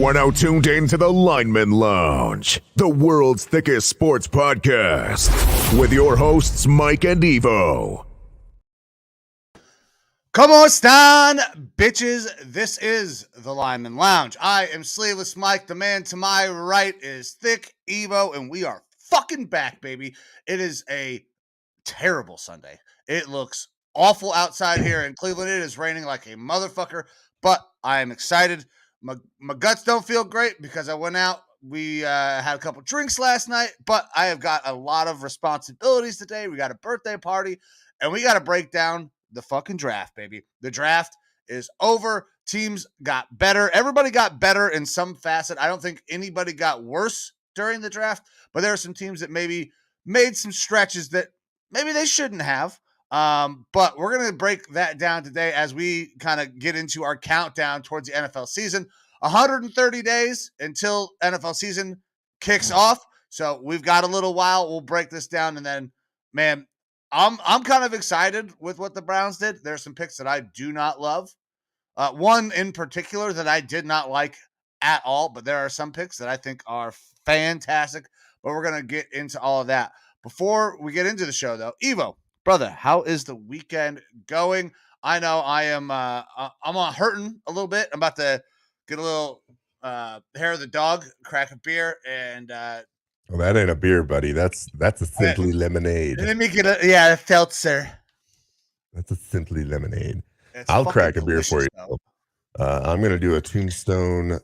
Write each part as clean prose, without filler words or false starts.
are now tuned in to the Lineman Lounge, the world's thickest sports podcast, with your hosts, Mike and Evo. Come on, Stan, bitches. This is the Lineman Lounge. I am Sleeveless Mike. The man to my right is Thick Evo, and we are fucking back, baby. It is a terrible Sunday. It looks awful outside here in Cleveland. It is raining like a motherfucker, but I am excited. My guts don't feel great because I went out. We had a couple drinks last night, but I have got a lot of responsibilities today. We got a birthday party, and we got to break down the fucking draft, baby. The draft is over. Teams got better. Everybody got better in some facet. I don't think anybody got worse during the draft, but there are some teams that maybe made some stretches that maybe they shouldn't have. But we're going to break that down today as we kind of get into our countdown towards the NFL season. 130 days until NFL season kicks off. So we've got a little while. We'll break this down. And then, man, I'm kind of excited with what the Browns did. There's some picks that I do not love. One in particular that I did not like at all, but there are some picks that I think are fantastic. But we're going to get into all of that. Before we get into the show, though, Evo, brother, how is the weekend going? I know I am I'm hurting a little bit. I'm about to get a little hair of the dog, crack a beer, and well, that ain't a beer, buddy. That's a Simply Lemonade. let me get a seltzer. That's a Simply Lemonade. It's I'll crack a beer for you. though. I'm going to do a Tombstone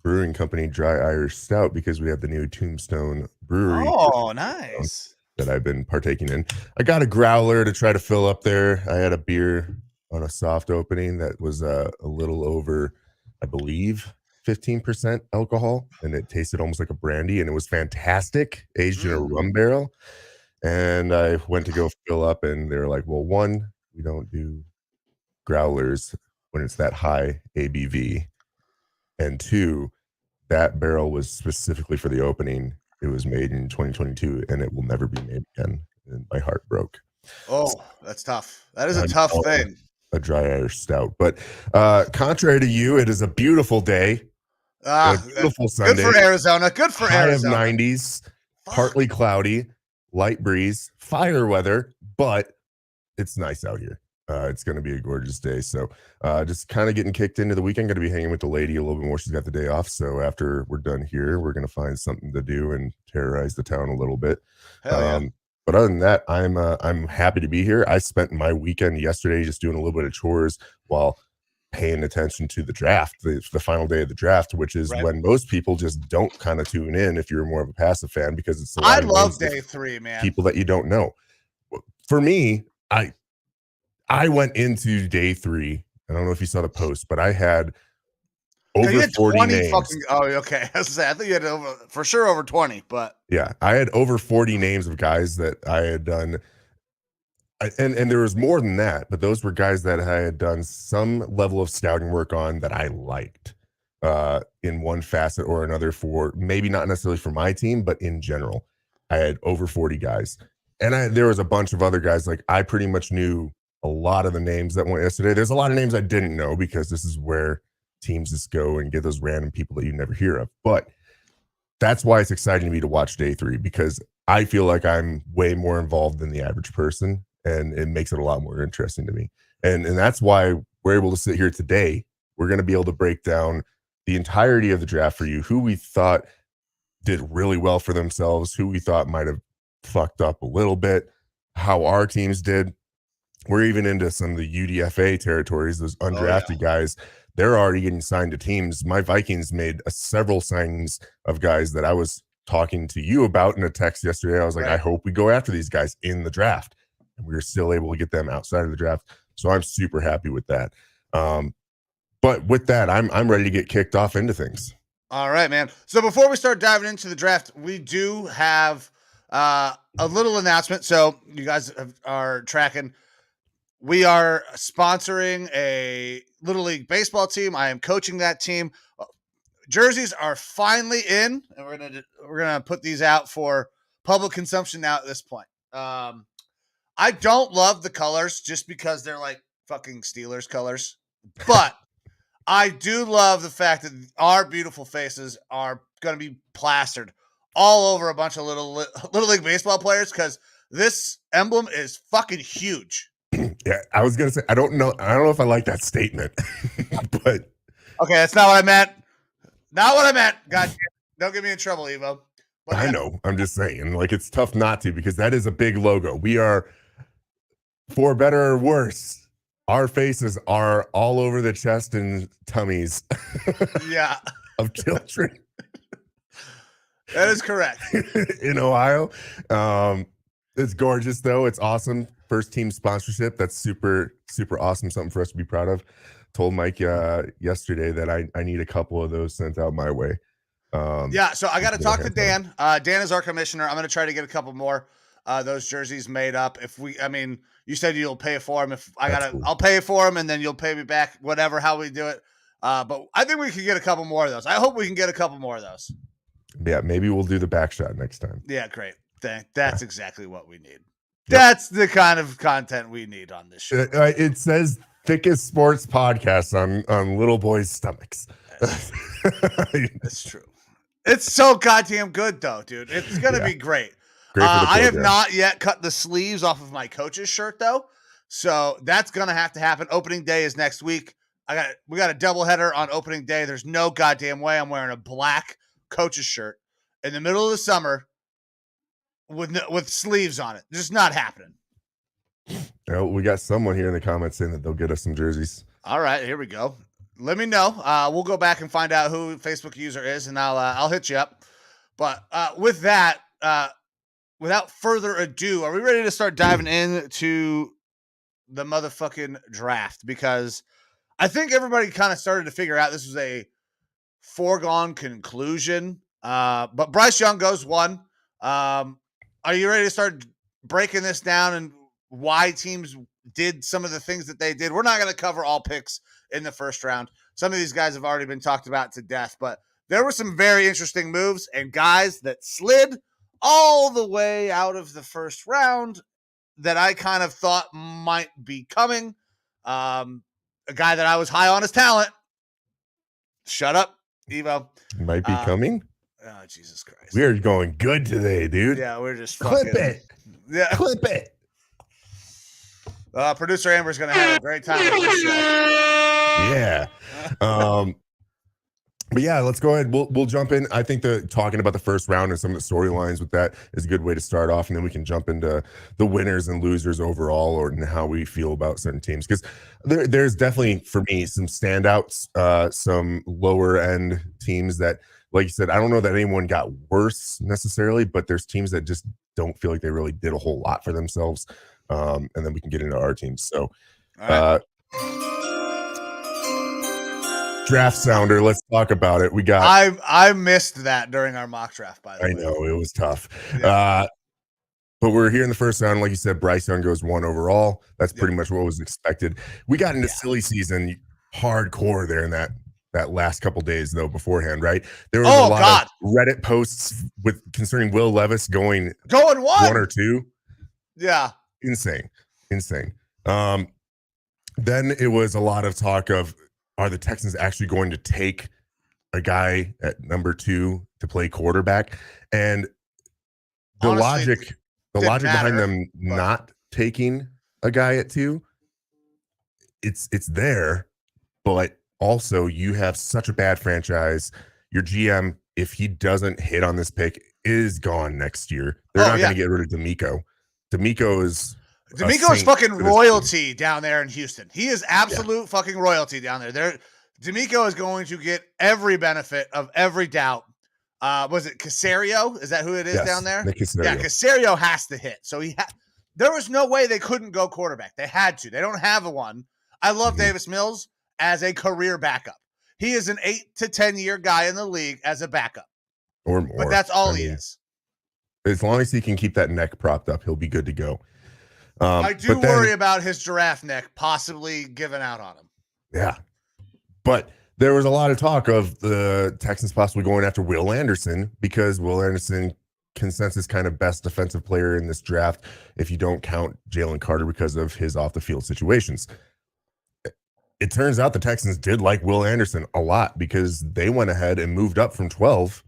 Brewing Company Dry Irish Stout because we have the new Tombstone Brewery. Oh, nice. That I've been partaking in. I got a growler to try to fill up there. I had a beer on a soft opening that was a little over, I believe, 15% alcohol, and it tasted almost like a brandy, and it was fantastic, aged in a rum barrel. And I went to go fill up, and they're like, well, one, we don't do growlers when it's that high ABV, and two, that barrel was specifically for the opening. It was made in 2022, and it will never be made again. And my heart broke. Oh, that's tough. That is a tough thing. A dry Irish stout. But contrary to you, it is a beautiful day. A beautiful Sunday. Good for Arizona. Good for Arizona. High of 90s, partly cloudy, light breeze, fire weather, but it's nice out here. It's going to be a gorgeous day. So just kind of getting kicked into the weekend. Going to be hanging with the lady a little bit more. She's got the day off. So after we're done here, we're going to find something to do and terrorize the town a little bit. Hell yeah. But other than that, I'm happy to be here. I spent my weekend yesterday just doing a little bit of chores while paying attention to the draft, the final day of the draft, which is when most people just don't kind of tune in if you're more of a passive fan, because it's I love day 3, man. People that you don't know. For me, I went into day 3. I don't know if you saw the post, but I had over 40 names. Okay. I thought you had for sure over 20, but yeah, I had over 40 names of guys that I had done. And there was more than that, but those were guys that I had done some level of scouting work on that I liked in one facet or another, for maybe not necessarily for my team, but in general. I had over 40 guys. And there was a bunch of other guys. Like, I pretty much knew a lot of the names that went yesterday. There's a lot of names I didn't know, because this is where teams just go and get those random people that you never hear of. But that's why it's exciting to me to watch day 3, because I feel like I'm way more involved than the average person, and it makes it a lot more interesting to me. And that's why we're able to sit here today. We're going to be able to break down the entirety of the draft for you, who we thought did really well for themselves, who we thought might have fucked up a little bit, how our teams did. We're even into some of the UDFA territories, those undrafted guys. They're already getting signed to teams. My Vikings made several signings of guys that I was talking to you about in a text yesterday. I was like, I hope we go after these guys in the draft. And we were still able to get them outside of the draft. So I'm super happy with that. But with that, I'm ready to get kicked off into things. All right, man. So before we start diving into the draft, we do have a little announcement. So you guys are tracking. We are sponsoring a Little League baseball team. I am coaching that team. Jerseys are finally in, and we're gonna put these out for public consumption now at this point. I don't love the colors just because they're like fucking Steelers colors, but I do love the fact that our beautiful faces are going to be plastered all over a bunch of little league baseball players because this emblem is fucking huge. Yeah, I was gonna say I don't know if I like that statement, but okay, that's not what I meant. Not what I meant. God, don't get me in trouble, Evo. But I know. I'm just saying, like, it's tough not to because that is a big logo. We are, for better or worse, our faces are all over the chest and tummies. Yeah, of children. That is correct. In Ohio. It's gorgeous, though. It's awesome. First team sponsorship. That's super, super awesome. Something for us to be proud of. Told Mike yesterday that I need a couple of those sent out my way. Yeah, so I got to talk to Dan. Dan is our commissioner. I'm going to try to get a couple more those jerseys made up. You said you'll pay for them. If I'll pay for them, and then you'll pay me back. Whatever, how we do it. But I think we can get a couple more of those. I hope we can get a couple more of those. Yeah, maybe we'll do the back shot next time. Yeah, great. That's exactly what we need. Yep. That's the kind of content we need on this show. It says thickest sports podcast on little boys' stomachs. That's true. It's so goddamn good, though, dude. It's going to be great. I have not yet cut the sleeves off of my coach's shirt, though. So that's going to have to happen. Opening day is next week. We got a doubleheader on opening day. There's no goddamn way I'm wearing a black coach's shirt in the middle of the summer with sleeves on it. Just not happening. Well, we got someone here in the comments saying that they'll get us some jerseys. All right, here we go. Let me know. We'll go back and find out who Facebook user is, and I'll hit you up. But with that, without further ado, are we ready to start diving into the motherfucking draft? Because I think everybody kind of started to figure out this was a foregone conclusion. But Bryce Young goes 1. Are you ready to start breaking this down and why teams did some of the things that they did? We're not going to cover all picks in the first round. Some of these guys have already been talked about to death, but there were some very interesting moves and guys that slid all the way out of the first round that I kind of thought might be coming. A guy that I was high on his talent. Shut up, Evo. Might be coming? Oh, Jesus Christ. We are going good today, dude. Yeah, we're just clip it. Yeah. Clip it. Producer Amber's going to have a great time with this show. Yeah. But yeah, let's go ahead. We'll jump in. I think talking about the first round and some of the storylines with that is a good way to start off, and then we can jump into the winners and losers overall, or how we feel about certain teams. Because there's definitely, for me, some standouts, some lower end teams that, like you said, I don't know that anyone got worse necessarily, but there's teams that just don't feel like they really did a whole lot for themselves. And then we can get into our teams. So, draft sounder, let's talk about it. We got I missed that during our mock draft, by the way. I know it was tough. Yeah. But we're here in the first round. Like you said, Bryce Young goes 1 overall. That's pretty much what was expected. We got into silly season hardcore there in that last couple days, though, beforehand, right? There was a lot of Reddit posts concerning Will Levis going 1 or 2. Yeah. Insane. Then it was a lot of talk of, are the Texans actually going to take a guy at number 2 to play quarterback? And the logic behind them not taking a guy at 2, it's there, but also you have such a bad franchise. Your GM, if he doesn't hit on this pick, is gone next year. They're not going to get rid of D'Amico. D'Amico is fucking royalty down there in Houston. He is absolute fucking royalty down there. D'Amico is going to get every benefit of every doubt. Was it Caserio? Is that who it is down there? Yeah, Caserio has to hit. So there was no way they couldn't go quarterback. They had to. They don't have a one. I love Davis Mills as a career backup. He is an 8 to 10 year guy in the league as a backup. Or more. But that's all he is. As long as he can keep that neck propped up, he'll be good to go. I do worry about his giraffe neck possibly giving out on him. Yeah. But there was a lot of talk of the Texans possibly going after Will Anderson, because Will Anderson, consensus kind of best defensive player in this draft, if you don't count Jalen Carter because of his off the field situations. it turns out the Texans did like Will Anderson a lot because they went ahead and moved up from 12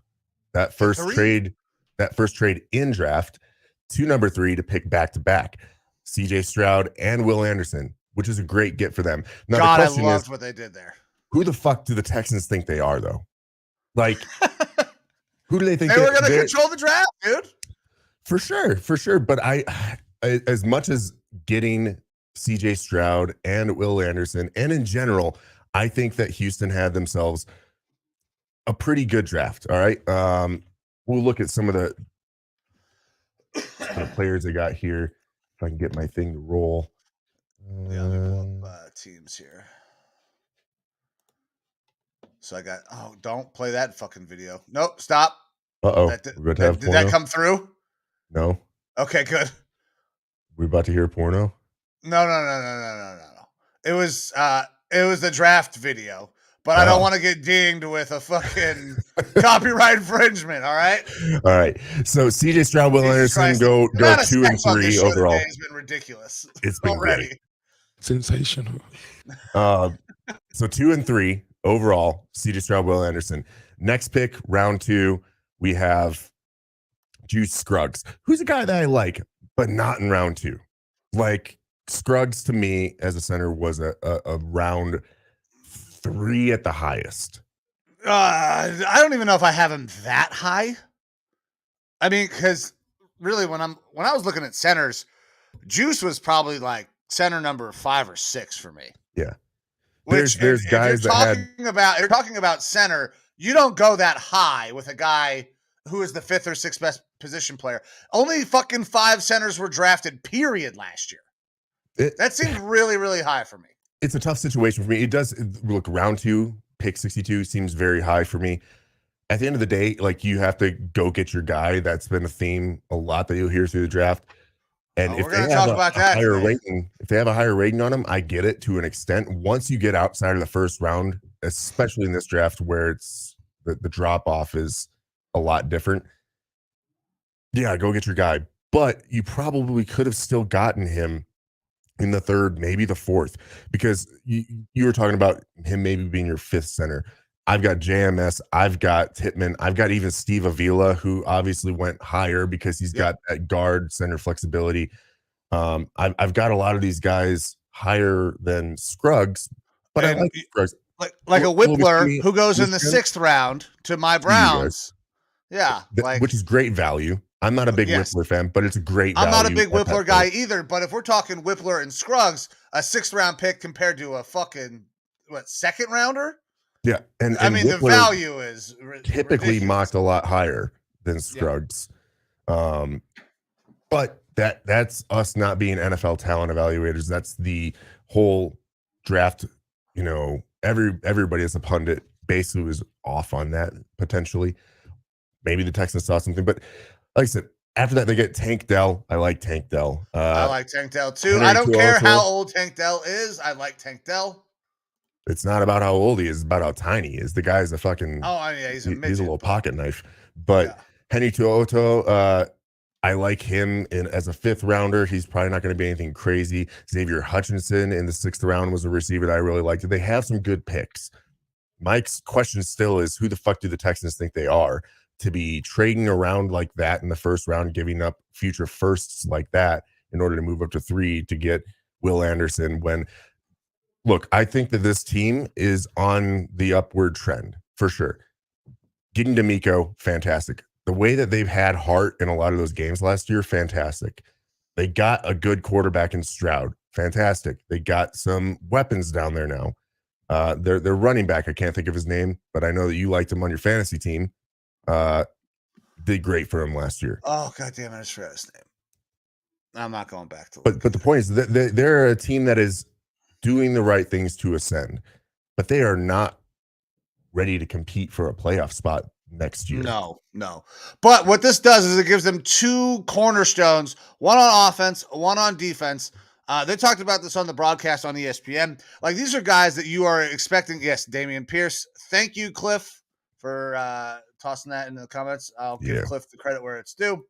that first trade in draft to number 3 to pick back to back CJ Stroud and Will Anderson, which is a great get for them. Now God, the I question loved is, what they did there. who the fuck do the Texans think they are though? Like, who do they think they were going to control the draft, dude? For sure. But I as much as getting CJ Stroud and Will Anderson, and in general, I think that Houston had themselves a pretty good draft. All right. We'll look at some of the players they got here. If I can get my thing to roll. Yeah, let me pull up teams here. So I got, don't play that fucking video. Nope, stop. Did that come through? No. Okay, good. We're about to hear porno? No. It was the draft video, but I don't want to get dinged with a fucking copyright infringement. All right. All right. So CJ Stroud, Will Anderson go 2 and 3 overall. It's been ridiculous. It's been already great. Sensational. So 2 and 3 overall, CJ Stroud, Will Anderson. Next pick, round 2, we have Juice Scruggs, who's a guy that I like, but not in round 2. Like, Scruggs to me as a center was a round 3 at the highest. I don't even know if I have him that high. I mean, because really, when I was looking at centers, Juice was probably like center number 5 or 6 for me. Yeah. Which there's guys you're talking about center, you don't go that high with a guy who is the 5th or 6th best position player. Only fucking 5 centers were drafted, period, last year. That seemed really, really high for me. It's a tough situation for me. It does look round 2, pick 62 seems very high for me. At the end of the day, like, you have to go get your guy. That's been a theme a lot that you'll hear through the draft. And if they have a higher rating, if they have a higher rating on them, I get it to an extent. Once you get outside of the first round, especially in this draft where it's the drop off is a lot different. Yeah, go get your guy. But you probably could have still gotten him in the 3rd, maybe the 4th, because you were talking about him maybe being your 5th center. I've got JMS, I've got Tittman, I've got even Steve Avila, who obviously went higher because he's got that guard center flexibility. I've got a lot of these guys higher than Scruggs, but I like Scruggs. Like a Whippler who goes in the 6th round to my Browns. Yeah. Which is great value. I'm not a big Whippler fan, but it's a great value. I'm not a big Whippler guy either, but if we're talking Whippler and Scruggs, a 6th round pick compared to a fucking 2nd rounder? Yeah, and I mean, Whippler, the value is typically ridiculous. Mocked a lot higher than Scruggs. Yeah. But that's us not being NFL talent evaluators. That's the whole draft. You know, everybody as a pundit basically was off on that potentially. Maybe the Texans saw something, but like I said, after that they get Tank Dell. I like Tank Dell. I like Tank Dell too. I don't care how old Tank Dell is. I like Tank Dell. It's not about how old he is, it's about how tiny he is. The guy's a fucking he's a little pocket knife. But Henry Tuoto, I like him as a 5th rounder. He's probably not going to be anything crazy. Xavier Hutchinson in the 6th round was a receiver that I really liked. They have some good picks. Mike's question still is, who the fuck do the Texans think they are to be trading around like that in the 1st round, giving up future firsts like that in order to move up to 3 to get Will Anderson when... Look, I think that this team is on the upward trend for sure. Getting D'Amico, fantastic. The way that they've had heart in a lot of those games last year, fantastic. They got a good quarterback in Stroud, fantastic. They got some weapons down there now. Their running back, I can't think of his name, but I know that you liked him on your fantasy team. Did great for him last year. Oh, God damn it, I just forgot his name. I'm not going back to But the point is that they're a team that is doing the right things to ascend, but they are not ready to compete for a playoff spot next year. No. But what this does is it gives them 2 cornerstones, one on offense, one on defense. They talked about this on the broadcast on ESPN. Like, these are guys that you are expecting. Yes, Damian Pierce. Thank you, Cliff, for tossing that into the comments. I'll give Cliff the credit where it's due.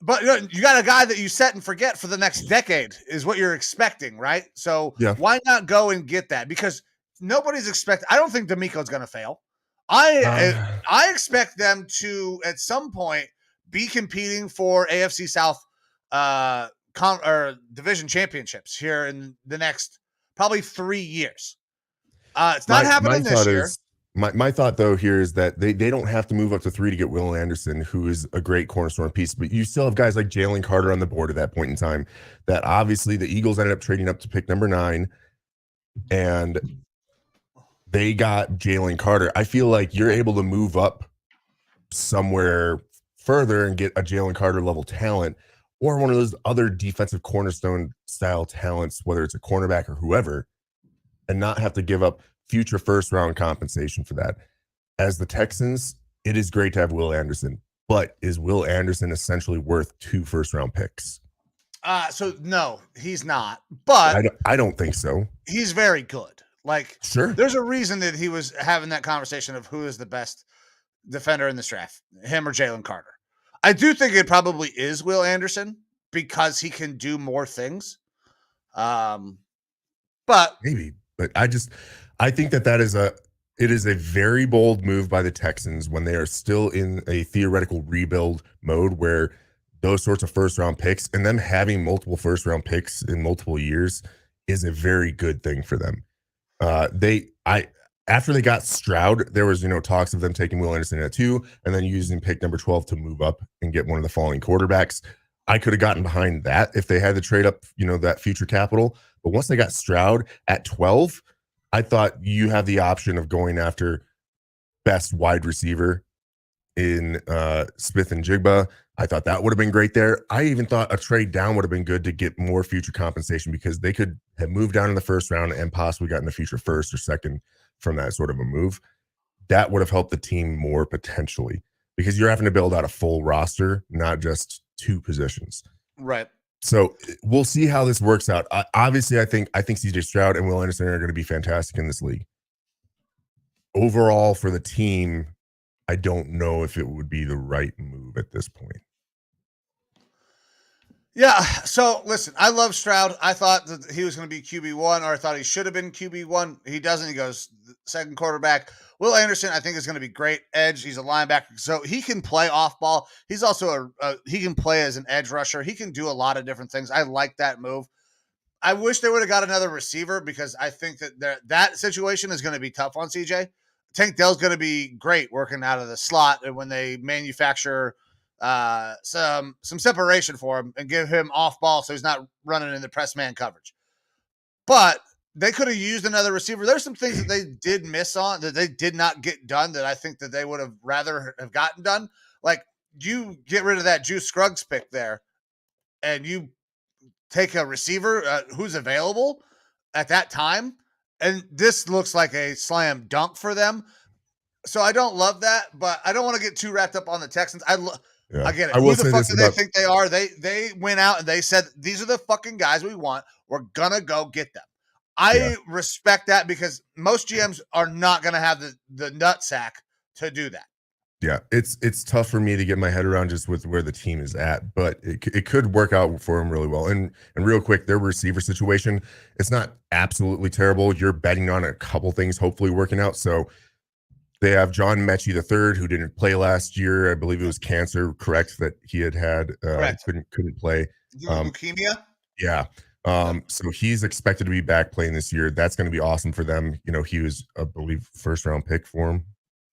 But you got a guy that you set and forget for the next decade is what you're expecting, right? So Yeah. why not go and get that? Because nobody's expecting. I don't think D'Amico's going to fail. Uh, I expect them to at some point be competing for AFC South or division championships here in the next probably 3 years. It's not my happening this thought year. is my thought though here is that they don't have to move up to 3 to get Will Anderson, who is a great cornerstone piece, but you still have guys like Jalen Carter on the board at that point in time. That obviously the Eagles ended up trading up to pick number 9, and they got Jalen Carter. I feel like you're able to move up somewhere further and get a Jalen Carter level talent, or one of those other defensive cornerstone style talents, whether it's a cornerback or whoever, and not have to give up future first round compensation for that. As the Texans, it is great to have Will Anderson, but is Will Anderson essentially worth 2 first round picks? So no, he's not. But I don't think so. he's very good. Like, Sure. there's a reason that he was having that conversation of who is the best defender in this draft, him or Jalen Carter. I do think it probably is Will Anderson because he can do more things. But Maybe, but I think that it is a very bold move by the Texans when they are still in a theoretical rebuild mode where those sorts of first round picks and them having multiple first round picks in multiple years is a very good thing for them. After they got Stroud, there was talks of them taking Will Anderson at 2 and then using pick number 12 to move up and get one of the falling quarterbacks. I could have gotten behind that if they had to trade up, that future capital. But once they got Stroud at 12, I thought you have the option of going after best wide receiver in Smith and Jigba. I thought that would have been great there. I even thought a trade down would have been good to get more future compensation because they could have moved down in the first round and possibly gotten a future first or second from that sort of a move. That would have helped the team more potentially because you're having to build out a full roster, not just 2 positions. right. So we'll see how this works out. Obviously, I think CJ Stroud and Will Anderson are going to be fantastic in this league. Overall, for the team, I don't know if it would be the right move at this point. Yeah. So listen, I love Stroud. I thought that he was going to be QB1, or I thought he should have been QB1. He doesn't. He goes second quarterback. Will Anderson, I think, is going to be great edge. He's a linebacker, so he can play off ball. He's also he can play as an edge rusher. He can do a lot of different things. I like that move. I wish they would have got another receiver because I think that that situation is going to be tough on CJ. Tank Dell's going to be great working out of the slot, and when they manufacture some separation for him and give him off ball so he's not running in the press man coverage. But they could have used another receiver. There's some things that they did miss on that they did not get done that I think that they would have rather have gotten done. Like, you get rid of that Juice Scruggs pick there and you take a receiver who's available at that time. And this looks like a slam dunk for them. So I don't love that, but I don't want to get too wrapped up on the Texans. I get it. I will Who the say fuck this do they about think they are? They went out and they said, these are the fucking guys we want. We're going to go get them. I respect that because most GMs are not going to have the nutsack to do that. Yeah, it's tough for me to get my head around just with where the team is at, but it could work out for them really well. And real quick, their receiver situation, it's not absolutely terrible. You're betting on a couple things hopefully working out. So they have John Mechie III, who didn't play last year. I believe it was cancer, correct, that he had Correct. couldn't play. Leukemia? Yeah. So he's expected to be back playing this year. That's going to be awesome for them. He was, I believe, first round pick for him.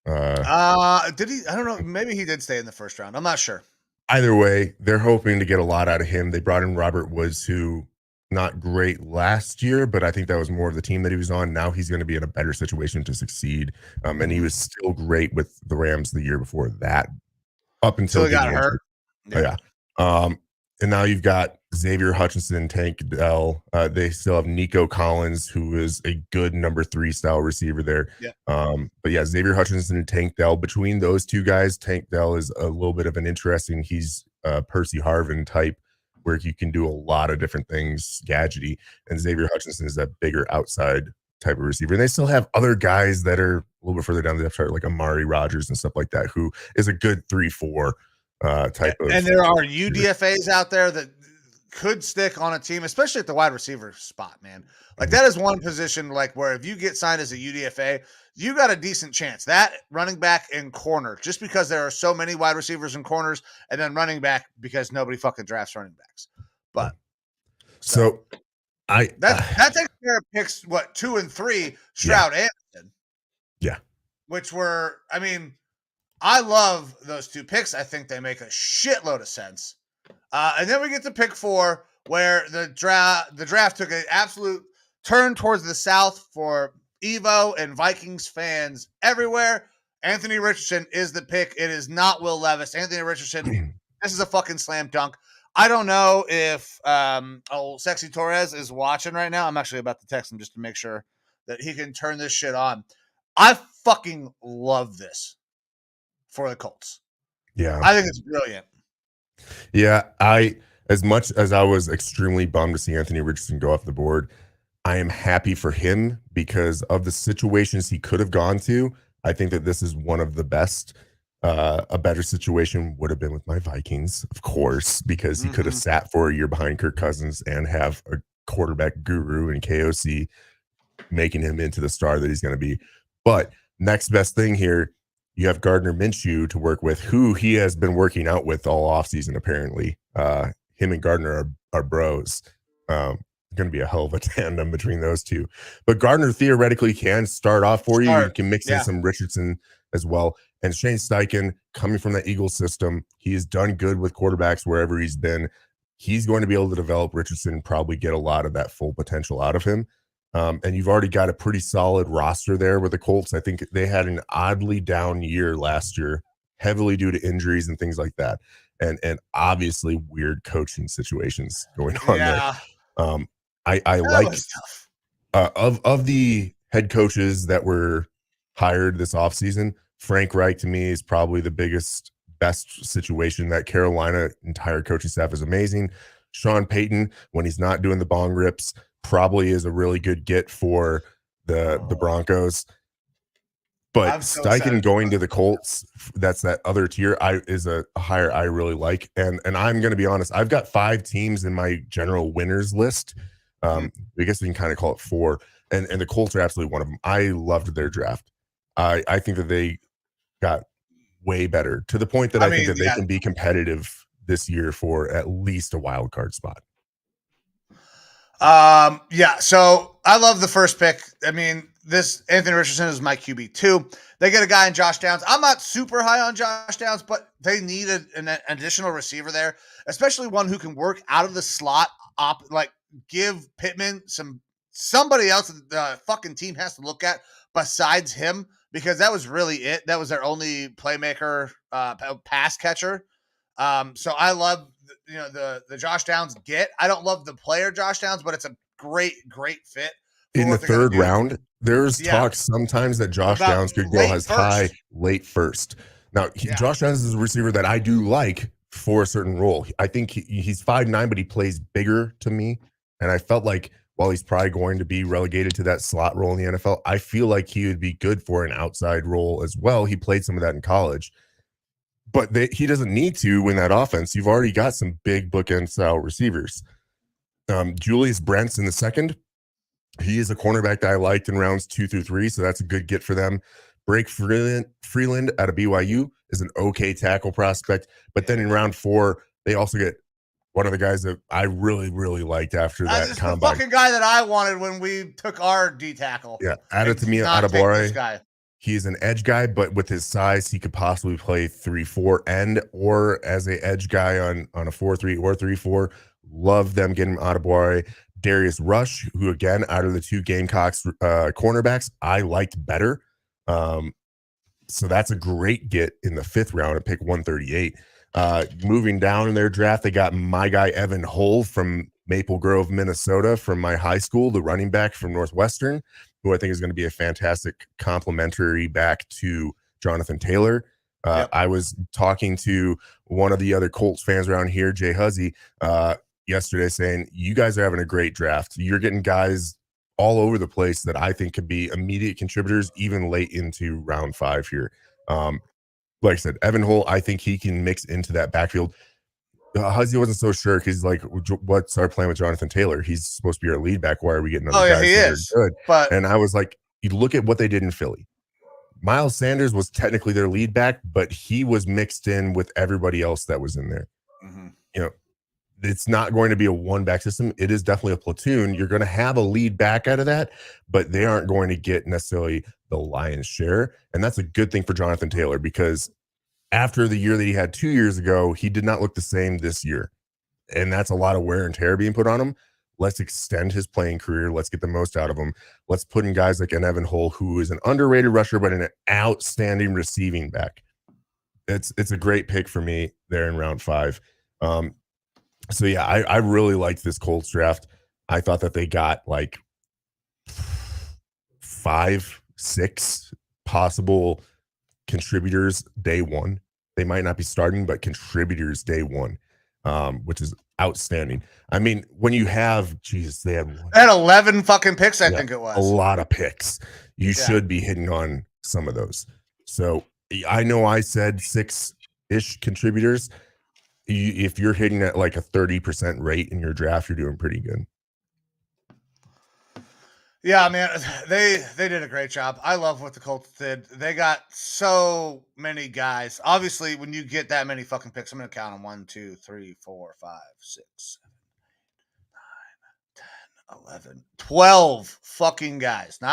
Did he? I don't know. Maybe he did stay in the first round. I'm not sure. Either way, they're hoping to get a lot out of him. They brought in Robert Woods, who not great last year, but I think that was more of the team that he was on. Now he's going to be in a better situation to succeed. And he was still great with the Rams the year before that, up until he got hurt. Yeah. And now you've got Xavier Hutchinson, Tank Dell. They still have Nico Collins, who is a good number 3 style receiver there. Yeah. But yeah, Xavier Hutchinson and Tank Dell. Between those two guys, Tank Dell is a little bit of an interesting. He's Percy Harvin type, where you can do a lot of different things, gadgety. And Xavier Hutchinson is that bigger outside type of receiver. And they still have other guys that are a little bit further down the depth chart, like Amari Rogers and stuff like that, who is a good 3-4. type of. And there are UDFAs out there that could stick on a team, especially at the wide receiver spot, man. Like that is one position like where if you get signed as a UDFA, you got a decent chance. That running back and corner, just because there are so many wide receivers and corners, and then running back because nobody fucking drafts running backs. But so that takes care of picks 2 and 3, Stroud and Anderson. Yeah. Which were, I mean, I love those 2 picks. I think they make a shitload of sense. And then we get to pick 4, where the draft took an absolute turn towards the south for Evo and Vikings fans everywhere. Anthony Richardson is the pick. It is not Will Levis. Anthony Richardson, this is a fucking slam dunk. I don't know if old Sexy Torres is watching right now. I'm actually about to text him just to make sure that he can turn this shit on. I fucking love this for the Colts. Yeah. I think it's brilliant. Yeah, as much as I was extremely bummed to see Anthony Richardson go off the board, I am happy for him because of the situations he could have gone to. I think that this is one of the best. A better situation would have been with my Vikings, of course, because he could have sat for a year behind Kirk Cousins and have a quarterback guru in KOC, making him into the star that he's going to be. But next best thing here, you have Gardner Minshew to work with, who he has been working out with all offseason, apparently. Him and Gardner are bros. Going to be a hell of a tandem between those two. But Gardner theoretically can start off for you. You can mix in some Richardson as well. And Shane Steichen, coming from the Eagles system, he has done good with quarterbacks wherever he's been. He's going to be able to develop Richardson and probably get a lot of that full potential out of him. And you've already got a pretty solid roster there with the Colts. I think they had an oddly down year last year, heavily due to injuries and things like that. And obviously weird coaching situations going on there. I like of the head coaches that were hired this offseason, Frank Reich to me is probably the best situation. That Carolina entire coaching staff is amazing. Sean Payton, when he's not doing the bong rips, probably is a really good get for the Broncos. But Steichen going to the Colts, that's that other tier, is a hire I really like. And I'm going to be honest, I've got 5 teams in my general winners list. I guess we can kind of call it 4. And the Colts are absolutely one of them. I loved their draft. I think that they got way better to the point that I think that they can be competitive this year for at least a wild card spot. So I love the first pick. I mean, this Anthony Richardson is my QB2. They get a guy in Josh Downs. I'm not super high on Josh Downs, but they need an additional receiver there, especially one who can work out of the slot, give Pittman somebody else that the fucking team has to look at besides him, because that was really it. That was their only playmaker, pass catcher. So I love the Josh Downs get. I don't love the player Josh Downs, but it's a great fit. In the 3rd round, there's talk sometimes that Josh Downs could go as high late first. Now, Josh Downs is a receiver that I do like for a certain role. I think he's 5'9", but he plays bigger to me. And I felt like while he's probably going to be relegated to that slot role in the NFL, I feel like he would be good for an outside role as well. He played some of that in college. But he doesn't need to in that offense. You've already got some big bookend style receivers. Julius Brents in the 2nd. He is a cornerback that I liked in rounds 2 through 3, so that's a good get for them. Blake Freeland out of BYU is an okay tackle prospect. But then in round 4, they also get one of the guys that I really, really liked after that combine. The fucking guy that I wanted when we took our D tackle. Yeah, Adetomiwa Adebawore. He's an edge guy, but with his size, he could possibly play 3-4 end or as an edge guy on a 4-3 or 3-4. Love them getting Adebawore. Darius Rush, who again, out of the 2 Gamecocks cornerbacks, I liked better. So that's a great get in the 5th round at pick 138. Moving down in their draft, they got my guy Evan Hull from Maple Grove, Minnesota, from my high school, the running back from Northwestern, who I think is going to be a fantastic complementary back to Jonathan Taylor. I was talking to one of the other Colts fans around here, Jay Huzzy, yesterday, saying, you guys are having a great draft. You're getting guys all over the place that I think could be immediate contributors, even late into round 5 here. like I said, Evan Hull, I think he can mix into that backfield. Huzzy wasn't so sure because like, what's our plan with Jonathan Taylor? He's supposed to be our lead back. Why are we getting other guys he that is. are good? But And I was like, you look at what they did in Philly. Miles Sanders was technically their lead back, but he was mixed in with everybody else that was in there. You know, it's not going to be a one back system. It is definitely a platoon. You're going to have a lead back out of that, but they aren't going to get necessarily the lion's share. And that's a good thing for Jonathan Taylor, because after the year that he had 2 years ago, he did not look the same this year. And that's a lot of wear and tear being put on him. Let's extend his playing career. Let's get the most out of him. Let's put in guys like an Evan Hull, who is an underrated rusher, but an outstanding receiving back. It's a great pick for me there in round 5. So yeah, I really liked this Colts draft. I thought that they got like 5, 6 possible contributors day one. They might not be starting, but contributors day one, which is outstanding. I mean, when you have, they had 11 fucking picks, I think it was. A lot of picks. You should be hitting on some of those. So I know I said 6-ish contributors. If you're hitting at like a 30% rate in your draft, you're doing pretty good. Yeah, man, they did a great job. I love what the Colts did. They got so many guys. Obviously, when you get that many fucking picks, I'm going to count them 1, 2, 3, 4, 5, 6, 7, 8, 9, 10, 11, 12 fucking guys. They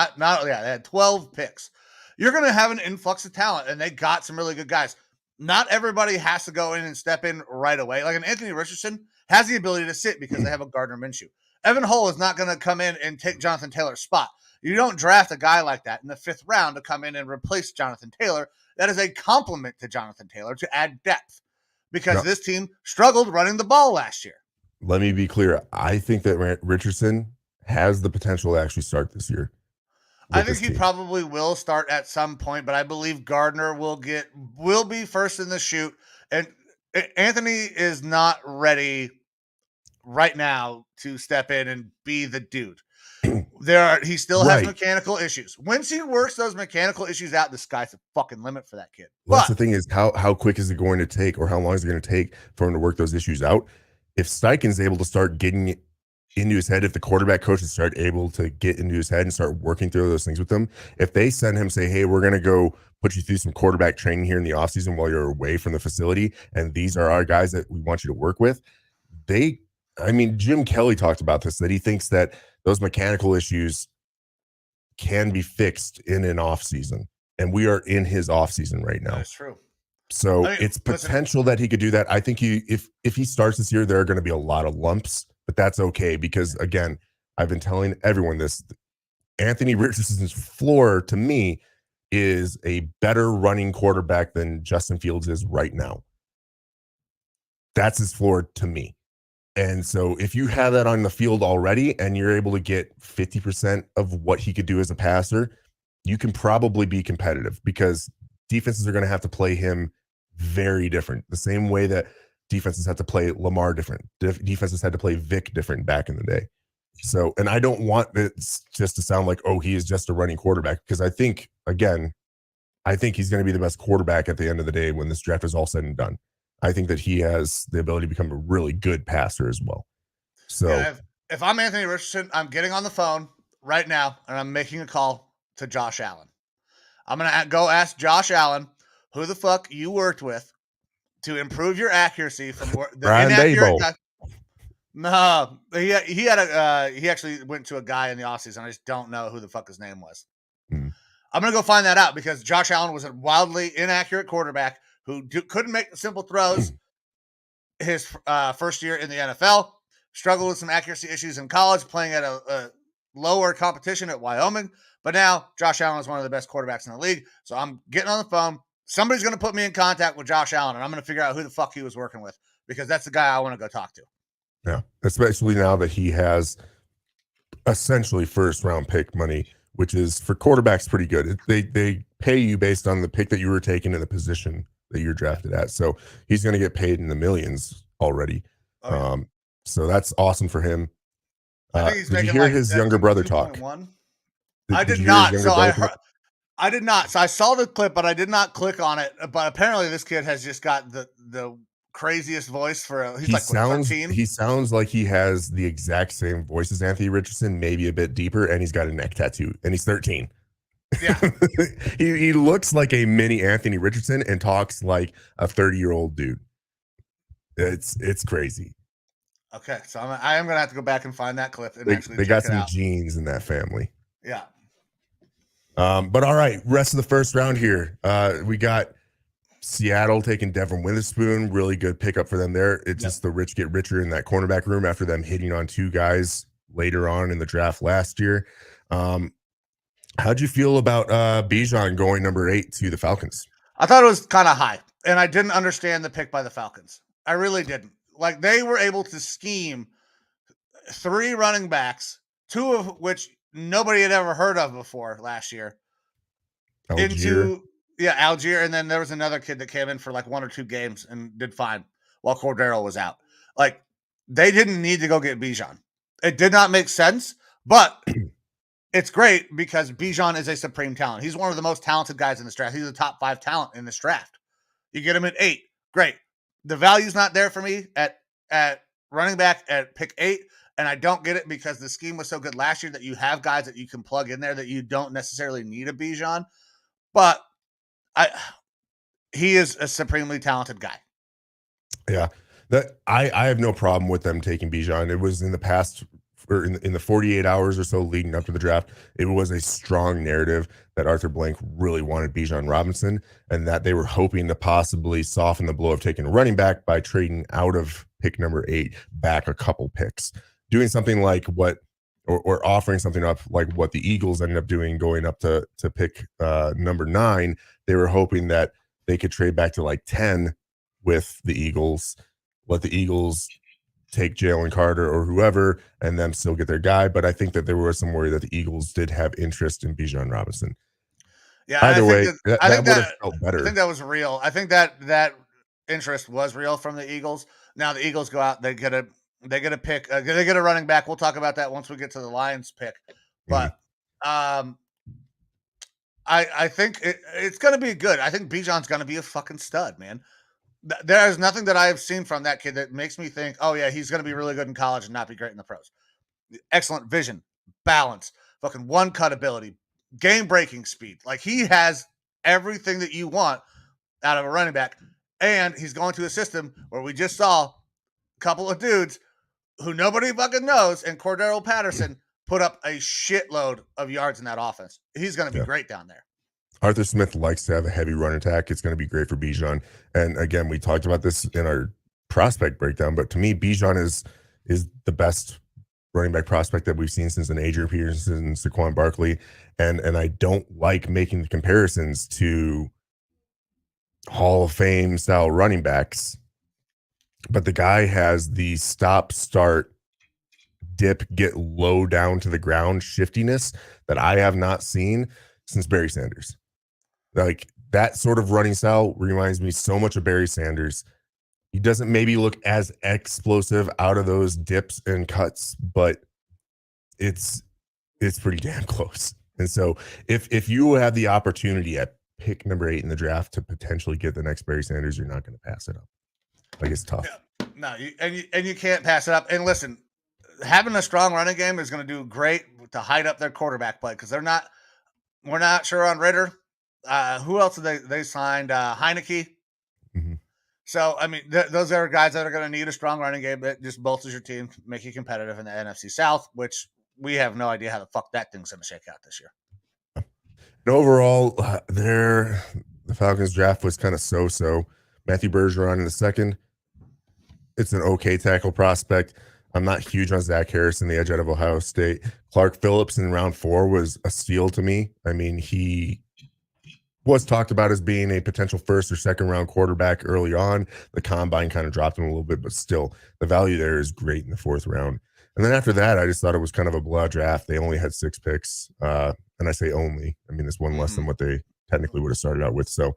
had 12 picks. You're going to have an influx of talent, and they got some really good guys. Not everybody has to go in and step in right away. Like an Anthony Richardson has the ability to sit because they have a Gardner Minshew. Evan Hull is not going to come in and take Jonathan Taylor's spot. You don't draft a guy like that in the 5th round to come in and replace Jonathan Taylor. That is a compliment to Jonathan Taylor to add depth, because this team struggled running the ball last year. Let me be clear. I think that Richardson has the potential to actually start this year. I think he probably will start at some point, but I believe Gardner will be first in the shoot. And Anthony is not ready right now to step in and be the dude. He still has mechanical issues. Once he works those mechanical issues out, the sky's the fucking limit for that kid. Well, that's the thing, is how quick is it going to take, or how long is it going to take for him to work those issues out? If Steichen's able to start getting into his head, if the quarterback coaches start able to get into his head and start working through those things with him, if they send him, say, hey, we're going to go put you through some quarterback training here in the offseason while you're away from the facility, and these are our guys that we want you to work with, Jim Kelly talked about this, that he thinks that those mechanical issues can be fixed in an off season, and we are in his off season right now. That's true. So it's potential that he could do that. I think if he starts this year, there are going to be a lot of lumps, but that's okay, because again, I've been telling everyone this. Anthony Richardson's floor to me is a better running quarterback than Justin Fields is right now. That's his floor to me. And so if you have that on the field already and you're able to get 50% of what he could do as a passer, you can probably be competitive, because defenses are going to have to play him very different. The same way that defenses had to play Lamar different. Defenses had to play Vic different back in the day. So, and I don't want it just to sound like, oh, he is just a running quarterback, because I think he's going to be the best quarterback at the end of the day when this draft is all said and done. I think that he has the ability to become a really good passer as well. So if I'm Anthony Richardson, I'm getting on the phone right now and I'm making a call to Josh Allen. I'm going to go ask Josh Allen who the fuck you worked with to improve your accuracy from the inaccurate guy. No, he actually went to a guy in the offseason. I just don't know who the fuck his name was. I'm going to go find that out, because Josh Allen was a wildly inaccurate quarterback who couldn't make the simple throws his first year in the NFL, struggled with some accuracy issues in college, playing at a lower competition at Wyoming. But now Josh Allen is one of the best quarterbacks in the league. So I'm getting on the phone. Somebody's going to put me in contact with Josh Allen, and I'm going to figure out who the fuck he was working with, because that's the guy I want to go talk to. Yeah, especially now that he has essentially first round pick money, which is for quarterbacks pretty good. They pay you based on the pick that you were taking in the position that you're drafted at. So he's going to get paid in the millions already. So that's awesome for him. I think he's did you hear his younger brother talk? I did not. So I did not. So I saw the clip, but I did not click on it. But apparently, this kid has just got the craziest voice for. He's like what, 13? He sounds like he has the exact same voice as Anthony Richardson, maybe a bit deeper, and he's got a neck tattoo, and he's 13. Yeah, he looks like a mini Anthony Richardson and talks like a 30-year-old dude. It's crazy. Okay, so I am gonna have to go back and find that clip and actually they check got it some out. genes in that family. Yeah. But all right, rest of the first round here. We got Seattle taking Devin Witherspoon. Really good pickup for them there. It's just the rich get richer in that cornerback room after them hitting on two guys later on in the draft last year. How'd you feel about Bijan going number 8 to the Falcons? I thought it was kind of high, and I didn't understand the pick by the Falcons. I really didn't. Like, they were able to scheme 3 running backs, 2 of which nobody had ever heard of before last year. Algier, and then there was another kid that came in for like 1 or 2 games and did fine while Cordero was out. Like, they didn't need to go get Bijan. It did not make sense, but it's great because Bijan is a supreme talent. He's one of the most talented guys in this draft. He's a top 5 talent in this draft. You get him at 8, great. The value's not there for me at running back at pick 8, and I don't get it because the scheme was so good last year that you have guys that you can plug in there that you don't necessarily need a Bijan. But he is a supremely talented guy. Yeah, that I have no problem with them taking Bijan. It was in the past, or in the 48 hours or so leading up to the draft, it was a strong narrative that Arthur Blank really wanted Bijan Robinson, and that they were hoping to possibly soften the blow of taking a running back by trading out of pick number 8 back a couple picks, doing something like what, or offering something up like what the Eagles ended up doing, going up to pick number 9. They were hoping that they could trade back to like 10 with the Eagles, let the Eagles take Jalen Carter or whoever, and them still get their guy. But I think that there was some worry that the Eagles did have interest in Bijan Robinson. Yeah, either way, that would have felt better. I think that was real. I think that interest was real from the Eagles. Now the Eagles go out, they get a pick, they get a running back. We'll talk about that once we get to the Lions pick. But I think it's going to be good. I think Bijan's going to be a fucking stud, man. There is nothing that I have seen from that kid that makes me think, oh yeah, he's going to be really good in college and not be great in the pros. Excellent vision, balance, fucking one cut ability, game breaking speed. Like, he has everything that you want out of a running back. And he's going to a system where we just saw a couple of dudes who nobody fucking knows, and Cordero Patterson put up a shitload of yards in that offense. He's going to be great down there. Arthur Smith likes to have a heavy run attack. It's going to be great for Bijan. And again, we talked about this in our prospect breakdown, but to me, Bijan is the best running back prospect that we've seen since an Adrian Peterson and Saquon Barkley. And I don't like making the comparisons to Hall of Fame style running backs, but the guy has the stop, start, dip, get low down to the ground shiftiness that I have not seen since Barry Sanders. Like, that sort of running style reminds me so much of Barry Sanders. He doesn't maybe look as explosive out of those dips and cuts, but it's pretty damn close. And so if you have the opportunity at pick number 8 in the draft to potentially get the next Barry Sanders, you're not going to pass it up. Like, it's tough. Yeah. No, you can't pass it up. And listen, having a strong running game is going to do great to hide up their quarterback play, because we're not sure on Ritter. Who else did they signed? Heineke. Mm-hmm. So, I mean, those are guys that are going to need a strong running game that just bolsters your team, make you competitive in the NFC South, which we have no idea how the fuck that thing's going to shake out this year. And overall, the Falcons draft was kind of so-so. Matthew Bergeron in the second. It's an okay tackle prospect. I'm not huge on Zach Harrison, the edge out of Ohio State. Clark Phillips in round 4 was a steal to me. I mean, he was talked about as being a potential first or second round quarterback early on. The combine kind of dropped him a little bit, but still, the value there is great in the 4th round. And then after that, I just thought it was kind of a blowout draft. They only had 6 picks. And I say only. I mean, it's one less than what they technically would have started out with. So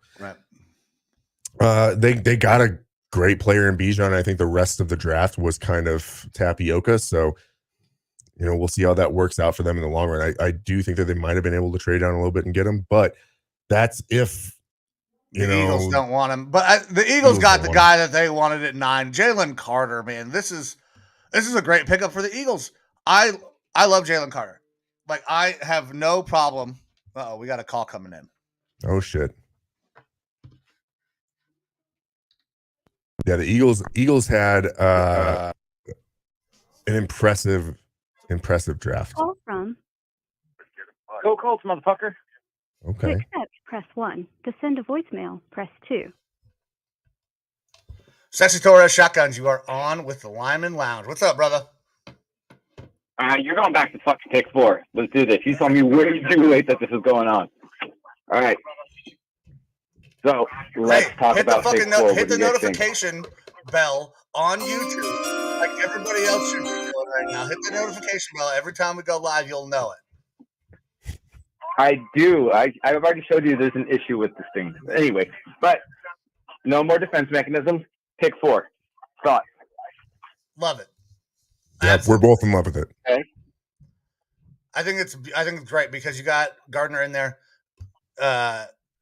they got a great player in Bijan. I think the rest of the draft was kind of tapioca. So, we'll see how that works out for them in the long run. I do think that they might have been able to trade down a little bit and get him, but That's if the Eagles don't want him. But the Eagles got the guy that they wanted at 9, Jalen Carter. Man, this is a great pickup for the Eagles. I love Jalen Carter. Like, I have no problem. Uh-oh, we got a call coming in. Oh shit. Yeah, the Eagles had an impressive draft. Call from. Go Colts, motherfucker. To Okay. accept, press 1. To send a voicemail, press 2. Sexy Torres Shotguns, you are on with the Lineman Lounge. What's up, brother? You're going back to fucking pick 4. Let's do this. You told me way too late that this is going on. All right. So let's talk about pick 4. Hit the notification bell on YouTube, like everybody else should be doing right now. Hit the notification bell every time we go live. You'll know it. I do. I've already showed you there's an issue with this thing. Anyway, but no more defense mechanisms. Pick 4. Thoughts? Love it. Yeah, we're both in love with it. Okay. I think it's right because you got Gardner in there.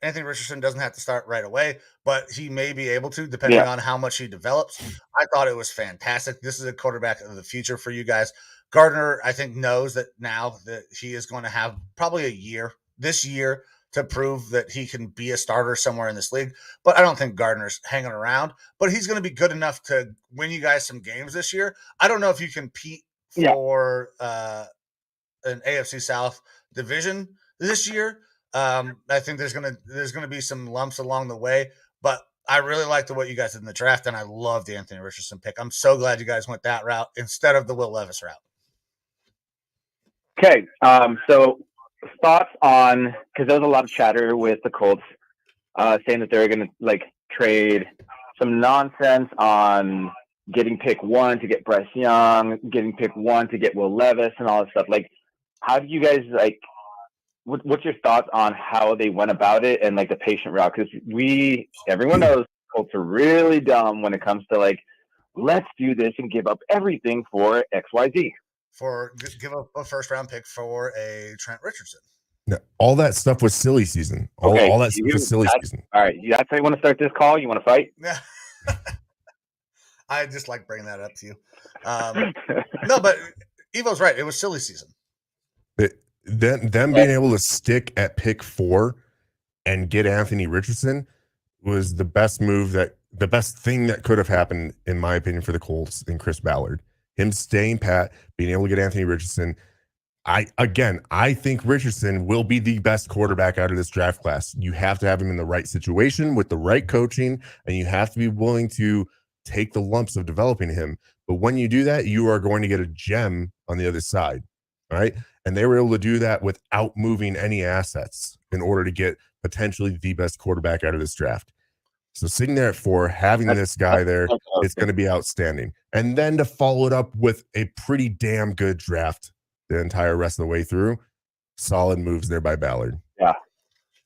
Anthony Richardson doesn't have to start right away, but he may be able to, depending on how much he develops. I thought it was fantastic. This is a quarterback of the future for you guys. Gardner, I think, knows that now that he is going to have probably this year, to prove that he can be a starter somewhere in this league. But I don't think Gardner's hanging around. But he's going to be good enough to win you guys some games this year. I don't know if you compete for an AFC South division this year. I think there's gonna be some lumps along the way, but I really liked what you guys did in the draft, and I love the Anthony Richardson pick. I'm so glad you guys went that route instead of the Will Levis route. Okay, so thoughts on, because there was a lot of chatter with the Colts saying that they're going to trade some nonsense on getting pick 1 to get Bryce Young, getting pick 1 to get Will Levis, and all this stuff. How do you guys what's your thoughts on how they went about it and the patient route? Because everyone knows Colts are really dumb when it comes to let's do this and give up everything for XYZ. Give up a first round pick for a Trent Richardson. No, all that stuff was silly season. All that stuff was silly season. All right, that's how you want to start this call? You want to fight? Yeah. I just like bringing that up to you. No, but Evo's right. It was silly season. Them being able to stick at pick 4 and get Anthony Richardson was the best thing that could have happened, in my opinion, for the Colts and Chris Ballard. Him staying pat, being able to get Anthony Richardson. I think Richardson will be the best quarterback out of this draft class. You have to have him in the right situation with the right coaching, and you have to be willing to take the lumps of developing him. But when you do that, you are going to get a gem on the other side. All right. And they were able to do that without moving any assets in order to get potentially the best quarterback out of this draft. So sitting there at 4, having this guy there, it's going to be outstanding. And then to follow it up with a pretty damn good draft the entire rest of the way through, solid moves there by Ballard. Yeah.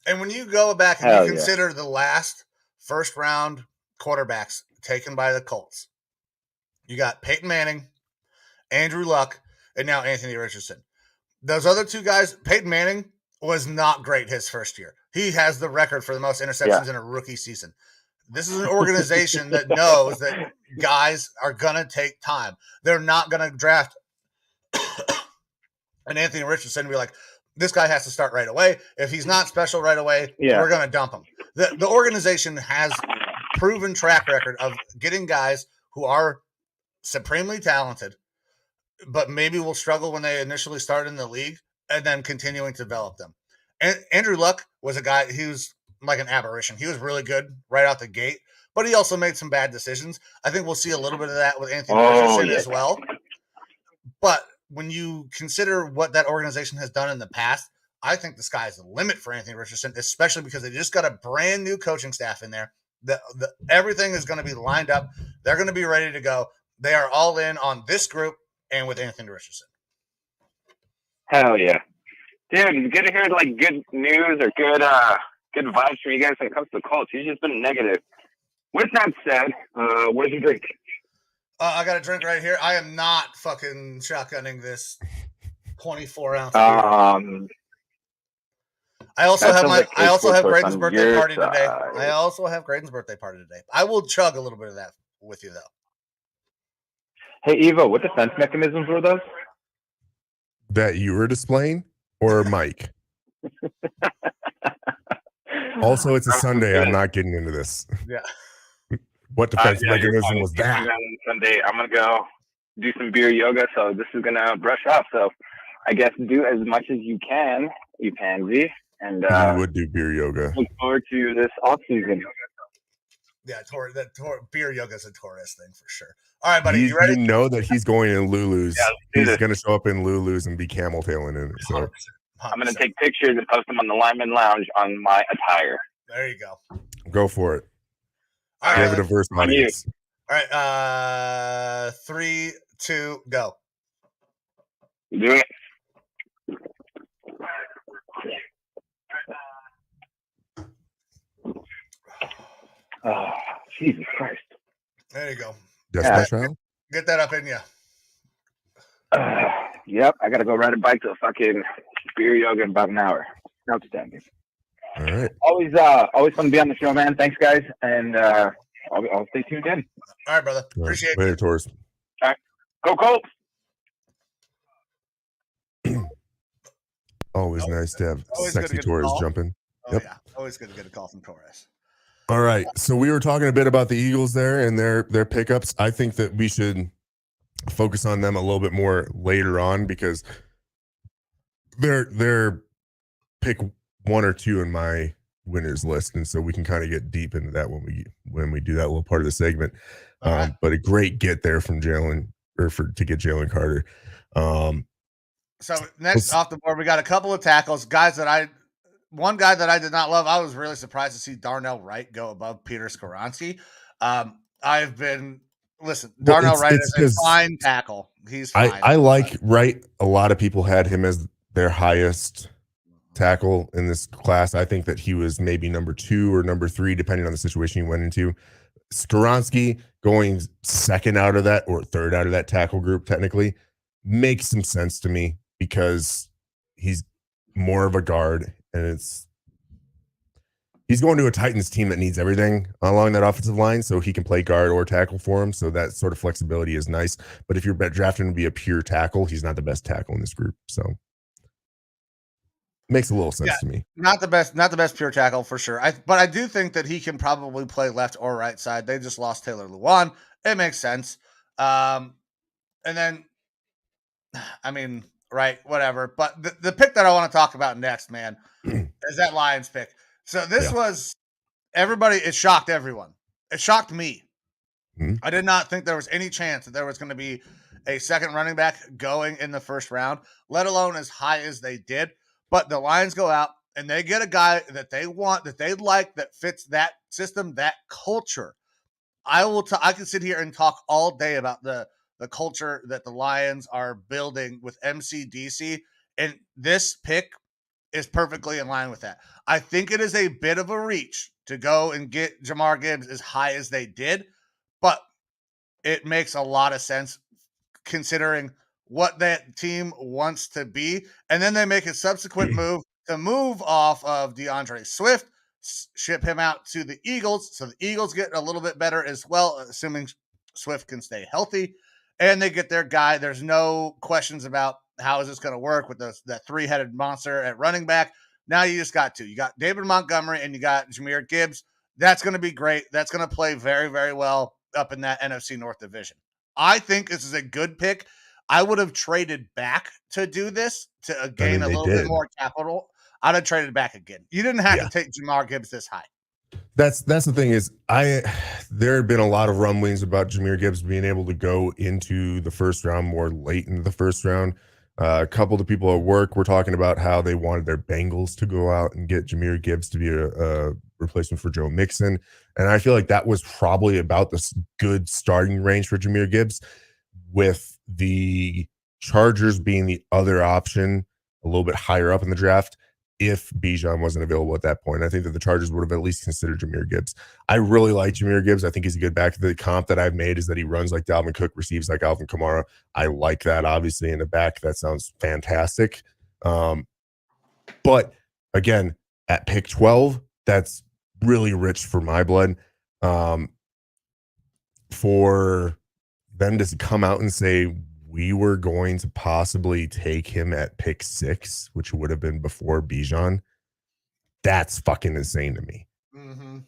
And when you go back and you consider the last first round quarterbacks taken by the Colts, you got Peyton Manning, Andrew Luck, and now Anthony Richardson. Those other two guys, Peyton Manning was not great his first year. He has the record for the most interceptions in a rookie season. This is an organization that knows that guys are going to take time. They're not going to draft an Anthony Richardson and be like, this guy has to start right away. If he's not special right away, we're going to dump him. The organization has proven track record of getting guys who are supremely talented, but maybe will struggle when they initially start in the league, and then continuing to develop them. And Andrew Luck was a guy, he was like an aberration. He was really good right out the gate, but he also made some bad decisions. I think we'll see a little bit of that with Anthony Richardson as well. But when you consider what that organization has done in the past, I think the sky is the limit for Anthony Richardson, especially because they just got a brand new coaching staff in there. Everything is going to be lined up. They're going to be ready to go. They are all in on this group and with Anthony Richardson. Hell yeah. Dude, it's good to hear good news or good vibes from you guys when it comes to the Colts. You've just been negative. With that said, what did you drink? I got a drink right here. I am not fucking shotgunning this 24-ounce. I also That have sounds like I also have sports Graydon's on birthday your party today. side. I also have Graydon's birthday party today. I will chug a little bit of that with you though. Hey, Evo, what defense mechanisms were those? That you were displaying, or Mike? Also, it's a Sunday. I'm not getting into this. Yeah. What defense Yeah, you're mechanism fine. was You're that? fine on Sunday, I'm gonna go do some beer yoga, so this is gonna brush off. So I guess do as much as you can, you pansy, and You would do beer yoga. look forward to this off season. Yeah, beer yoga is a Taurus thing for sure. All right, buddy, you ready? You know that he's going in Lulu's. Yeah, let's do he's this. going to show up in Lulu's and be camel tailing in it. So 100%. I'm gonna take pictures and post them on the Lineman Lounge on my attire. There you go. go for it. All We right, have a diverse On you. audience. all right. 3, 2, go. Do it. Oh, Jesus Christ. There you go. That's Yeah. my child. Get that up in you. Yep, I gotta go ride a bike to fucking beer yoga in about an hour. Outstanding. All right. Always fun to be on the show, man. Thanks, guys, and I'll stay tuned in. All right, brother. Appreciate it. Later, Taurus. Go Colts! Always nice to have Always good to sexy get a Taurus call. jumping. Oh, Yep. yeah. Always good to get a call from Torres. All right. So we were talking a bit about the Eagles there and their pickups. I think that we should focus on them a little bit more later on because they're pick 1 or 2 in my winners list, and so we can kind of get deep into that when we do that little part of the segment. All right. But a great get there from Jalen to get Jalen Carter. So next off the board, we got a couple of tackles. One guy that I did not love. I was really surprised to see Darnell Wright go above Peter Skoronski. Darnell Wright is a fine tackle. He's fine. I like Wright. A lot of people had him as their highest tackle in this class. I think that he was maybe number 2 or number 3, depending on the situation he went into. Skoronski going second out of that or third out of that tackle group technically makes some sense to me because he's more of a guard and he's going to a Titans team that needs everything along that offensive line, so he can play guard or tackle for him. So that sort of flexibility is nice. But if you're drafting to be a pure tackle, he's not the best tackle in this group. So makes a little sense to me. Not the best pure tackle for sure. But I do think that he can probably play left or right side. They just lost Taylor Lewan. It makes sense. And then, I mean, right, whatever. But the pick that I want to talk about next, man, is that Lions pick. So this was everybody. It shocked everyone. It shocked me. Mm-hmm. I did not think there was any chance that there was going to be a second running back going in the first round, let alone as high as they did. But the Lions go out and they get a guy that they want, that they like, that fits that system, that culture. I can sit here and talk all day about the culture that the Lions are building with MCDC, and this pick is perfectly in line with that. I think it is a bit of a reach to go and get Jamar Gibbs as high as they did, but it makes a lot of sense considering what that team wants to be. And then they make a subsequent move to move off of DeAndre Swift, ship him out to the Eagles. So the Eagles get a little bit better as well, assuming Swift can stay healthy. And they get their guy. There's no questions about how is this going to work with that 3-headed monster at running back. Now you just got 2. You got David Montgomery and you got Jahmyr Gibbs. That's going to be great. That's going to play very, very well up in that NFC North division. I think this is a good pick. I would have traded back to do this to gain a little bit more capital. I'd have traded back again. You didn't have to take Jahmyr Gibbs this high. That's the thing is there had been a lot of rumblings about Jahmyr Gibbs being able to go into the first round more late in the first round. A couple of the people at work were talking about how they wanted their Bengals to go out and get Jahmyr Gibbs to be a replacement for Joe Mixon. And I feel like that was probably about the good starting range for Jahmyr Gibbs, with the Chargers being the other option a little bit higher up in the draft if Bijan wasn't available at that point. I think that the Chargers would have at least considered Jahmyr Gibbs. I really like Jahmyr Gibbs. I think he's a good back. The comp that I've made is that he runs like Dalvin Cook, receives like Alvin Kamara. I like that, obviously, in the back. That sounds fantastic. But again, at pick 12, that's really rich for my blood. For them to come out and say we were going to possibly take him at pick 6, which would have been before Bijan, that's fucking insane to me. Mm-hmm.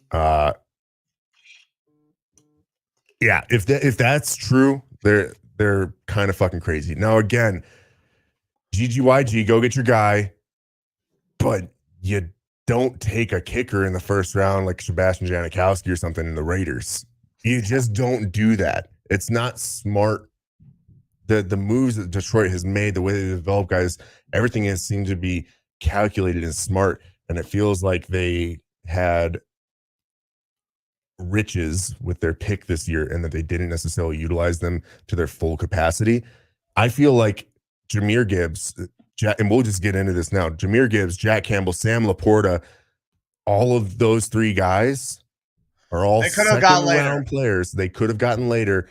Yeah, if that's true, they're kind of fucking crazy. Now again, GGYG, go get your guy, but you don't take a kicker in the first round like Sebastian Janikowski or something in the Raiders. You just don't do that. It's not smart. The moves that Detroit has made, the way they develop guys, everything has seemed to be calculated and smart. And it feels like they had riches with their pick this year and that they didn't necessarily utilize them to their full capacity. I feel like Jahmyr Gibbs, and we'll just get into this now. Jahmyr Gibbs, Jack Campbell, Sam Laporta, all of those three guys are all second round players. They could have gotten later.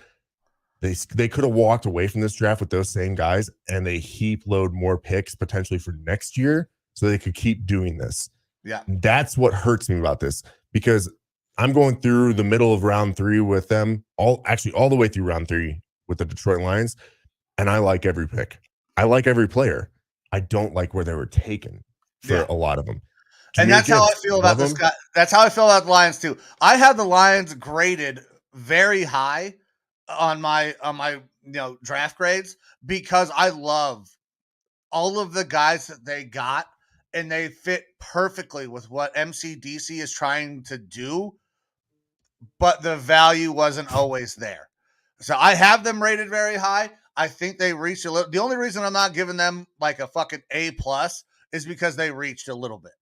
They could have walked away from this draft with those same guys, and they heap load more picks potentially for next year so they could keep doing this. Yeah. That's what hurts me about this, because I'm going through the middle of round 3 with them, all the way through round 3 with the Detroit Lions, and I like every pick. I like every player. I don't like where they were taken for a lot of them. And that's how I feel about this guy. That's how I feel about the Lions too. I have the Lions graded very high on my draft grades because I love all of the guys that they got, and they fit perfectly with what MCDC is trying to do, but the value wasn't always there. So I have them rated very high. I think they reached a little. The only reason I'm not giving them like a fucking A+ is because they reached a little bit.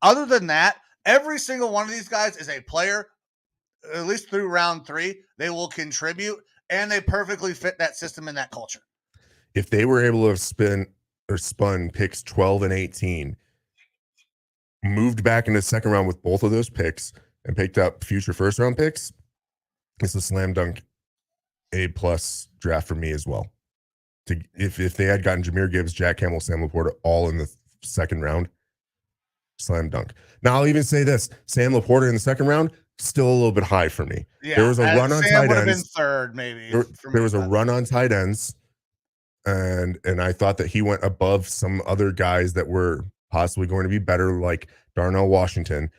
Other than that, every single one of these guys is a player, at least through round 3. They will contribute, and they perfectly fit that system and that culture. If they were able to spun picks 12 and 18, moved back into the second round with both of those picks, and picked up future first round picks, it's a slam dunk A+ draft for me as well. If they had gotten Jahmyr Gibbs, Jack Campbell, Sam Laporta all in the second round, slam dunk. Now I'll even say this: Sam Laporta in the second round, still a little bit high for me. Yeah, there was a run on tight ends. Been third, maybe. There was a run on tight ends, and I thought that he went above some other guys that were possibly going to be better, like Darnell Washington.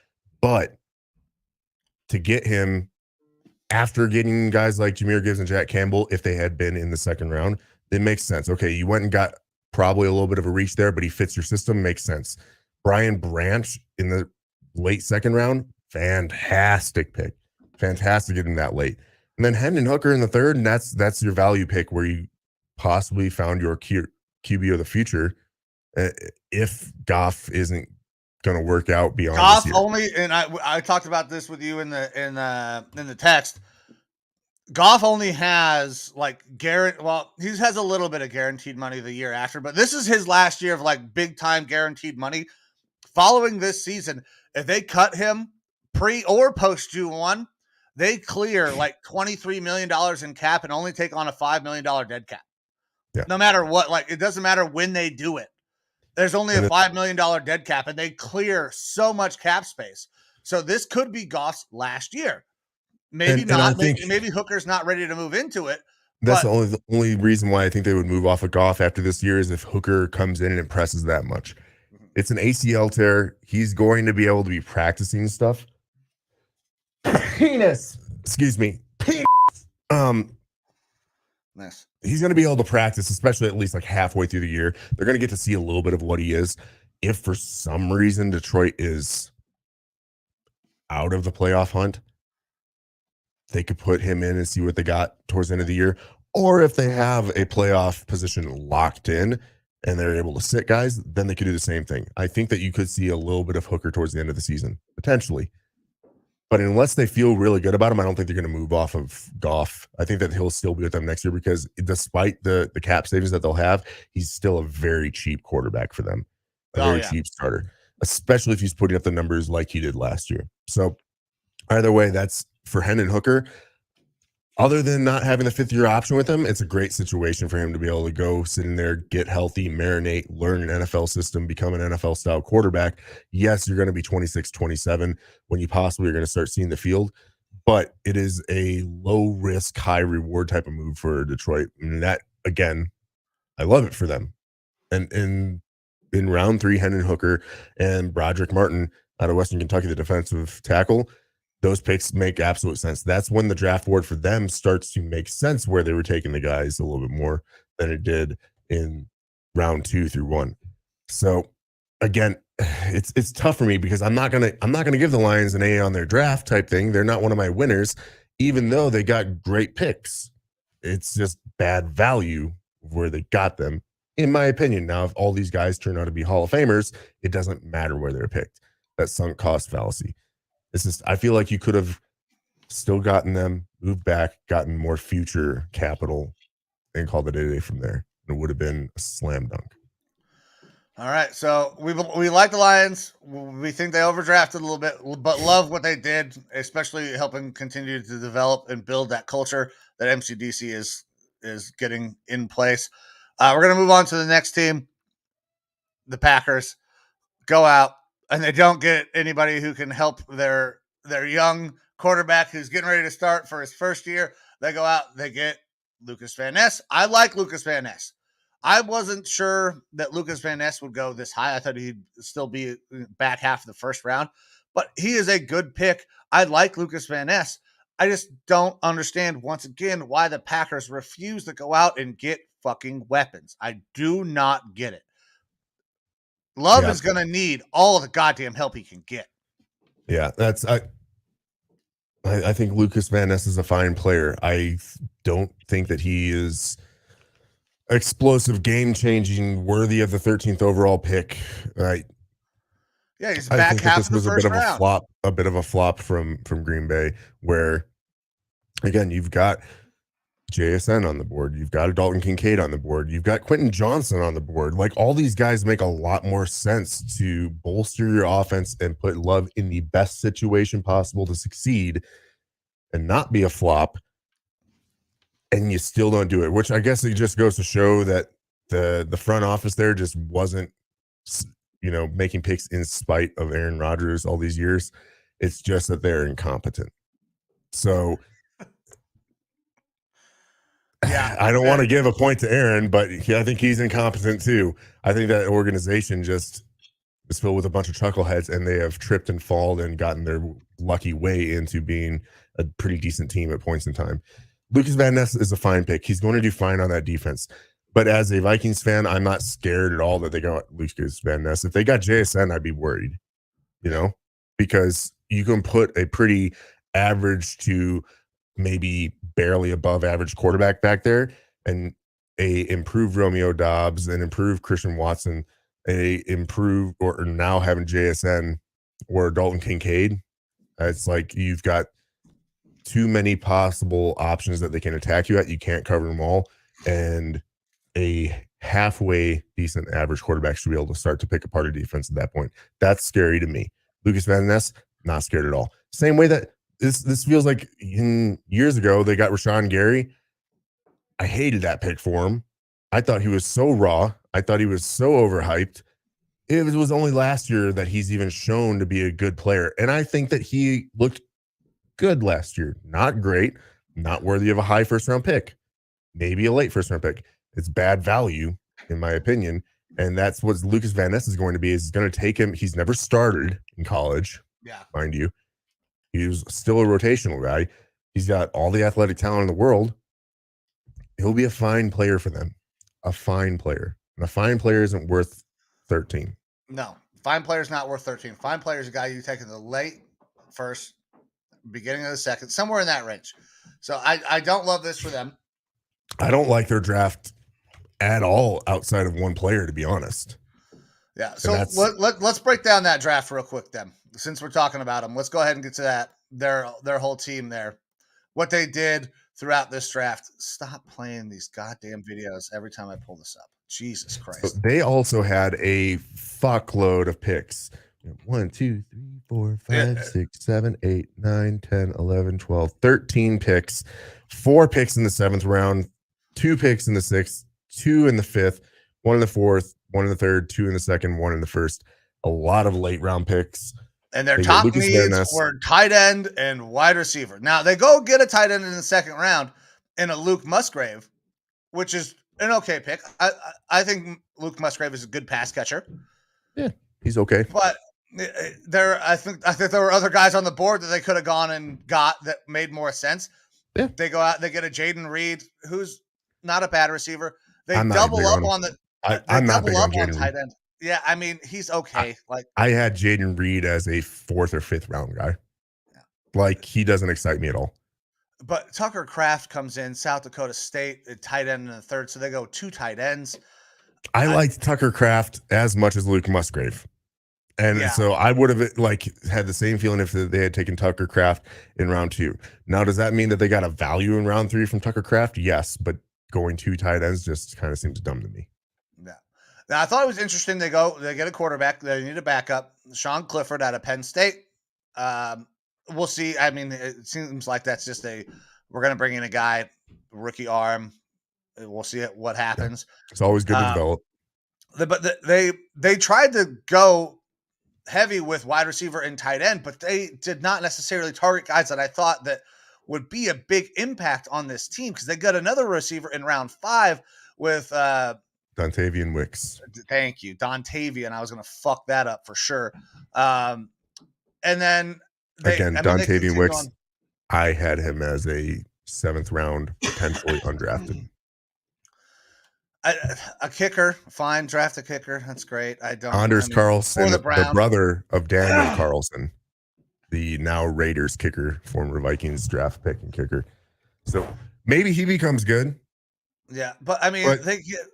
But to get him after getting guys like Jahmyr Gibbs and Jack Campbell, if they had been in the second round, it makes sense. Okay, you went and got probably a little bit of a reach there, but he fits your system, makes sense. Brian Branch in the late second round, fantastic pick. Fantastic getting that late. And then Hendon Hooker in the third, and that's your value pick where you possibly found your QB of the future if Goff isn't going to work out beyond Goff this year. Only, and I talked about this with you in the text. Goff only has like he has a little bit of guaranteed money the year after, but this is his last year of like big time guaranteed money. Following this season, if they cut him pre or post June 1, they clear like $23 million in cap and only take on a $5 million dead cap. Yeah. No matter what, like it doesn't matter when they do it. There's only a $5 million dead cap, and they clear so much cap space. So this could be Goff's last year. Maybe not. Maybe Hooker's not ready to move into it. That's the only reason why I think they would move off of Goff after this year is if Hooker comes in and impresses that much. It's an ACL tear. He's going to be able to be practicing stuff. Penis. Excuse me. Penis. Nice. He's going to be able to practice, especially at least like halfway through the year. They're going to get to see a little bit of what he is. If for some reason Detroit is out of the playoff hunt, they could put him in and see what they got towards the end of the year. Or if they have a playoff position locked in and they're able to sit guys, then they could do the same thing. I think that you could see a little bit of Hooker towards the end of the season, potentially. But unless they feel really good about him, I don't think they're going to move off of Goff. I think that he'll still be with them next year because despite the cap savings that they'll have, he's still a very cheap quarterback for them. A very cheap starter, especially if he's putting up the numbers like he did last year. So either way, that's for Hendon Hooker. other than not having the 5th-year option with him, it's a great situation for him to be able to go sit in there, get healthy, marinate, learn an NFL system, become an NFL-style quarterback. Yes, you're going to be 26, 27 when you possibly are going to start seeing the field, but it is a low-risk, high-reward type of move for Detroit. And that, again, I love it for them. And in round 3, Hendon Hooker and Broderick Martin out of Western Kentucky, the defensive tackle, those picks make absolute sense. That's when the draft board for them starts to make sense, where they were taking the guys a little bit more than it did in round 2 through 1. So again, it's tough for me because I'm not gonna give the Lions an A on their draft type thing. They're not one of my winners, even though they got great picks. It's just bad value where they got them, in my opinion. Now, if all these guys turn out to be Hall of Famers, it doesn't matter where they're picked. That sunk cost fallacy. It's just, I feel like you could have still gotten them, moved back, gotten more future capital, and called it a day from there. It would have been a slam dunk. All right, so we like the Lions. We think they overdrafted a little bit, but love what they did, especially helping continue to develop and build that culture that MCDC is getting in place. We're gonna move on to the next team. The Packers go out and they don't get anybody who can help their young quarterback who's getting ready to start for his first year. They go out, they get Lucas Van Ness. I like Lucas Van Ness. I wasn't sure that Lucas Van Ness would go this high. I thought he'd still be back half of the first round, but he is a good pick. I like Lucas Van Ness. I just don't understand, once again, why the Packers refuse to go out and get fucking weapons. I do not get it. Love is going to need all of the goddamn help he can get. Yeah, I think Lucas Van Ness is a fine player. I don't think that he is explosive, game-changing, worthy of the 13th overall pick. Yeah, he's I back think half that this of the was first round. a bit of a flop from Green Bay, where, again, you've got JSN on the board, you've got a Dalton Kincaid on the board, you've got Quentin Johnson on the board. Like, all these guys make a lot more sense to bolster your offense and put Love in the best situation possible to succeed and not be a flop, and you still don't do it, which I guess it just goes to show that the front office there just wasn't, making picks in spite of Aaron Rodgers all these years. It's just that they're incompetent. So yeah, I don't want to give a point to Aaron, but I think he's incompetent too. I think that organization just is filled with a bunch of chuckleheads, and they have tripped and fallen and gotten their lucky way into being a pretty decent team at points in time. Lucas Van Ness is a fine pick. He's going to do fine on that defense. But as a Vikings fan, I'm not scared at all that they got Lucas Van Ness. If they got JSN, I'd be worried, because you can put a pretty average to maybe barely above average quarterback back there, and a improved Romeo Dobbs, and improved Christian Watson, a improved or now having JSN or Dalton Kincaid. It's like you've got too many possible options that they can attack you at. You can't cover them all. And a halfway decent average quarterback should be able to start to pick apart a defense at that point. That's scary to me. Lucas Van Ness, not scared at all. Same way that this feels like years ago they got Rashawn Gary. I hated that pick for him. I thought he was so raw. I thought he was so overhyped. It was only last year that he's even shown to be a good player. And I think that he looked good last year. Not great, not worthy of a high first round pick, maybe a late first round pick. It's bad value, in my opinion. And that's what Lucas Van Ness is going to be. Is going to take him. He's never started in college, mind you. He was still a rotational guy. He's got all the athletic talent in the world. He'll be a fine player for them. A fine player. And a fine player isn't worth 13. No, fine player is not worth 13. Fine player is a guy you take in the late first, beginning of the second, somewhere in that range. So I don't love this for them. I don't like their draft at all outside of one player, to be honest. Yeah. So let's break down that draft real quick then. Since we're talking about them, let's go ahead and get to that. Their whole team there. What they did throughout this draft. Stop playing these goddamn videos every time I pull this up. Jesus Christ. So they also had a fuckload of picks 1, 2, 3, 4, Yeah. 5, 6, 7, 8, 9, 10, 11, 12, 13 picks, 4 picks in the 7th round, 2 picks in the 6th, 2 in the 5th, 1 in the 4th, 1 in the 3rd, 2 in the 2nd, 1 in the 1st. A lot of late round picks. And their They get top Lucas Van needs Ness. were tight end and wide receiver. Now they go get a tight end in the 2nd round in a Luke Musgrave, which is an okay pick. I think Luke Musgrave is a good pass catcher, Yeah, he's okay. but I think there were other guys on the board that they could have gone and got that made more sense. Yeah. They go out, they get a Jaden Reed, who's not a bad receiver. They I'm not double big up on him. on the they I'm not double big on up on Jaden Reed. tight end. Yeah, I mean he's okay. I had Jaden Reed as a 4th or 5th round guy. Like, he doesn't excite me at all. But Tucker Kraft comes in, South Dakota State, a tight end in the 3rd, so they go 2 tight ends. I liked Tucker Kraft as much as Luke Musgrave. And Yeah. so I would have had the same feeling if they had taken Tucker Kraft in round 2. Now, does that mean that they got a value in round 3 from Tucker Kraft? Yes, but going 2 tight ends just kind of seems dumb to me. Yeah. Now I thought it was interesting. They get a quarterback. They need a backup. Sean Clifford out of Penn State. We'll see. I mean, it seems like that's just we're going to bring in a guy, rookie arm. We'll see what happens. Yeah. It's always good to develop. But they tried to go heavy with wide receiver and tight end, but they did not necessarily target guys that I thought that would be a big impact on this team, because they got another receiver in round 5 with Dontavian Wicks. Thank you, Dontavian. I was going to fuck that up for sure. And then Dontavian Wicks, I had him as a 7th round, potentially undrafted. A kicker, fine. Draft a kicker. That's great. Anders Carlson, the brother of Daniel Carlson, the now Raiders kicker, former Vikings draft pick and kicker. So maybe he becomes good. Yeah, but I mean,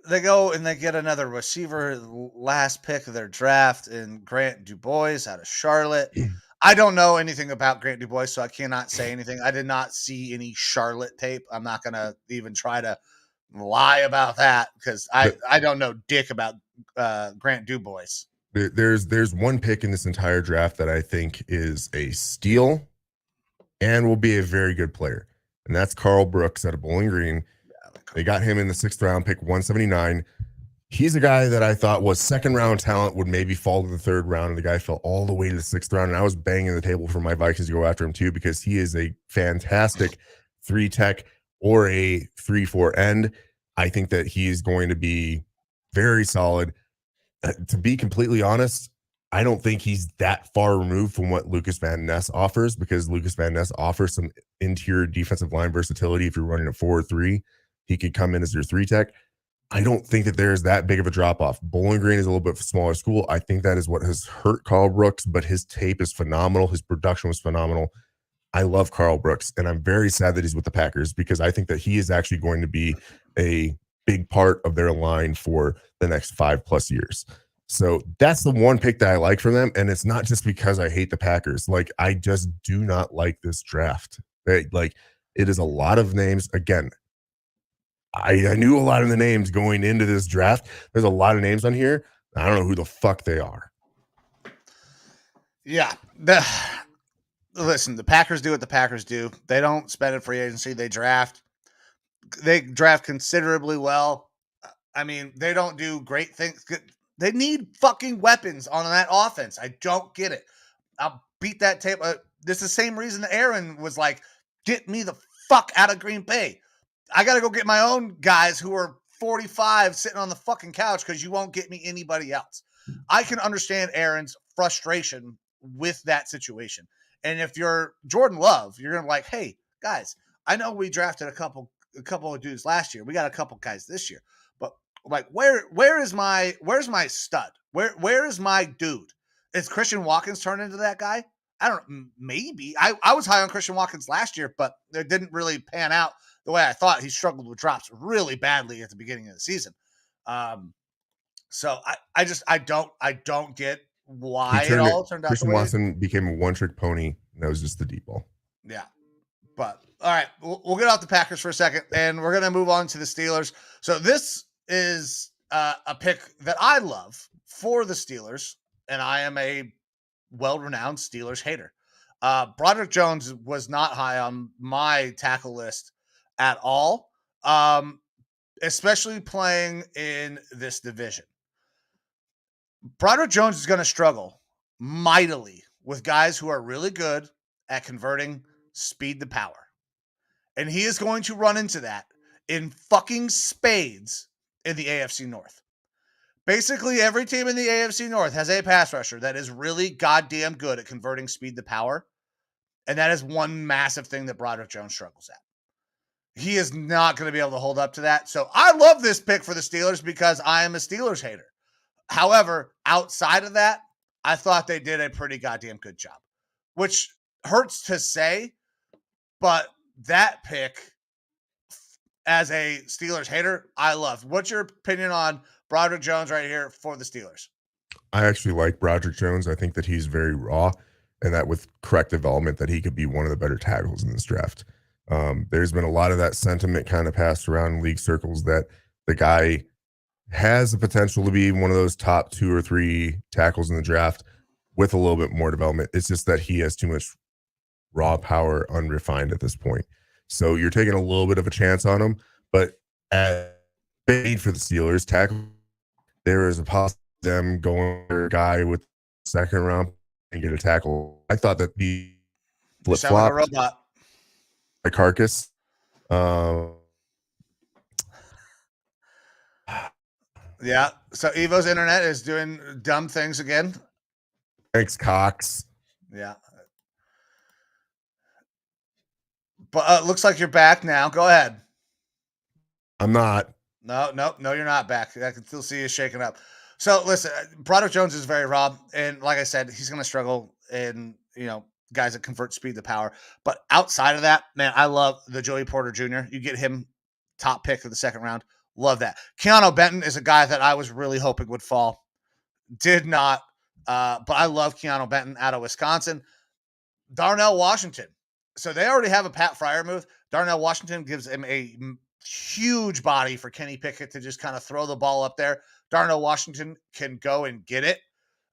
they go and they get another receiver, last pick of their draft, in Grant Dubois out of Charlotte. I don't know anything about Grant Dubois, so I cannot say anything. I did not see any Charlotte tape. I'm not going to even try to lie about that, because I don't know dick about Grant Dubois. There's one pick in this entire draft that I think is a steal and will be a very good player, and that's Carl Brooks out of Bowling Green. They got him in the 6th round, pick 179. He's a guy that I thought was 2nd round talent, would maybe fall to the 3rd round, and the guy fell all the way to the 6th round. And I was banging the table for my Vikings to go after him too, because he is a fantastic 3 tech or a 3-4 end. I think that he's going to be very solid. To be completely honest, I don't think he's that far removed from what Lucas Van Ness offers, because Lucas Van Ness offers some interior defensive line versatility. If you're running a 4-3, he could come in as your 3 tech. I don't think that there's that big of a drop off. Bowling Green is a little bit smaller school. I think that is what has hurt Carl Brooks, but his tape is phenomenal. His production was phenomenal. I love Carl Brooks, and I'm very sad that he's with the Packers, because I think that he is actually going to be a big part of their line for the next 5+ years. So that's the one pick that I like from them. And it's not just because I hate the Packers. Like, I just do not like this draft. Like, it is a lot of names. Again, I knew a lot of the names going into this draft. There's a lot of names on here. I don't know who the fuck they are. Yeah. Listen, the Packers do what the Packers do. They don't spend in free agency. They draft considerably well. I mean, they don't do great things. They need fucking weapons on that offense. I don't get it. I'll beat that tape. This is the same reason Aaron was like, get me the fuck out of Green Bay. I got to go get my own guys who are 45 sitting on the fucking couch because you won't get me anybody else. I can understand Aaron's frustration with that situation. And if you're Jordan Love, you're going to be like, hey, guys, I know we drafted a couple of dudes last year. We got a couple guys this year. But like, where's my stud? Where is my dude? Is Christian Watkins turned into that guy? I don't know. Maybe. I was high on Christian Watkins last year, but it didn't really pan out the way I thought. He struggled with drops really badly at the beginning of the season. So I don't get why it all turned out. Christian Watson became a one-trick pony. And that was just the deep ball. Yeah. But all right, we'll get off the Packers for a second, and we're going to move on to the Steelers. So this is a pick that I love for the Steelers, and I am a well-renowned Steelers hater. Broderick Jones was not high on my tackle list at all, especially playing in this division. Broderick Jones is going to struggle mightily with guys who are really good at converting speed to power. And he is going to run into that in fucking spades in the AFC North. Basically, every team in the AFC North has a pass rusher that is really goddamn good at converting speed to power. And that is one massive thing that Broderick Jones struggles at. He is not going to be able to hold up to that. So I love this pick for the Steelers because I am a Steelers hater. However, outside of that, I thought they did a pretty goddamn good job, which hurts to say, but that pick, as a Steelers hater, I loved. What's your opinion on Broderick Jones right here for the Steelers? I actually like Broderick Jones. I think that he's very raw, and that with correct development that he could be one of the better tackles in this draft. There's been a lot of that sentiment kind of passed around in league circles that the guy has the potential to be one of those top 2 or 3 tackles in the draft with a little bit more development. It's just that he has too much raw power unrefined at this point. So you're taking a little bit of a chance on him, but at bait for the Steelers, tackle, there is a possibility of them going for a guy with second round and get a tackle. I thought that the flip flop like a robot. A carcass. Yeah. So Evo's internet is doing dumb things again. Thanks, Cox. Yeah. But looks like you're back now. Go ahead. I'm not. No, you're not back. I can still see you shaking up. So listen, Broderick Jones is very raw, and like I said, he's going to struggle in guys that convert speed to power. But outside of that, man, I love the Joey Porter Jr. You get him top pick of the second round. Love that. Keanu Benton is a guy that I was really hoping would fall. Did not. But I love Keanu Benton out of Wisconsin. Darnell Washington. So they already have a Pat Freiermuth. Darnell Washington gives him a huge body for Kenny Pickett to just kind of throw the ball up there. Darnell Washington can go and get it.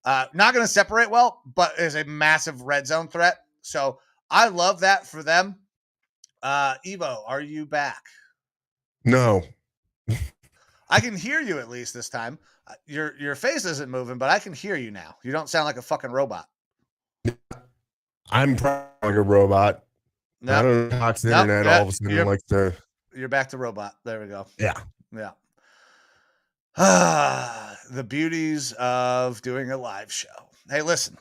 Not going to separate well, but is a massive red zone threat. So I love that for them. Evo, are you back? No. I can hear you at least this time. Your face isn't moving, but I can hear you now. You don't sound like a fucking robot. I'm probably like a robot. Nope. I don't know. Cox internet all of a sudden likes to. You're back to robot. There we go. Yeah. The beauties of doing a live show. Hey, listen,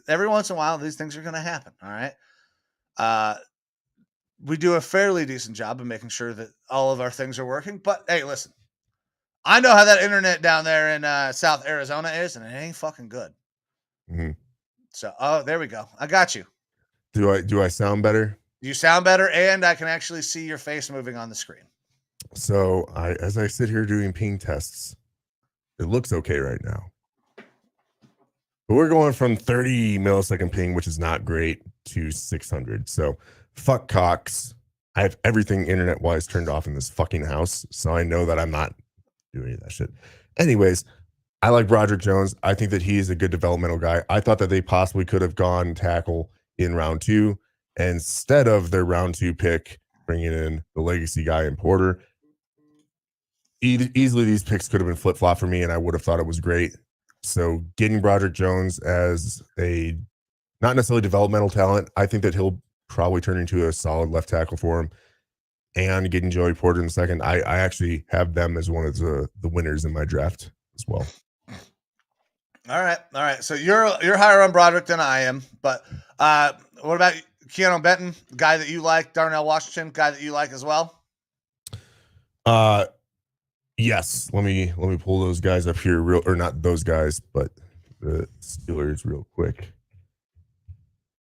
every once in a while, these things are going to happen. All right. We do a fairly decent job of making sure that all of our things are working. But hey, listen, I know how that internet down there in South Arizona is, and it ain't fucking good. Mm-hmm. So, there we go. I got you. Do I sound better? You sound better, and I can actually see your face moving on the screen. So as I sit here doing ping tests, it looks okay right now. But we're going from 30 millisecond ping, which is not great, to 600. So fuck Cox. I have everything internet-wise turned off in this fucking house, so I know that I'm not doing any of that shit. Anyways, I like Broderick Jones. I think that he's a good developmental guy. I thought that they possibly could have gone tackle in round 2 instead of their round 2 pick, bringing in the legacy guy in Porter. Easily these picks could have been flip-flop for me, and I would have thought it was great. So getting Broderick Jones as a not necessarily developmental talent, I think that he'll probably turn into a solid left tackle for him. And getting Joey Porter in the second, I actually have them as one of the winners in my draft as well. All right. So you're higher on Broderick than I am, but what about Keanu Benton, guy that you like? Darnell Washington, guy that you like as well? Yes. Let me pull those guys up here or not those guys, but the Steelers real quick.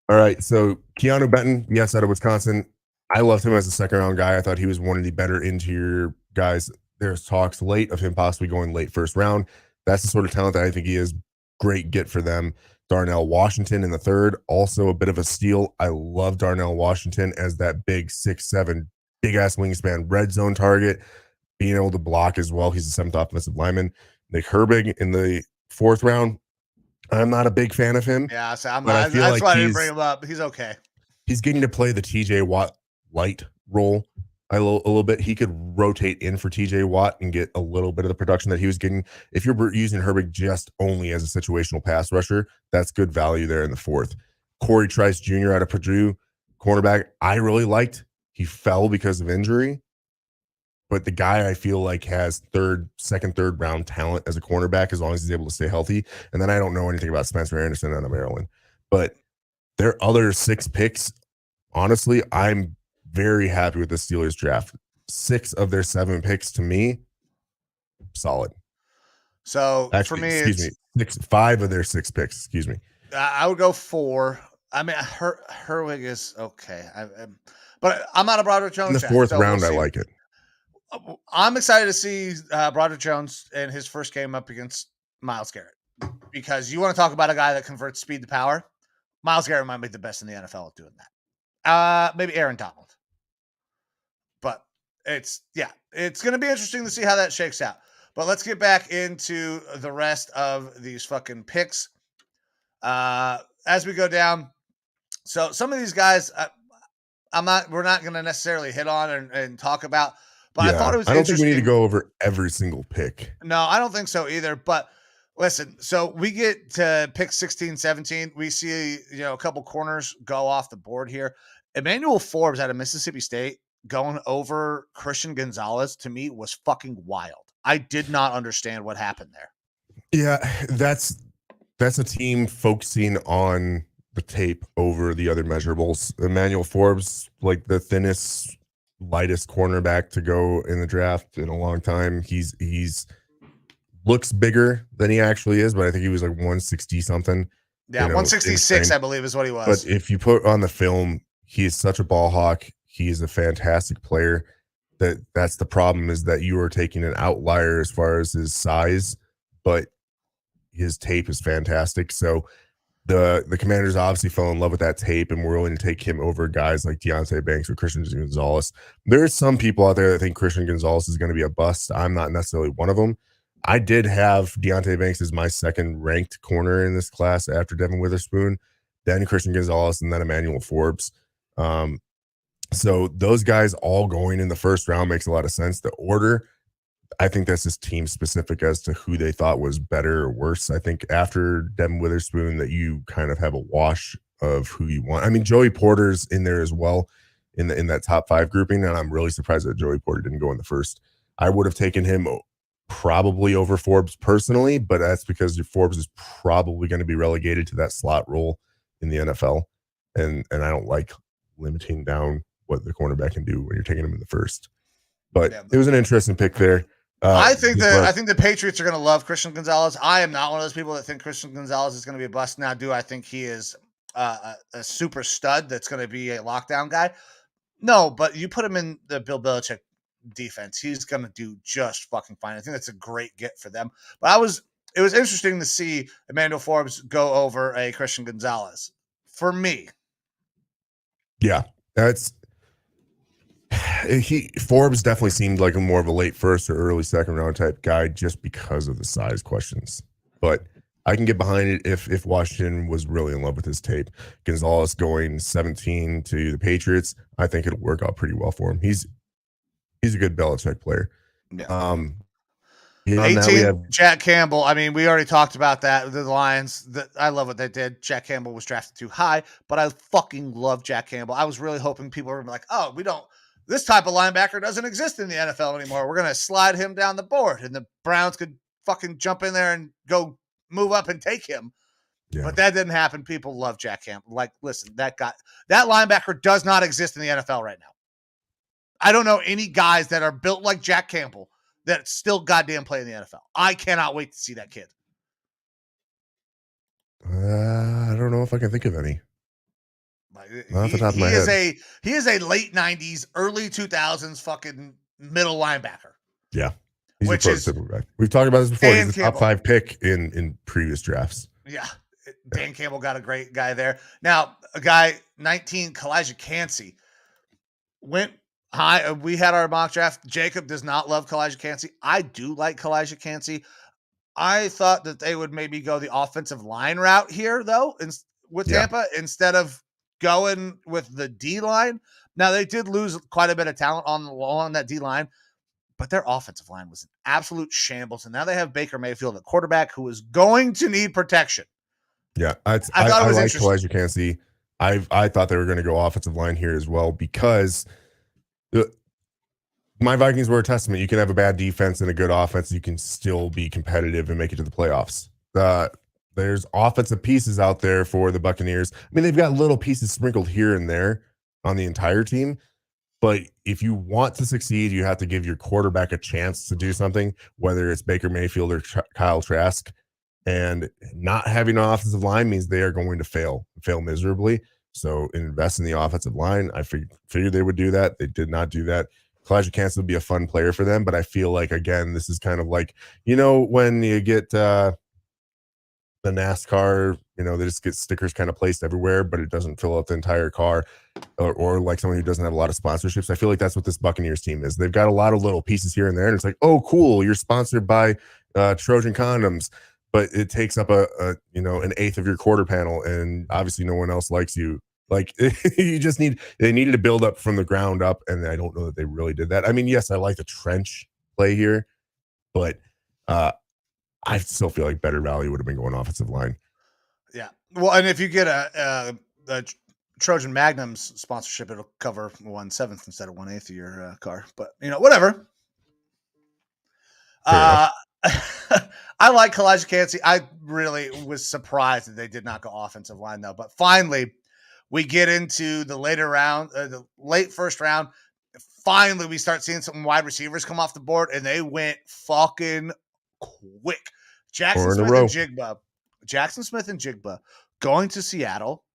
All right. So Keanu Benton, yes, out of Wisconsin. I loved him as a second round guy. I thought he was one of the better interior guys. There's talks late of him possibly going late first round. That's the sort of talent that I think he is. Great get for them. Darnell Washington in the third, also a bit of a steal. I love Darnell Washington as that big 6'7", big ass wingspan red zone target, being able to block as well. He's the 7th offensive lineman. Nick Herbig in the 4th round. I'm not a big fan of him, Yeah, so I'm but I not. feel That's like why I didn't bring him up. He's okay. he's getting to play the TJ Watt light role a little bit. He could rotate in for TJ Watt and get a little bit of the production that he was getting. If you're using Herbig just only as a situational pass rusher, that's good value there in the fourth. Corey Trice Jr. out of Purdue, cornerback, I really liked. He fell because of injury, but the guy I feel like has second, third round talent as a cornerback as long as he's able to stay healthy. And then I don't know anything about Spencer Anderson out of Maryland, but their other 6 picks, honestly, I'm very happy with the Steelers draft. 6 of their 7 picks to me, solid. So for Actually, me, excuse me, 5 of their 6 picks. Excuse me. I would go 4. I mean, Herwig is okay. But I'm not a Broderick In Jones the fan, 4th so round, we'll I see. like it. I'm excited to see Broderick Jones in his first game up against Myles Garrett, because you want to talk about a guy that converts speed to power. Myles Garrett might be the best in the NFL at doing that. Maybe Aaron Donald, but it's going to be interesting to see how that shakes out. But let's get back into the rest of these fucking picks as we go down. So some of these guys, we're not going to necessarily hit on and talk about, but I thought it was I don't think we need to interesting. go over every single pick. No, I don't think so either. But listen, so we get to pick 16, 17. We see, a couple corners go off the board here. Emmanuel Forbes out of Mississippi State going over Christian Gonzalez, to me, was fucking wild. I did not understand what happened there. Yeah, that's a team focusing on the tape over the other measurables. Emmanuel Forbes, like the thinnest, lightest cornerback to go in the draft in a long time. He's looks bigger than he actually is, but I think he was like 160 something. Yeah, 166, I believe, is what he was. But if you put on the film, he is such a ball hawk. He is a fantastic player. That's the problem, is that you are taking an outlier as far as his size, but his tape is fantastic. So the Commanders obviously fell in love with that tape and were willing to take him over guys like Deontay Banks or Christian Gonzalez. There's some people out there that think Christian Gonzalez is going to be a bust. I'm not necessarily one of them. I did have Deontay Banks as my second ranked corner in this class after Devin Witherspoon, then Christian Gonzalez, and then Emmanuel Forbes. So those guys all going in the first round makes a lot of sense. The order, I think that's just team specific as to who they thought was better or worse. I think after Devin Witherspoon that you kind of have a wash of who you want. I mean, Joey Porter's in there as well in that top 5 grouping, and I'm really surprised that Joey Porter didn't go in the first. I would have taken him probably over Forbes personally, but that's because Forbes is probably going to be relegated to that slot role in the NFL, and I don't like limiting down what the cornerback can do when you're taking him in the first. But it was an interesting pick there. I think the Patriots are going to love Christian Gonzalez. I am not one of those people that think Christian Gonzalez is going to be a bust. Now, do I think he is a super stud that's going to be a lockdown guy? No, but you put him in the Bill Belichick defense, he's going to do just fucking fine. I think that's a great get for them. But it was interesting to see Emmanuel Forbes go over a Christian Gonzalez for me. Yeah, Forbes definitely seemed like a more of a late first or early second round type guy just because of the size questions. But I can get behind it if Washington was really in love with his tape. Gonzalez going 17 to the Patriots, I think it'll work out pretty well for him. He's a good Belichick player. Yeah. 18, Jack Campbell. I mean, we already talked about that. The Lions. I love what they did. Jack Campbell was drafted too high, but I fucking love Jack Campbell. I was really hoping people were like, "Oh, this type of linebacker doesn't exist in the NFL anymore. We're gonna slide him down the board, and the Browns could fucking jump in there and go move up and take him." Yeah. But that didn't happen. People love Jack Campbell. Like, listen, that linebacker does not exist in the NFL right now. I don't know any guys that are built like Jack Campbell that still goddamn play in the NFL. I cannot wait to see that kid. I don't know if I can think of any. Off the top of my head. He is a late 90s, early 2000s fucking middle linebacker. Yeah. He's a prototypical guy. We've talked about this before. He's a top 5 pick in previous drafts. Yeah. Dan Campbell got a great guy there. Now, a guy, 19, Kalijah Kancey, went high. We had our mock draft. Jacob does not love Kalijah Kancey. I do like Kalijah Kancey. I thought that they would maybe go the offensive line route here, though, with Tampa, instead of going with the D line. Now, they did lose quite a bit of talent on that D line, but their offensive line was an absolute shambles. And now they have Baker Mayfield at quarterback, who is going to need protection. Yeah, I thought it was like interesting. Elijah Cansey. I thought they were going to go offensive line here as well, because my Vikings were a testament. You can have a bad defense and a good offense. You can still be competitive and make it to the playoffs. There's offensive pieces out there for the Buccaneers. I mean, they've got little pieces sprinkled here and there on the entire team. But if you want to succeed, you have to give your quarterback a chance to do something, whether it's Baker Mayfield or Kyle Trask. And not having an offensive line means they are going to fail miserably. So invest in the offensive line. I figured they would do that. They did not do that. Elijah Cansey would be a fun player for them, but I feel like, again, this is kind of like, when you get the NASCAR, they just get stickers kind of placed everywhere, but it doesn't fill up the entire car, or like someone who doesn't have a lot of sponsorships. I feel like that's what this Buccaneers team is. They've got a lot of little pieces here and there, and it's like, oh, cool, you're sponsored by Trojan condoms, but it takes up an eighth of your quarter panel, and obviously no one else likes you. Like, they needed to build up from the ground up, and I don't know that they really did that. I mean, yes, I like the trench play here, but I still feel like better value would have been going offensive line. Yeah. Well, and if you get a Trojan Magnum's sponsorship, it'll cover 1/7 instead of 1/8 of your car. But, whatever. I like Elijah Cansey. I really was surprised that they did not go offensive line, though. But finally, we get into the the late first round. Finally, we start seeing some wide receivers come off the board, and they went fucking quick. Jackson Smith and Jigba going to Seattle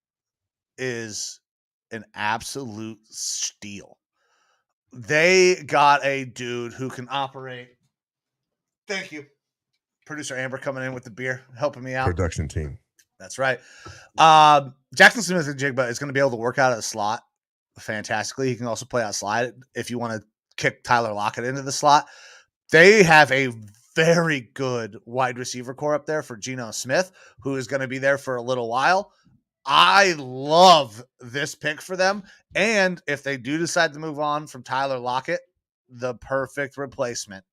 is an absolute steal. They got a dude who can operate. Thank you. Producer Amber coming in with the beer, helping me out. Production team. That's right. Jackson Smith and Jigba is going to be able to work out of the slot fantastically. He can also play outside if you want to kick Tyler Lockett into the slot. They have a very good wide receiver core up there for Geno Smith, who is going to be there for a little while. I love this pick for them. And if they do decide to move on from Tyler Lockett, the perfect replacement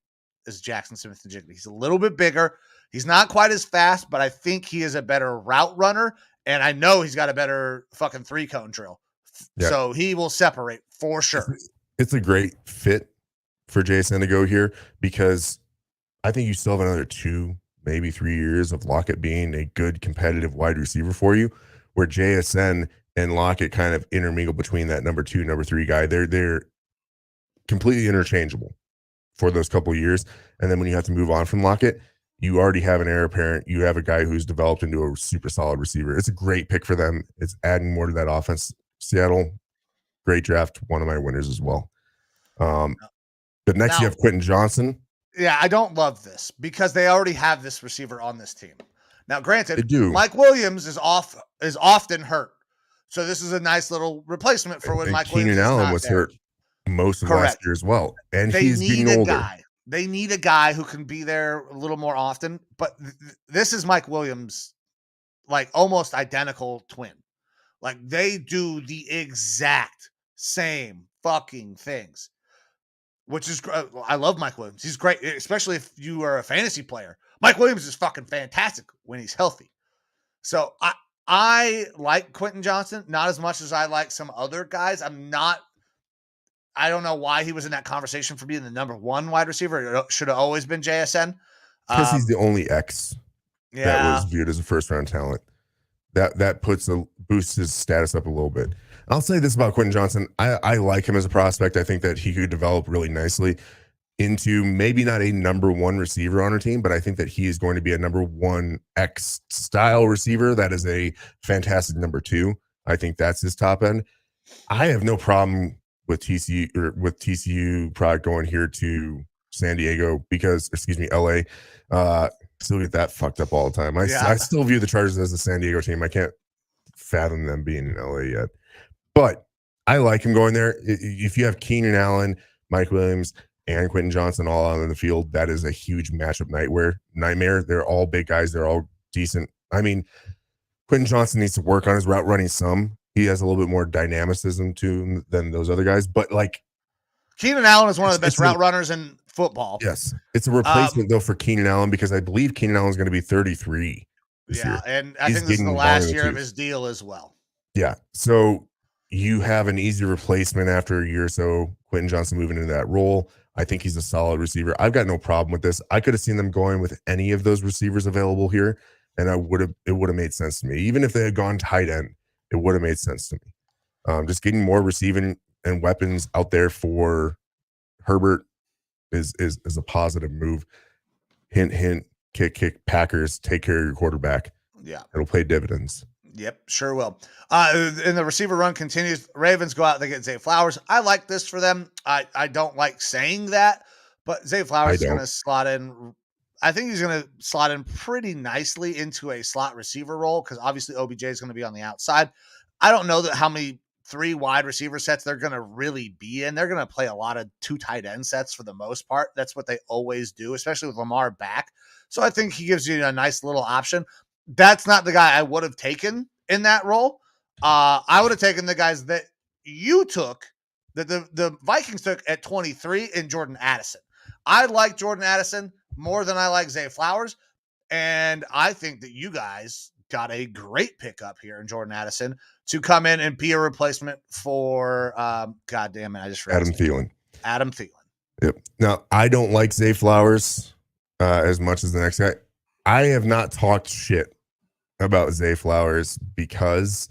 is Jackson Smith and Jigba. He's a little bit bigger. He's not quite as fast, but I think he is a better route runner. And I know he's got a better fucking 3-cone drill. Yeah. So he will separate for sure. It's a great fit for JSN to go here, because I think you still have another 2, maybe 3 years of Lockett being a good competitive wide receiver for you, where JSN and Lockett kind of intermingle between that number 2, number 3 guy. They're completely interchangeable for those couple of years. And then when you have to move on from Lockett, you already have an heir apparent. You have a guy who's developed into a super solid receiver. It's a great pick for them. It's adding more to that offense. Seattle, great draft. One of my winners as well. But next you have Quentin Johnson. Yeah, I don't love this because they already have this receiver on this team. Now, granted, Mike Williams is often hurt. So this is a nice little replacement for when Mike Williams is not there. Keenan Allen was hurt most of last year as well. And he's getting older. They need a guy who can be there a little more often. But this is Mike Williams, like almost identical twin. Like they do the exact same fucking things. Which is, I love Mike Williams. He's great, especially if you are a fantasy player. Mike Williams is fucking fantastic when he's healthy. So I like Quentin Johnson, not as much as I like some other guys. I don't know why he was in that conversation for being the number 1 wide receiver. It should have always been JSN. Because he's the only X that was viewed as a first-round talent. That boosts his status up a little bit. I'll say this about Quentin Johnson. I like him as a prospect. I think that he could develop really nicely into maybe not a number 1 receiver on our team, but I think that he is going to be a number 1 X style receiver. That is a fantastic number 2. I think that's his top end. I have no problem with TCU product going here to San Diego LA. Still get that fucked up all the time. I still view the Chargers as a San Diego team. I can't fathom them being in LA yet. But I like him going there. If you have Keenan Allen, Mike Williams, and Quentin Johnson all out on the field, that is a huge matchup nightmare. They're all big guys. They're all decent. I mean, Quentin Johnson needs to work on his route running some. He has a little bit more dynamicism to him than those other guys. But like Keenan Allen is one of the best route runners in football. Yes. It's a replacement though for Keenan Allen because I believe Keenan Allen is going to be 33 this year. And I think this is the last year of his deal as well. Yeah. So you have an easy replacement after a year or so, Quentin Johnson moving into that role. I think he's a solid receiver. I've got no problem with this. I could have seen them going with any of those receivers available here, and it would have made sense to me. Even if they had gone tight end, it would have made sense to me. Just getting more receiving and weapons out there for Herbert is a positive move. Hint, hint, kick, Packers, take care of your quarterback. Yeah. It'll pay dividends. Yep, sure will. And the receiver run continues. Ravens go out, they get Zay Flowers. I like this for them. I don't like saying that, but Zay Flowers is going to slot in. I think he's going to slot in pretty nicely into a slot receiver role because obviously OBJ is going to be on the outside. I don't know how many 3 wide receiver sets they're going to really be in. They're going to play a lot of 2 tight end sets for the most part. That's what they always do, especially with Lamar back. So I think he gives you a nice little option. That's not the guy I would have taken in that role. I would have taken the guys that you took, that the Vikings took at 23 in Jordan Addison. I like Jordan Addison more than I like Zay Flowers. And I think that you guys got a great pickup here in Jordan Addison to come in and be a replacement for, God damn it, I just forgot. Adam Thielen. Yep. Now, I don't like Zay Flowers as much as the next guy. I have not talked shit about Zay Flowers because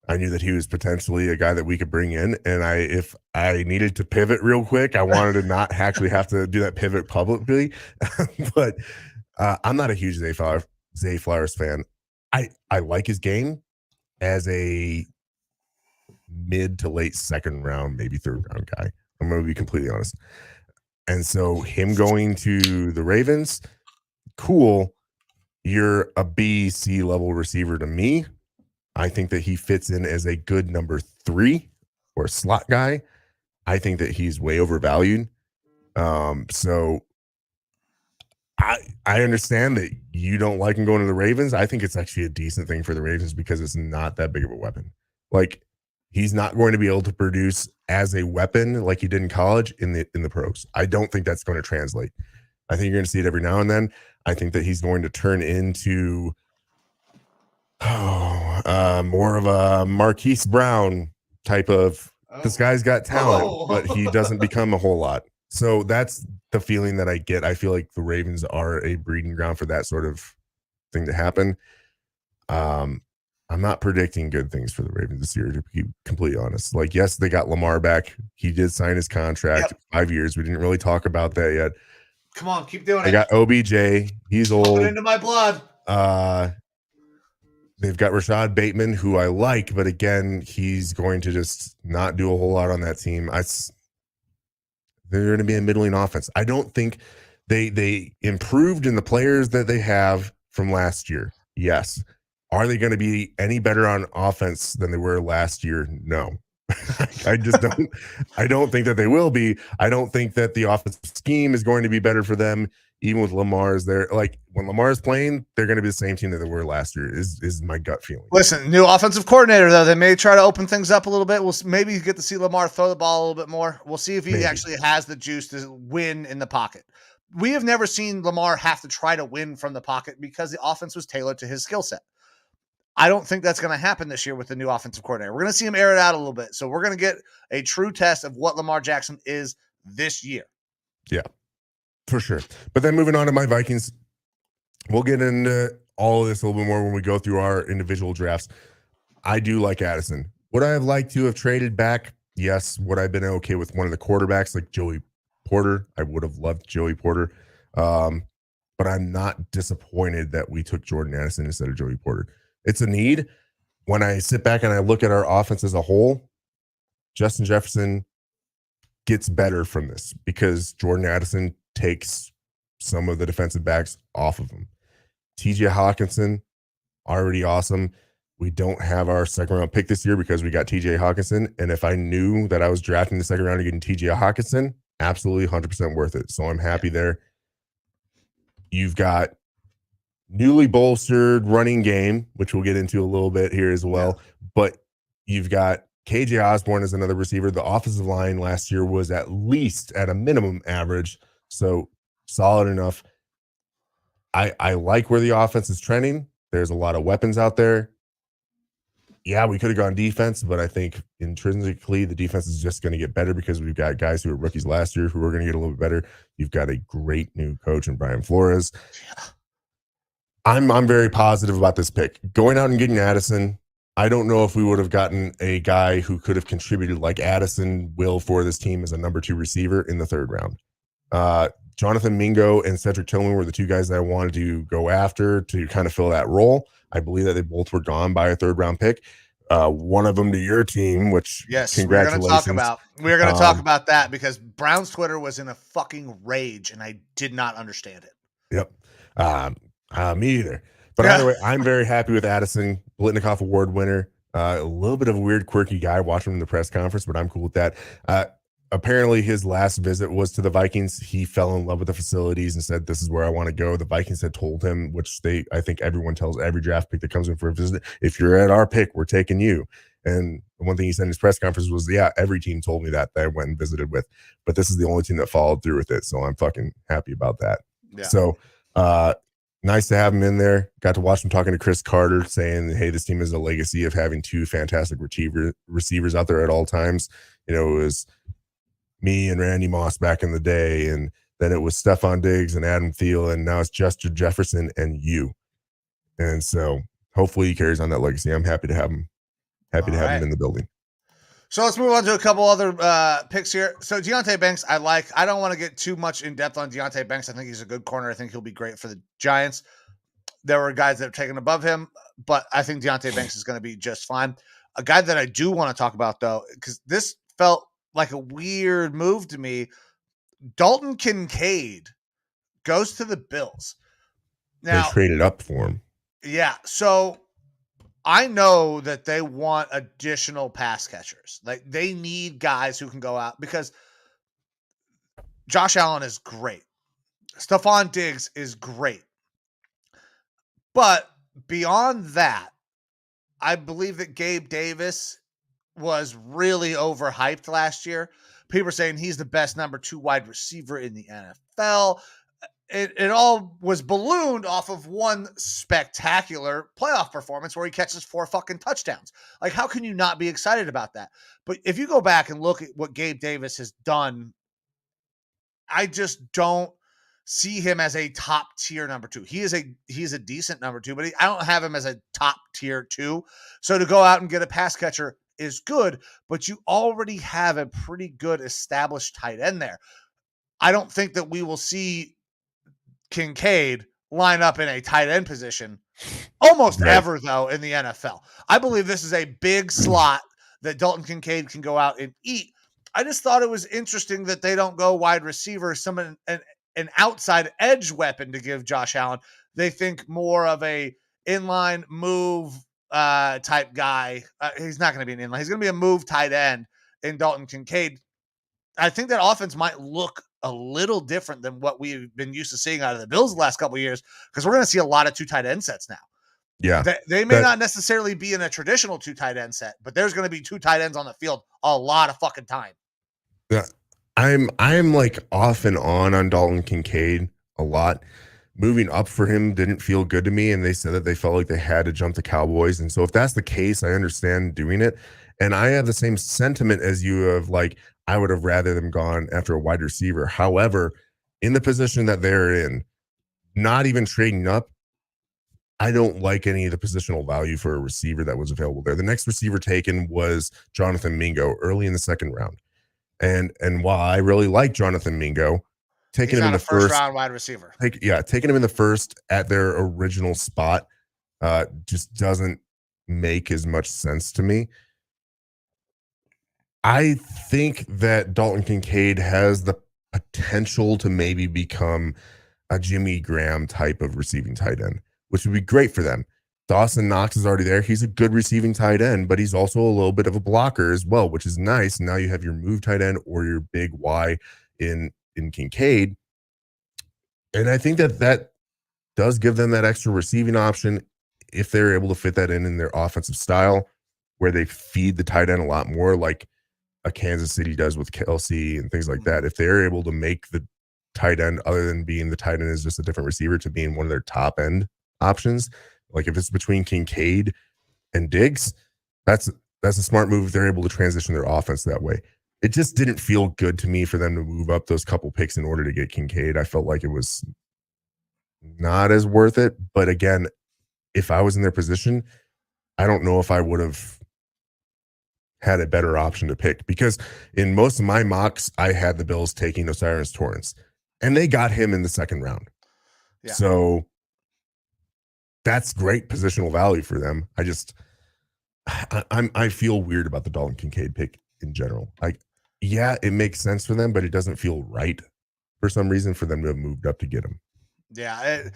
I knew that he was potentially a guy that we could bring in. And if I needed to pivot real quick, I wanted to not actually have to do that pivot publicly. But I'm not a huge Zay Flowers fan. I like his game as a mid to late second round, maybe third round guy. I'm going to be completely honest. And so him going to the Ravens, cool. You're a B, C level receiver to me. I think that he fits in as a good number 3 or a slot guy. I think that he's way overvalued. So I understand that you don't like him going to the Ravens. I think it's actually a decent thing for the Ravens because it's not that big of a weapon. Like he's not going to be able to produce as a weapon like he did in college in the pros. I don't think that's going to translate. I think you're going to see it every now and then. I think that he's going to turn into more of a Marquise Brown type of, this guy's got talent, but he doesn't become a whole lot. So that's the feeling that I get. I feel like the Ravens are a breeding ground for that sort of thing to happen. I'm not predicting good things for the Ravens this year, to be completely honest. Like, yes, they got Lamar back. He did sign his contract, 5 years. We didn't really talk about that yet. Come on, keep doing it. They got OBJ. He's old. Put it into my blood. They've got Rashad Bateman, who I like, but again, he's going to just not do a whole lot on that team. They're going to be a middling offense. I don't think they improved in the players that they have from last year. Yes. Are they going to be any better on offense than they were last year? No. I just don't. I don't think that they will be. I don't think that the offensive scheme is going to be better for them, even with Lamar's there. Like when Lamar's playing, they're going to be the same team that they were last year. Is my gut feeling. Listen, new offensive coordinator though. They may try to open things up a little bit. We'll maybe get to see Lamar throw the ball a little bit more. We'll see if he actually has the juice to win in the pocket. We have never seen Lamar have to try to win from the pocket because the offense was tailored to his skill set. I don't think that's going to happen this year with the new offensive coordinator. We're going to see him air it out a little bit. So we're going to get a true test of what Lamar Jackson is this year. Yeah, for sure. But then moving on to my Vikings, we'll get into all of this a little bit more when we go through our individual drafts. I do like Addison. Would I have liked to have traded back? Yes. Would I have been okay with one of the quarterbacks like Joey Porter? I would have loved Joey Porter. But I'm not disappointed that we took Jordan Addison instead of Joey Porter. It's a need. When I sit back and I look at our offense as a whole, Justin Jefferson gets better from this because Jordan Addison takes some of the defensive backs off of him. TJ Hawkinson, already awesome. We don't have our second round pick this year because we got TJ Hawkinson. And if I knew that I was drafting the second round and getting TJ Hawkinson, absolutely 100% worth it. So I'm happy there. You've got newly bolstered running game, which we'll get into a little bit here as well. But you've got KJ Osborne as another receiver. The offensive line last year was at least at a minimum average. So solid enough. I like where the offense is trending. There's a lot of weapons out there. Yeah, we could have gone defense, but I think intrinsically the defense is just going to get better because we've got guys who were rookies last year who are going to get a little bit better. You've got a great new coach in Brian Flores. I'm very positive about this pick. Going out and getting Addison, I don't know if we would have gotten a guy who could have contributed like Addison will for this team as a number 2 receiver in the 3rd round. Jonathan Mingo and Cedric Tillman were the 2 guys that I wanted to go after to kind of fill that role. I believe that they both were gone by a 3rd round pick. One of them to your team, which congratulations. We're going to talk about that because Brown's Twitter was in a fucking rage and I did not understand it. Yep. Me either. But either way, I'm very happy with Addison, Blitnikoff Award winner. A little bit of a weird, quirky guy watching him in the press conference, but I'm cool with that. Apparently, his last visit was to the Vikings. He fell in love with the facilities and said, "This is where I want to go." The Vikings had told him, which I think everyone tells every draft pick that comes in for a visit, if you're at our pick, we're taking you. And one thing he said in his press conference was, "Yeah, every team told me that I went and visited with, but this is the only team that followed through with it." So I'm fucking happy about that. Yeah. So, nice to have him in there. Got to watch him talking to Chris Carter saying, hey, this team has a legacy of having 2 fantastic receivers out there at all times. You know, it was me and Randy Moss back in the day, and then it was Stephon Diggs and Adam Thielen, and now it's Justin Jefferson and you. And so hopefully he carries on that legacy. I'm happy to have him. Him in the building. So let's move on to a couple other picks here. So Deonte Banks, I don't want to get too much in depth on Deonte Banks. I think he's a good corner. I think he'll be great for the Giants. There were guys that have taken above him, but I think Deonte Banks is going to be just fine. A guy that I do want to talk about, though, because this felt like a weird move to me. Dalton Kincaid goes to the Bills. Now, they traded up for him. Yeah, so I know that they want additional pass catchers. Like they need guys who can go out because Josh Allen is great. Stephon Diggs is great. But beyond that, I believe that Gabe Davis was really overhyped last year. People are saying he's the best number 2 wide receiver in the NFL. It all was ballooned off of one spectacular playoff performance where he catches 4 fucking touchdowns. Like, how can you not be excited about that? But if you go back and look at what Gabe Davis has done, I just don't see him as a top tier number 2. He's a decent number 2, but I don't have him as a top tier 2. So to go out and get a pass catcher is good, but you already have a pretty good established tight end there. I don't think that we will see Kincaid line up in a tight end position almost ever, though, in the NFL. I believe this is a big slot that Dalton Kincaid can go out and eat. I just thought it was interesting that they don't go wide receiver, an outside edge weapon to give Josh Allen. They think more of a inline move type guy. He's not going to be an inline. He's going to be a move tight end in Dalton Kincaid. I think that offense might look a little different than what we've been used to seeing out of the Bills the last couple of years because we're going to see a lot of 2 tight end sets now. Yeah. They may not necessarily be in a traditional 2 tight end set, but there's going to be 2 tight ends on the field a lot of fucking time. Yeah. I'm like off and on Dalton Kincaid a lot. Moving up for him didn't feel good to me, and they said that they felt like they had to jump the Cowboys. And so if that's the case, I understand doing it. And I have the same sentiment as you of like, I would have rather them gone after a wide receiver. However, in the position that they're in, not even trading up, I don't like any of the positional value for a receiver that was available there. The next receiver taken was Jonathan Mingo early in the 2nd round. And while I really like Jonathan Mingo, taking him in the first round wide receiver. Taking him in the first at their original spot just doesn't make as much sense to me. I think that Dalton Kincaid has the potential to maybe become a Jimmy Graham type of receiving tight end, which would be great for them. Dawson Knox is already there. He's a good receiving tight end, but he's also a little bit of a blocker as well, which is nice. Now you have your move tight end or your big Y in Kincaid. And I think that does give them that extra receiving option if they're able to fit that in their offensive style, where they feed the tight end a lot more, like a Kansas City does with Kelsey and things like that. If they're able to make the tight end, other than being the tight end is just a different receiver, to being one of their top end options, like if it's between Kincaid and Diggs, that's a smart move if they're able to transition their offense that way. It just didn't feel good to me for them to move up those couple picks in order to get Kincaid. I felt like it was not as worth it. But again, if I was in their position, I don't know if I would have had a better option to pick, because in most of my mocks, I had the Bills taking Osiris Torrance, and they got him in the second round. Yeah. So that's great positional value for them. I feel weird about the Dalton Kincaid pick in general. Like, yeah, it makes sense for them, but it doesn't feel right for some reason for them to have moved up to get him. Yeah.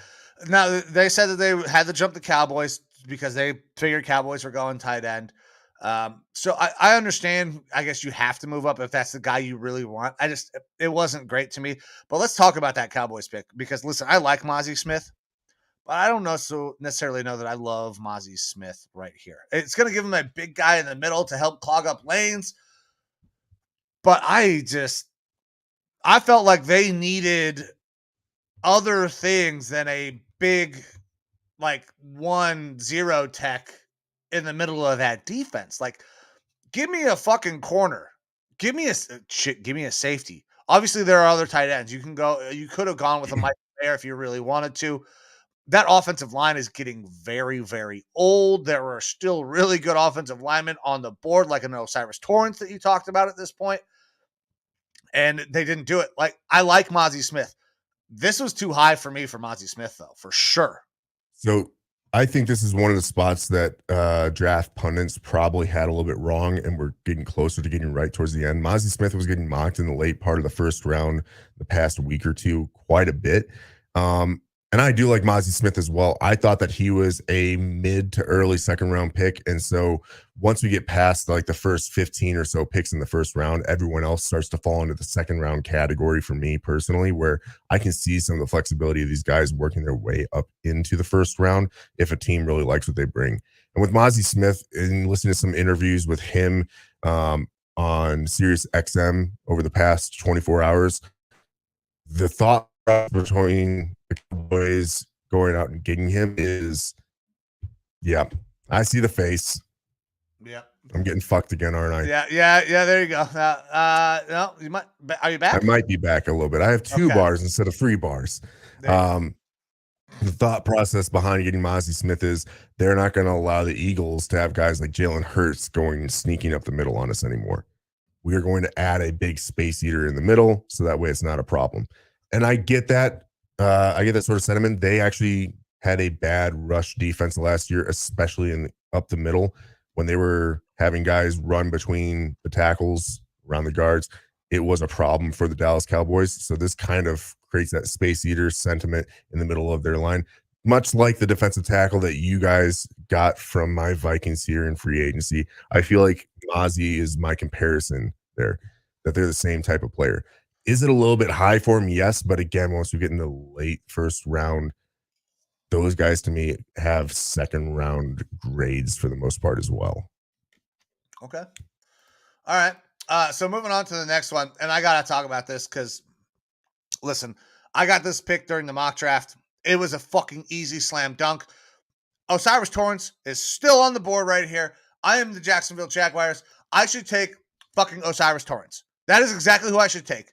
Now, they said that they had to jump the Cowboys because they figured Cowboys were going tight end. So I understand. I guess you have to move up if that's the guy you really want. It wasn't great to me. But let's talk about that Cowboys pick, because listen, I like Mozzie Smith, but I don't necessarily know that I love Mozzie Smith right here. It's going to give him a big guy in the middle to help clog up lanes. But I felt like they needed other things than a big, like 1-0 tech in the middle of that defense. Like, give me a fucking corner. Give me a safety. Obviously, there are other tight ends. You could have gone with a Mike there if you really wanted to. That offensive line is getting very, very old. There are still really good offensive linemen on the board, like an Osiris Torrance that you talked about at this point. And they didn't do it. Like, I like Mozzie Smith. This was too high for me for Mozzie Smith, though, for sure. So I think this is one of the spots that draft pundits probably had a little bit wrong, and we're getting closer to getting right towards the end. Mozzie Smith was getting mocked in the late part of the first round the past week or two quite a bit. And I do like Mozzie Smith as well. I thought that he was a mid to early second round pick. And so once we get past like the first 15 or so picks in the first round, everyone else starts to fall into the second round category for me personally, where I can see some of the flexibility of these guys working their way up into the first round if a team really likes what they bring. And with Mozzie Smith, and listening to some interviews with him on Sirius XM over the past 24 hours, the thought between the Cowboys going out and getting him is, yeah, I see the face. Yeah, I'm getting fucked again, aren't I? Yeah. There you go. No, you might. Are you back? I might be back a little bit. I have 2 bars instead of 3 bars. The thought process behind getting Mozzie Smith is they're not going to allow the Eagles to have guys like Jalen Hurts going and sneaking up the middle on us anymore. We are going to add a big space eater in the middle, so that way it's not a problem. And I get that. I get that sort of sentiment. They actually had a bad rush defense last year, especially up the middle, when they were having guys run between the tackles around the guards. It was a problem for the Dallas Cowboys. So this kind of creates that space eater sentiment in the middle of their line, much like the defensive tackle that you guys got from my Vikings here in free agency. I feel like Mozzie is my comparison there, that they're the same type of player. Is it a little bit high for him? Yes. But again, once we get in the late first round, those guys to me have second round grades for the most part as well. Okay. All right. So moving on to the next one. And I got to talk about this because, listen, I got this pick during the mock draft. It was a fucking easy slam dunk. Osiris Torrance is still on the board right here. I am the Jacksonville Jaguars. I should take fucking Osiris Torrance. That is exactly who I should take.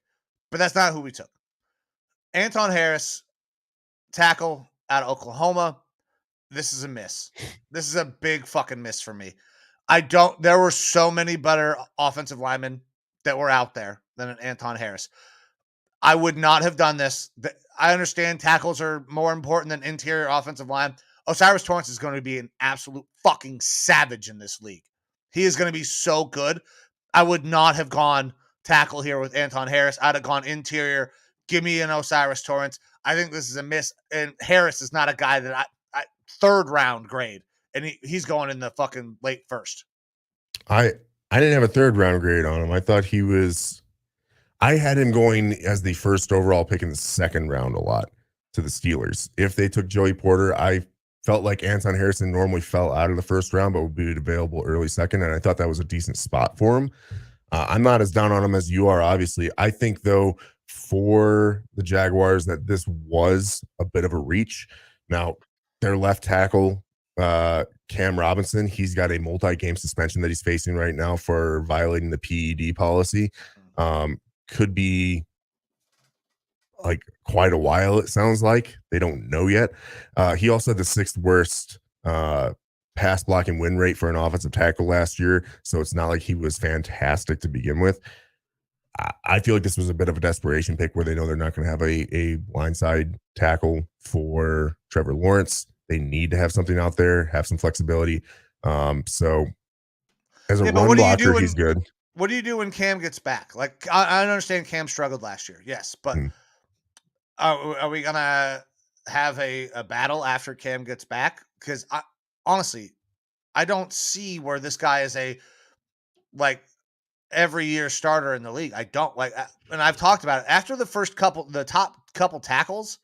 But that's not who we took. Anton Harris, tackle out of Oklahoma. This is a miss. This is a big fucking miss for me. There were so many better offensive linemen that were out there than an Anton Harris. I would not have done this. I understand tackles are more important than interior offensive line. Osiris Torrance is going to be an absolute fucking savage in this league. He is going to be so good. I would not have gone tackle here with Anton Harris. I'd have gone interior. Give me an Osiris Torrance. I think this is a miss. And Harris is not a guy that I third round grade. And he's going in the fucking late first. I didn't have a third round grade on him. I thought he was I had him going as the first overall pick in the second round a lot to the Steelers. If they took Joey Porter, I felt like Anton Harrison normally fell out of the first round, but would be available early second. And I thought that was a decent spot for him. I'm not as down on him as you are, obviously. I think, though, for the Jaguars, that this was a bit of a reach. Now, their left tackle, Cam Robinson, he's got a multi-game suspension that he's facing right now for violating the PED policy. Could be like quite a while, it sounds like. They don't know yet. He also had the 6th worst pass blocking win rate for an offensive tackle last year, so it's not like he was fantastic to begin with. I feel like this was a bit of a desperation pick where they know they're not going to have a blindside tackle for Trevor Lawrence. They need to have something out there, have some flexibility. So as a run blocker, he's good. What do you do when Cam gets back? Like, I understand Cam struggled last year, yes, but are we gonna have a battle after Cam gets back? Because honestly, I don't see where this guy is a like every year starter in the league. I don't like, and I've talked about it after the top couple tackles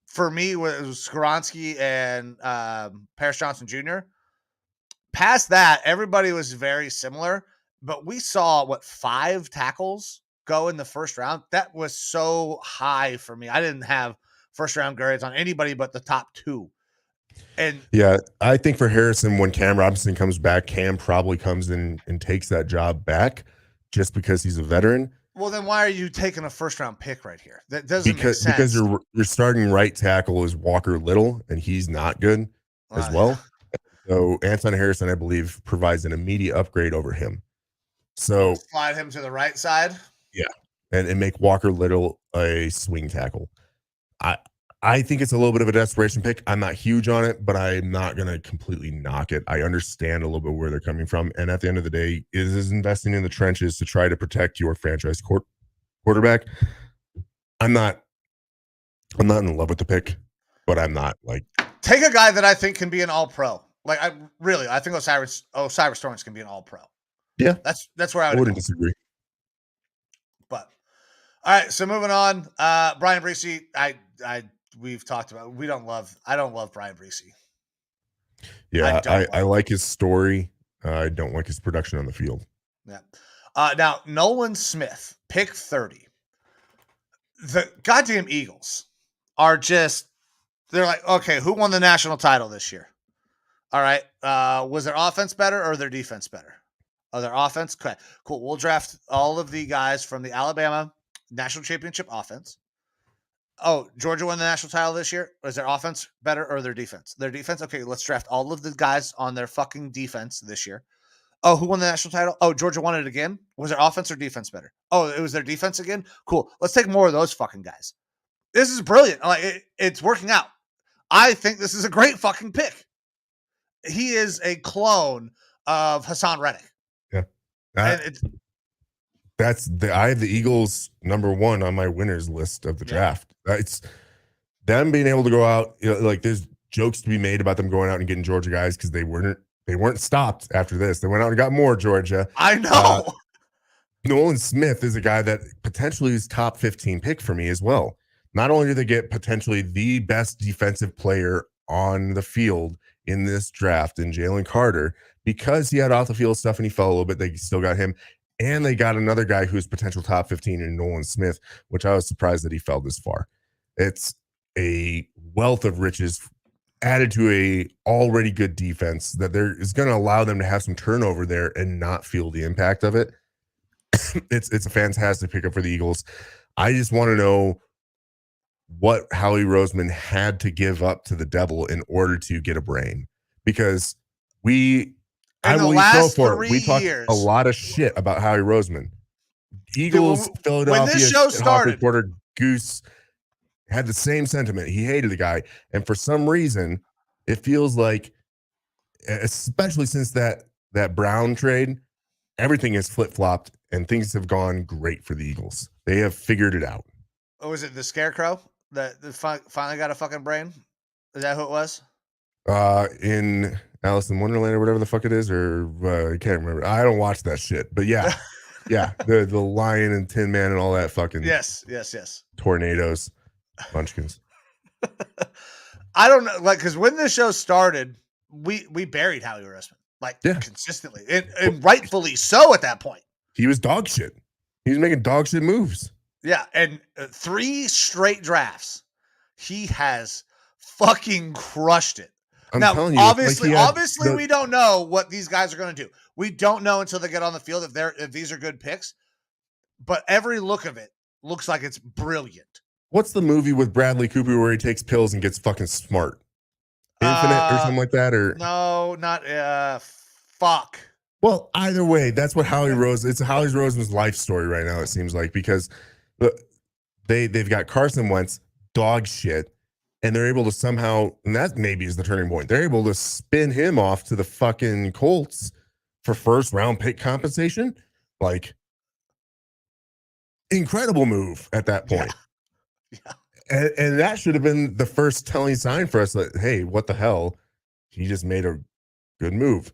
for me it was Skoronski and Paris Johnson Jr. Past that, everybody was very similar, but we saw 5 tackles go in the first round. That was so high for me. I didn't have first round grades on anybody but the top 2. And yeah, I think for Harrison, when Cam Robinson comes back, Cam probably comes in and takes that job back just because he's a veteran. Well, then why are you taking a first round pick right here? That doesn't make sense. Because your starting right tackle is Walker Little, and he's not good as well. Yeah. So Anton Harrison, I believe, provides an immediate upgrade over him. So slide him to the right side. Yeah, and make Walker Little a swing tackle. I think it's a little bit of a desperation pick. I'm not huge on it, but I'm not going to completely knock it. I understand a little bit where they're coming from. And at the end of the day, it is investing in the trenches to try to protect your franchise quarterback. I'm not in love with the pick, but I'm not like. Take a guy that I think can be an all-pro. Like, I think Cyrus Torrance can be an all-pro. Yeah. That's where I wouldn't disagree. But, all right, so moving on. Brian Breesy, we've talked about. I don't love Brian Breesy. Yeah, I like his story. I don't like his production on the field. Yeah. Now Nolan Smith, pick 30. The goddamn Eagles are they're like, okay, who won the national title this year? All right. Was their offense better or their defense better? Oh, their offense? Okay, cool. We'll draft all of the guys from the Alabama national championship offense. Oh, Georgia won the national title this year. Was their offense better or their defense? Their defense. Okay, let's draft all of the guys on their fucking defense this year. Oh, who won the national title? Oh, Georgia won it again. Was their offense or defense better? Oh, it was their defense again. Cool. Let's take more of those fucking guys. This is brilliant. Like it's working out. I think this is a great fucking pick. He is a clone of Hassan Reddick. Yeah. I have the Eagles #1 on my winners list of the draft. It's them being able to go out. Like there's jokes to be made about them going out and getting Georgia guys because they weren't stopped after this. They went out and got more Georgia. I know. Nolan Smith is a guy that potentially is top 15 pick for me as well. Not only do they get potentially the best defensive player on the field in this draft in Jalen Carter, because he had off the field stuff and he fell a little bit, they still got him. And they got another guy who's potential top 15 in Nolan Smith, which I was surprised that he fell this far. It's a wealth of riches added to a already good defense that there is going to allow them to have some turnover there and not feel the impact of it. It's a fantastic pickup for the Eagles. I just want to know what Howie Roseman had to give up to the devil in order to get a brain, because we talked a lot of shit about Howie Roseman. Eagles, Philadelphia, when this show started, reporter Goose had the same sentiment. He hated the guy, and for some reason, it feels like, especially since that Brown trade, everything has flip flopped and things have gone great for the Eagles. They have figured it out. Oh, was it the Scarecrow that finally got a fucking brain? Is that who it was? In Alice in Wonderland or whatever the fuck it is, or I can't remember. I don't watch that shit, but yeah. Yeah, the Lion and Tin Man and all that fucking Yes. tornadoes, munchkins. I don't know, like, because when the show started, we buried Howie Roseman like Yeah. consistently, and rightfully so at that point. He was dog shit. He was making dog shit moves. Yeah, and 3 straight drafts, he has fucking crushed it. I'm Now, telling you, obviously, like obviously, we don't know what these guys are going to do. We don't know until they get on the field if these are good picks. But every look of it looks like it's brilliant. What's the movie with Bradley Cooper where he takes pills and gets fucking smart? Infinite or something like that? Or no, not fuck. Well, either way, that's what it's Howie Roseman's life story right now, it seems like, because they've got Carson Wentz, dog shit, and they're able to somehow, and that maybe is the turning point, they're able to spin him off to the fucking Colts for first round pick compensation. Like, incredible move at that point. Yeah. And that should have been the first telling sign for us that, hey, what the hell? He just made a good move.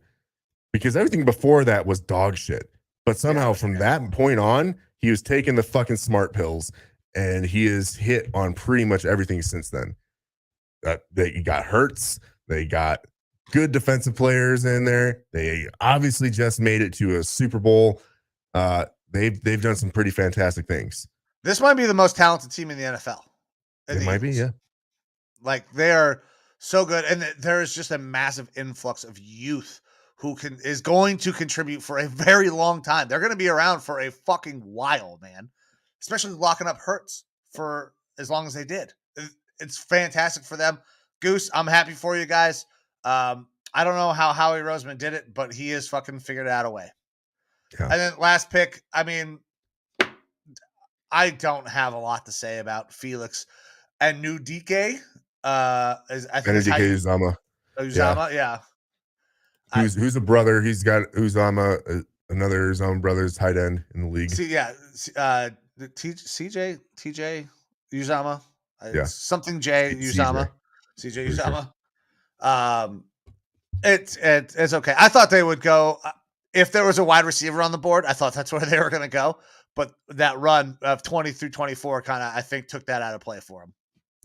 Because everything before that was dog shit. But somehow from that point on, he was taking the fucking smart pills, and he is hit on pretty much everything since then. They got Hurts. They got good defensive players in there. They obviously just made it to a Super Bowl. They've done some pretty fantastic things. This might be the most talented team in the NFL. It might be, yeah. Like, they are so good, and there is just a massive influx of youth who is going to contribute for a very long time. They're going to be around for a fucking while, man. Especially locking up Hurts for as long as they did. It's fantastic for them. Goose, I'm happy for you guys. I don't know how Howie Roseman did it, but he has fucking figured out a way. Yeah. And then last pick, I mean, I don't have a lot to say about Felix and New DK. Uzama. Uzama, yeah. Who's a brother? He's got Uzama, another Uzama brother's tight end in the league. TJ Uzama. Yeah. Something J Uzama. CJ Uzama. It's okay. I thought they would go if there was a wide receiver on the board. I thought that's where they were going to go. But that run of 20 through 24 kind of, I think, took that out of play for him.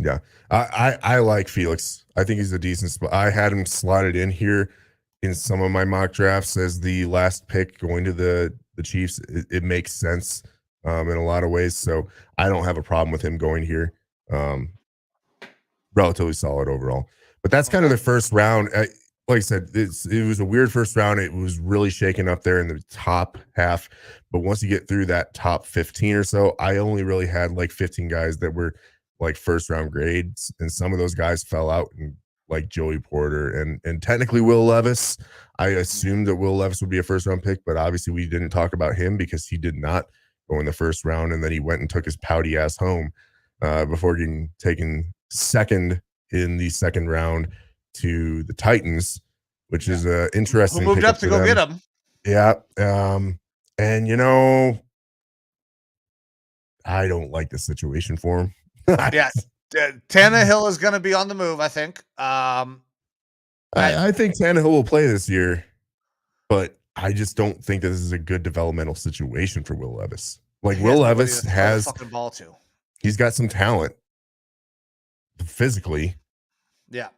Yeah. I like Felix. I think he's a decent spot. I had him slotted in here in some of my mock drafts as the last pick going to the Chiefs. It makes sense in a lot of ways. So I don't have a problem with him going here. Relatively solid overall. But that's kind of the first round. Like I said, it was a weird first round. It was really shaken up there in the top half. But once you get through that top 15 or so, I only really had like 15 guys that were like first round grades. And some of those guys fell out, and like Joey Porter and technically Will Levis. I assumed that Will Levis would be a first round pick, but obviously we didn't talk about him because he did not go in the first round. And then he went and took his pouty ass home before getting taken second in the second round to the Titans, which is interesting. Who moved up to go get him. Yeah. And I don't like the situation for him. Yeah. Tannehill is going to be on the move, I think. I think Tannehill will play this year, but I just don't think that this is a good developmental situation for Will Levis. Like, Will Levis has fucking ball to. He's got some talent physically. Yeah.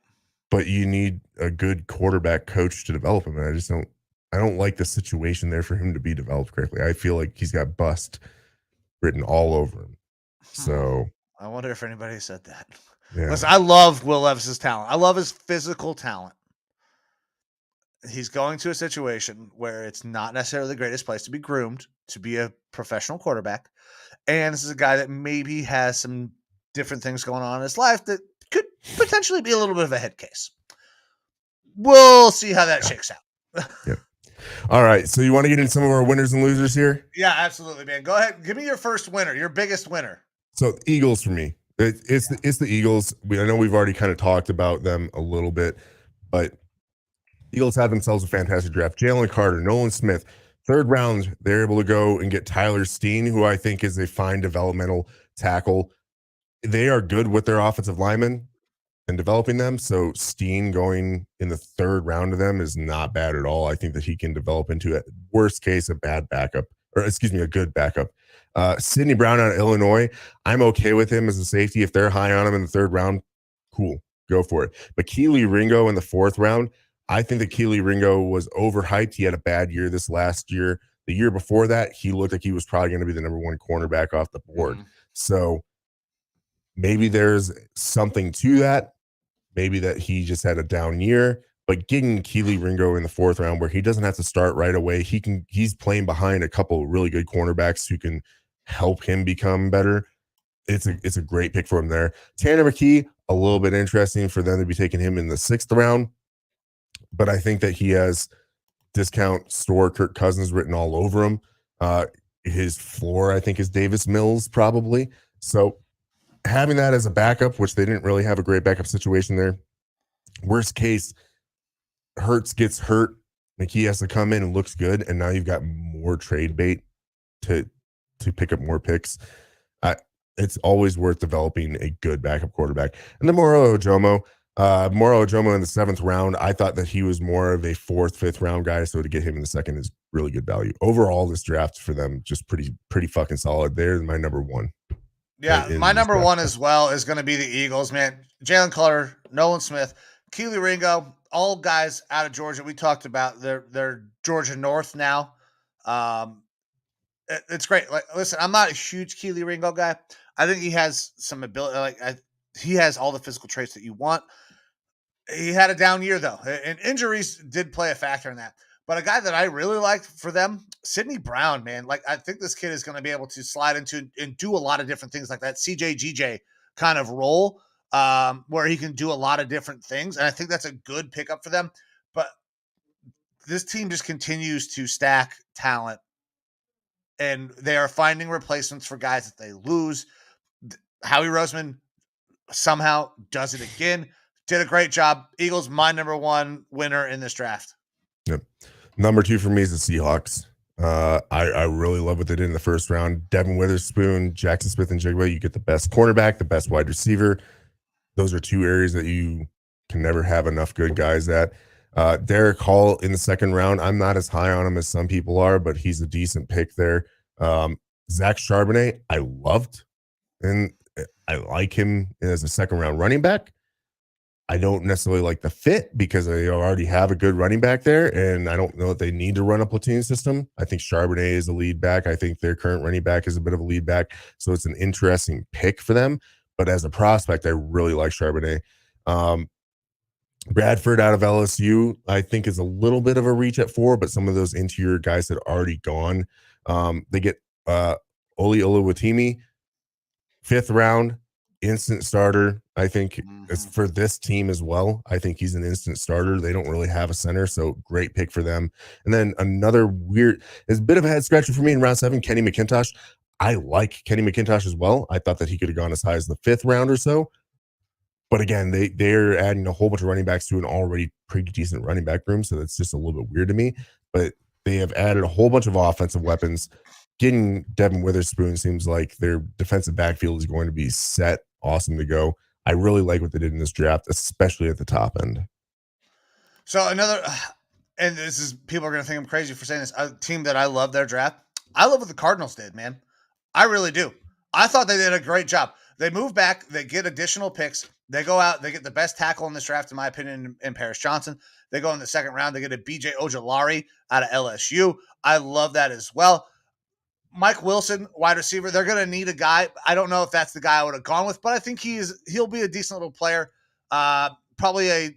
But you need a good quarterback coach to develop him. And I don't like the situation there for him to be developed correctly. I feel like he's got bust written all over him. So I wonder if anybody said that. Yeah. Listen, I love Will Levis's talent. I love his physical talent. He's going to a situation where it's not necessarily the greatest place to be groomed, to be a professional quarterback. And this is a guy that maybe has some different things going on in his life that could potentially be a little bit of a head case. We'll see how that shakes out. Yeah. All right. So you want to get into some of our winners and losers here? Yeah, absolutely, man. Go ahead. Give me your first winner, your biggest winner. So Eagles for me. It's the Eagles. I know we've already kind of talked about them a little bit, but Eagles had themselves a fantastic draft. Jalen Carter, Nolan Smith, third round, they're able to go and get Tyler Steen, who I think is a fine developmental tackle. They are good with their offensive linemen and developing them. So Steen going in the third round of them is not bad at all. I think that he can develop into, at worst case, a bad backup or excuse me, a good backup. Sidney Brown out of Illinois, I'm okay with him as a safety. If they're high on him in the 3rd round, cool, go for it. But Keely Ringo in the 4th round, I think that Keely Ringo was overhyped. He had a bad year this last year. The year before that, he looked like he was probably going to be the number 1 cornerback off the board. So maybe there's something to that. Maybe that he just had a down year. But getting Keely Ringo in the 4th round where he doesn't have to start right away, he's playing behind a couple of really good cornerbacks who can help him become better. It's a great pick for him there. Tanner McKee, a little bit interesting for them to be taking him in the 6th round. But I think that he has discount store Kirk Cousins written all over him. His floor, I think, is Davis Mills probably. So having that as a backup, which they didn't really have a great backup situation there. Worst case, Hurts gets hurt. McKee has to come in and looks good, and now you've got more trade bait to pick up more picks. It's always worth developing a good backup quarterback. And then Moro Ojomo in the 7th round, I thought that he was more of a 4th, 5th round guy, so to get him in the 2nd is really good value. Overall, this draft for them just pretty fucking solid. They're my number 1. Yeah, my number 1 as well is going to be the Eagles, man. Jalen Carter, Nolan Smith, Keely Ringo, all guys out of Georgia. We talked about they're Georgia North now. It's great. Like, listen, I'm not a huge Keely Ringo guy. I think he has some ability. He has all the physical traits that you want. He had a down year though, and injuries did play a factor in that. But a guy that I really liked for them, Sidney Brown, man. Like, I think this kid is going to be able to slide into and do a lot of different things like that CJGJ kind of role, where he can do a lot of different things. And I think that's a good pickup for them. But this team just continues to stack talent, and they are finding replacements for guys that they lose. Howie Roseman somehow does it again. Did a great job. Eagles, my number 1 winner in this draft. Yep. Number 2 for me is the Seahawks. I really love what they did in the 1st round. Devin Witherspoon, Jackson Smith and Jigba. You get the best cornerback, the best wide receiver. Those are 2 areas that you can never have enough good guys at. Derek Hall in the 2nd round. I'm not as high on him as some people are, but he's a decent pick there. Zach Charbonnet, I loved, and I like him as a 2nd round running back. I don't necessarily like the fit because they already have a good running back there, and I don't know if they need to run a platoon system. I think Charbonnet is a lead back. I think their current running back is a bit of a lead back, so it's an interesting pick for them. But as a prospect, I really like Charbonnet. Bradford out of LSU, I think, is a little bit of a reach at 4, but some of those interior guys had already gone. They get Oli Oluwatimi, 5th round, instant starter. I think it's for this team as well. I think he's an instant starter. They don't really have a center, so great pick for them. And then another it's a bit of a head scratcher for me in round 7, Kenny McIntosh. I like Kenny McIntosh as well. I thought that he could have gone as high as the 5th round or so. But again, they're adding a whole bunch of running backs to an already pretty decent running back room, so that's just a little bit weird to me. But they have added a whole bunch of offensive weapons. Getting Devin Witherspoon seems like their defensive backfield is going to be set, awesome to go. I really like what they did in this draft, especially at the top end. So another, and this is, people are going to think I'm crazy for saying this, a team that I love their draft. I love what the Cardinals did, man. I really do. I thought they did a great job. They move back, they get additional picks. They go out, they get the best tackle in this draft, in my opinion, in Paris Johnson. They go in the 2nd round, they get a BJ Ojulari out of LSU. I love that as well. Mike Wilson, wide receiver, they're going to need a guy. I don't know if that's the guy I would have gone with, but I think he'll be a decent little player. Probably a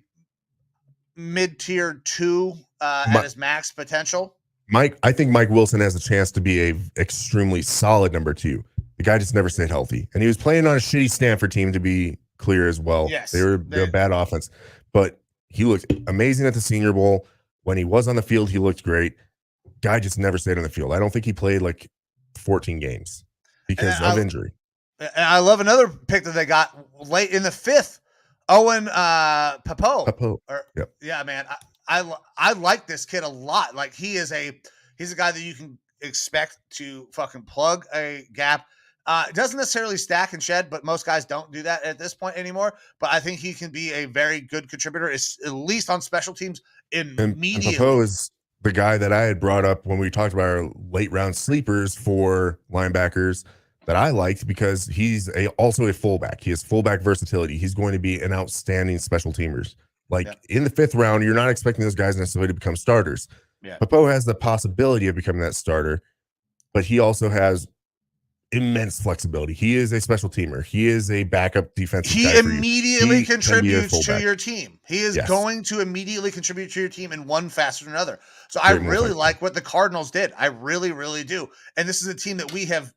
mid-tier 2 at his max potential. I think Mike Wilson has a chance to be a extremely solid number 2. The guy just never stayed healthy, and he was playing on a shitty Stanford team, to be clear as well. Yes, they're a bad offense, but he looked amazing at the Senior Bowl. When he was on the field, he looked great. Guy just never stayed on the field. I don't think he played like 14 games because of injury. And I love another pick that they got late in the 5th, Owen Papo. Yep. Yeah, man. I like this kid a lot. Like, he's a guy that you can expect to fucking plug a gap. Doesn't necessarily stack and shed, but most guys don't do that at this point anymore. But I think he can be a very good contributor, at least on special teams immediately. And Papo is the guy that I had brought up when we talked about our late round sleepers for linebackers that I liked because he's also a fullback. He has fullback versatility. He's going to be an outstanding special teamers. Like in the 5th round, you're not expecting those guys necessarily to become starters. Yeah. Popo has the possibility of becoming that starter, but he also has immense flexibility. He is a special teamer. He is a backup defensive guy. He immediately contributes to your team. He is Yes. going to immediately contribute to your team in one facet or another. So I really like what the Cardinals did. I really, really do. And this is a team that we have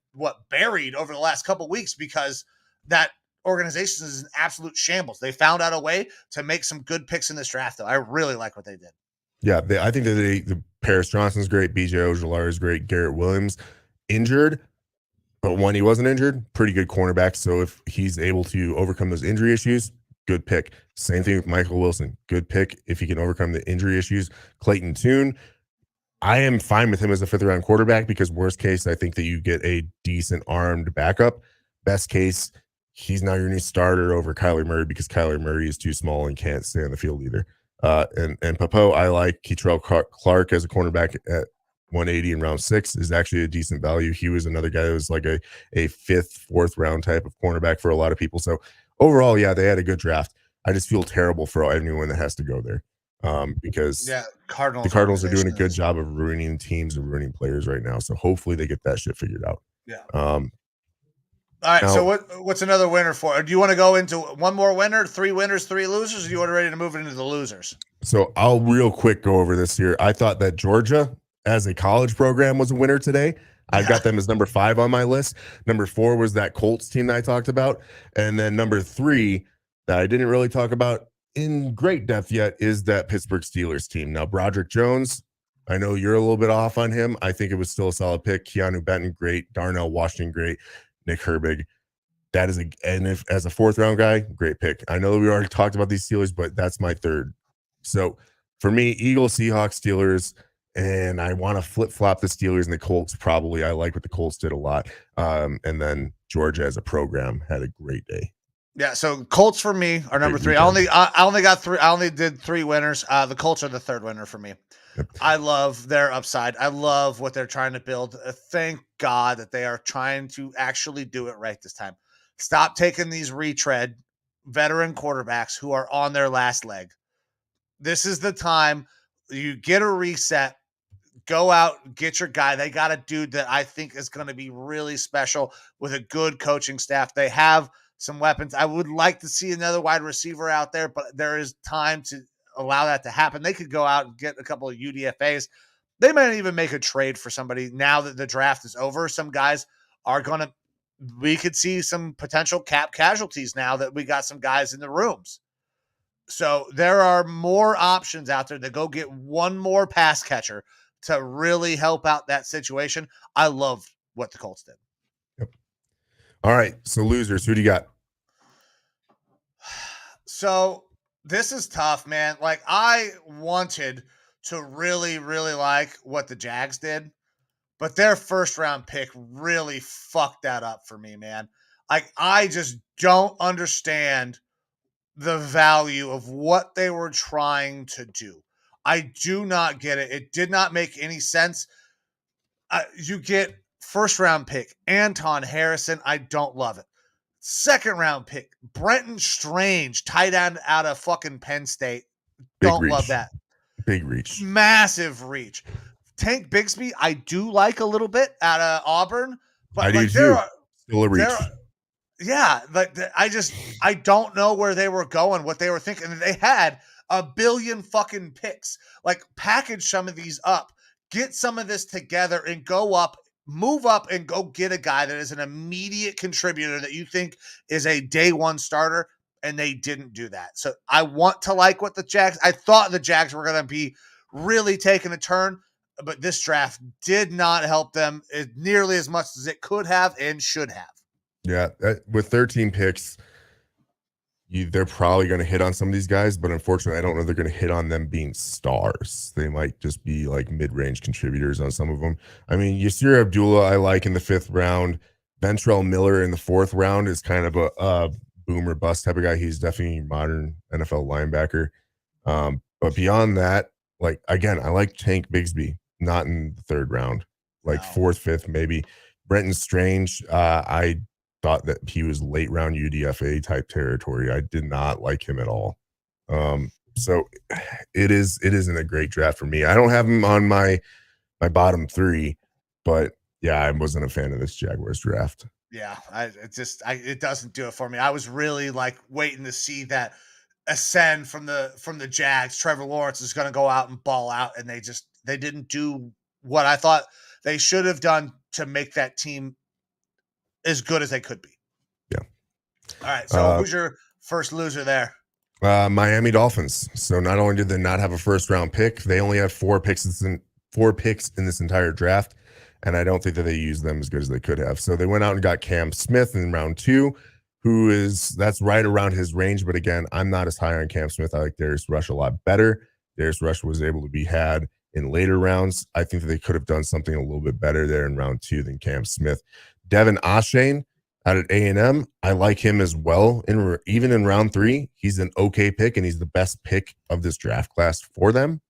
buried over the last couple of weeks because that organization is an absolute shambles. They found out a way to make some good picks in this draft, though. I really like what they did. Yeah, I think that the Paris Johnson's great, BJ Ojulari is great, Garrett Williams injured, but when he wasn't injured, pretty good cornerback. So if he's able to overcome those injury issues, good pick. Same thing with Michael Wilson, good pick if he can overcome the injury issues. Clayton Tune, I am fine with him as a 5th round quarterback because worst case, I think that you get a decent armed backup. Best case, he's now your new starter over Kyler Murray because Kyler Murray is too small and can't stay on the field either. And Popo, I like Keitrell Clark as a cornerback at 180 in round 6 is actually a decent value. He was another guy that was like a 5th, 4th round type of cornerback for a lot of people. So overall, yeah, they had a good draft. I just feel terrible for anyone that has to go there because the Cardinals are doing a good job of ruining teams and ruining players right now. So hopefully they get that shit figured out. Yeah. All right. Now, so what's another winner for? Do you want to go into one more winner, 3 winners, 3 losers? Or do you want ready to move into the losers? So I'll real quick go over this here. I thought that Georgia as a college program was a winner today. I've got them as number 5 on my list. Number 4 was that Colts team that I talked about. And then number 3 that I didn't really talk about in great depth yet is that Pittsburgh Steelers team. Now, Broderick Jones, I know you're a little bit off on him. I think it was still a solid pick. Keanu Benton, great. Darnell Washington, great. Nick Herbig. That is as a 4th round guy, great pick. I know we already talked about these Steelers, but that's my 3rd. So for me, Eagles, Seahawks, Steelers, and I want to flip-flop the Steelers and the Colts probably. I like what the Colts did a lot. And then Georgia as a program had a great day. Yeah, so Colts for me are number 3. I only did 3 winners. The Colts are the 3rd winner for me. Yep. I love their upside. I love what they're trying to build. Thank God that they are trying to actually do it right this time. Stop taking these retread veteran quarterbacks who are on their last leg. This is the time you get a reset, go out, get your guy. They got a dude that I think is going to be really special with a good coaching staff. They have some weapons. I would like to see another wide receiver out there, but there is time to allow that to happen. They could go out and get a couple of UDFAs. They might even make a trade for somebody now that the draft is over. Some guys are going to, we could see some potential cap casualties now that we got some guys in the rooms. So there are more options out there to go get one more pass catcher to really help out that situation. I love what the Colts did. Yep. All right. So losers, who do you got? So this is tough, man. Like I wanted to really, really like what the Jags did, but their 1st round pick really fucked that up for me, man. Like I just don't understand the value of what they were trying to do. I do not get it. It did not make any sense. You get 1st round pick, Anton Harrison. I don't love it. 2nd round pick, Brenton Strange, tight end out of fucking Penn State. Don't love that. Big reach. Massive reach. Tank Bigsby, I do like a little bit out of Auburn. But I do too. Still a reach. Yeah, but I don't know where they were going, what they were thinking. They had a billion fucking picks. Like, package some of these up, get some of this together, and go up, move up, and go get a guy that is an immediate contributor that you think is a day 1 starter, and they didn't do that. So I want to like what the Jags. I thought the Jags were going to be really taking a turn, but this draft did not help them nearly as much as it could have and should have. Yeah, with 13 picks, they're probably going to hit on some of these guys, but unfortunately, I don't know they're going to hit on them being stars. They might just be like mid-range contributors on some of them. I mean, Yasir Abdullah, I like in the 5th round. Ventrell Miller in the 4th round is kind of a boomer bust type of guy. He's definitely a modern NFL linebacker. But beyond that, like, again, I like Tank Bigsby, not in the third round, like No. fourth, fifth, maybe. Brenton Strange, I thought that he was late round UDFA type territory. I did not like him at all. So it isn't a great draft for me. I don't have him on my bottom three, but yeah, I wasn't a fan of this Jaguars draft. Yeah, it doesn't do it for me. I was really like waiting to see that ascend from the Jags. Trevor Lawrence is going to go out and ball out, and they didn't do what I thought they should have done to make that team as good as they could be. Yeah. All right. So who's your first loser there? Miami Dolphins. So not only did they not have a first round pick, they only had four picks in this entire draft. And I don't think that they used them as good as they could have. So they went out and got Cam Smith in round 2, that's right around his range. But again, I'm not as high on Cam Smith. I like Darius Rush a lot better. Darius Rush was able to be had in later rounds. I think that they could have done something a little bit better there in round 2 than Cam Smith. Devin Ashane out at A&M, I like him as well. Even in round 3, he's an okay pick, and he's the best pick of this draft class for them.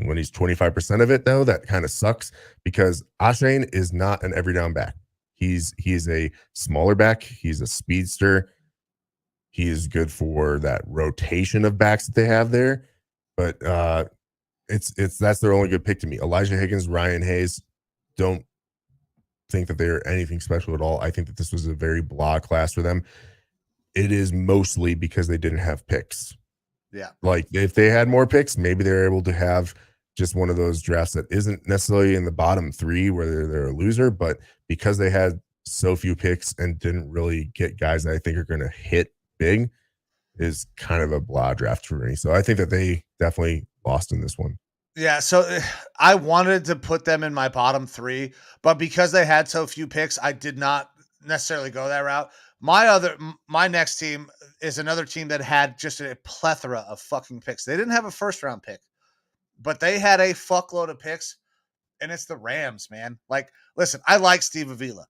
When he's 25% of it, though, that kind of sucks because Ashane is not an every down back. He is a smaller back. He's a speedster. He is good for that rotation of backs that they have there. But that's their only good pick to me. Elijah Higgins, Ryan Hayes, don't think that they're anything special at all. I think that this was a very blah class for them. It is mostly because they didn't have picks. Yeah. Like if they had more picks, maybe they're able to have just one of those drafts that isn't necessarily in the bottom 3 where they're a loser, but because they had so few picks and didn't really get guys that I think are going to hit big, is kind of a blah draft for me. So I think that they definitely lost in this one. Yeah, so I wanted to put them in my bottom 3, but because they had so few picks, I did not necessarily go that route. My next team is another team that had just a plethora of fucking picks. They didn't have a first round pick, but they had a fuckload of picks, and it's the Rams, man. Like, listen, I like Steve Avila.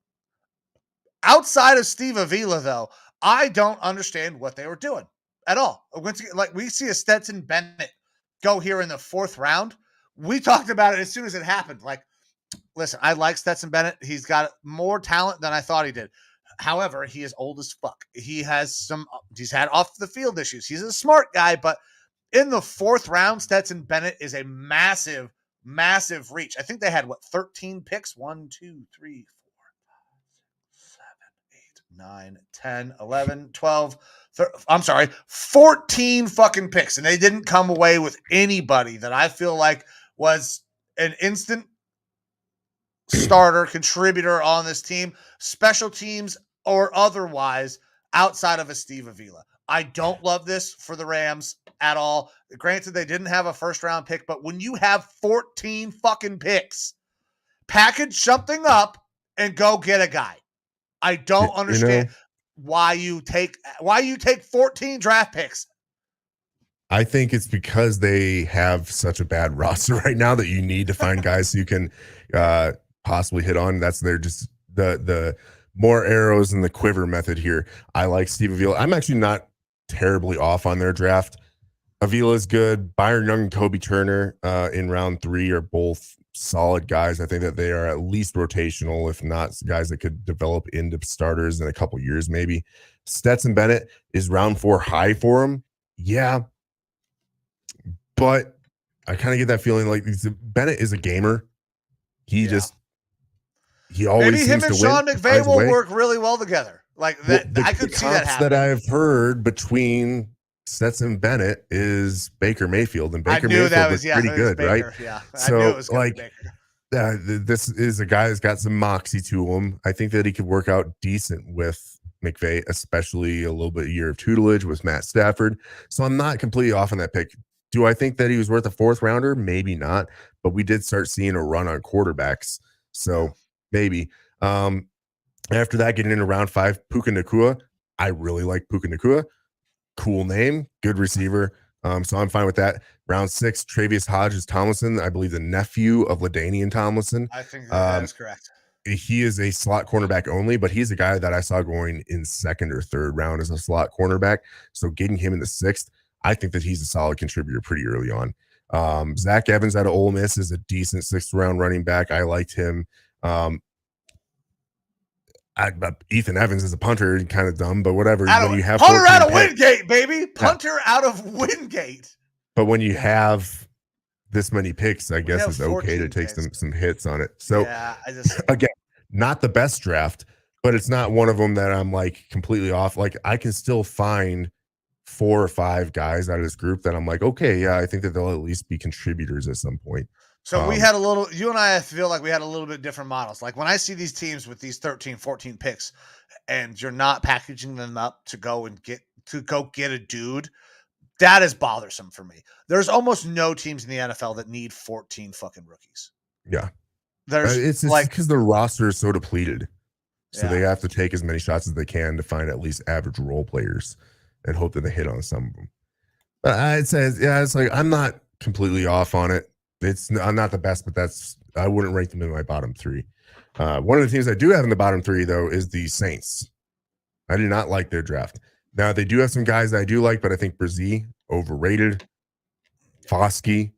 Outside of Steve Avila, though, I don't understand what they were doing at all. Like, we see a Stetson Bennett go here in the 4th round. We talked about it as soon as it happened. Like, listen, I like Stetson Bennett. He's got more talent than I thought he did. However, he is old as fuck. He's had off the field issues. He's a smart guy, but in the 4th round, Stetson Bennett is a massive, massive reach. I think they had 13 picks? 1, 2, 3, 4, 5, 6, 7, 8, 9, 10, 11, 12. 14 fucking picks, and they didn't come away with anybody that I feel like was an instant starter, contributor on this team, special teams or otherwise, outside of a Steve Avila. I don't love this for the Rams at all. Granted, they didn't have a first round pick, but when you have 14 fucking picks, package something up and go get a guy. I don't understand why you take 14 draft picks. I think it's because they have such a bad roster right now that you need to find guys you can possibly hit on. They're just the more arrows in the quiver method here. I like Steve Avila. I'm actually not terribly off on their draft. Avila is good. Byron Young and Kobe Turner in round 3 are both solid guys. I think that they are at least rotational, if not guys that could develop into starters in a couple years, maybe. Stetson Bennett is round 4 high for him. Yeah. But I kind of get that feeling like Bennett is a gamer. He always maybe him seems and to Sean win. McVay will work really well together. Like that, I could see that happen. That I've heard between Stetson Bennett is Baker Mayfield, and Baker Mayfield was pretty good, Baker, right? Yeah, so I knew it was like this is a guy who's got some moxie to him. I think that he could work out decent with McVay, especially a little bit of year of tutelage with Matt Stafford. So I'm not completely off on that pick. Do I think that he was worth a 4th rounder? Maybe not, but we did start seeing a run on quarterbacks, so maybe. After that, getting into round 5, Puka Nacua. I really like Puka Nacua. Cool name, good receiver. So I'm fine with that. Round 6, Travius Hodges Tomlinson, I believe the nephew of LaDainian Tomlinson. I think that is correct. He is a slot cornerback only, but he's a guy that I saw going in 2nd or 3rd round as a slot cornerback. So getting him in the 6th, I think that he's a solid contributor pretty early on. Zach Evans out of Ole Miss is a decent 6th round running back. I liked him. Ethan Evans is a punter, kind of dumb, but whatever. When you have punter out of Wingate, baby, punter out of Wingate. But when you have this many picks, I guess it's okay to take some hits on it. So yeah, again, not the best draft, but it's not one of them that I'm like completely off. Like I can still find 4 or 5 guys out of this group that I'm like, okay, yeah, I think that they'll at least be contributors at some point. So we had you and I feel like we had a little bit different models. Like when I see these teams with these 13, 14 picks and you're not packaging them up to go get a dude, that is bothersome for me. There's almost no teams in the NFL that need 14 fucking rookies. Yeah. It's like because their roster is so depleted. So they have to take as many shots as they can to find at least average role players and hope that they hit on some of them. But I'd say, it's like I'm not completely off on it. I'm not the best, but I wouldn't rank them in my bottom 3. One of the teams I do have in the bottom 3 though is the Saints. I do not like their draft. Now they do have some guys that I do like, but I think Brzee overrated. Foskey,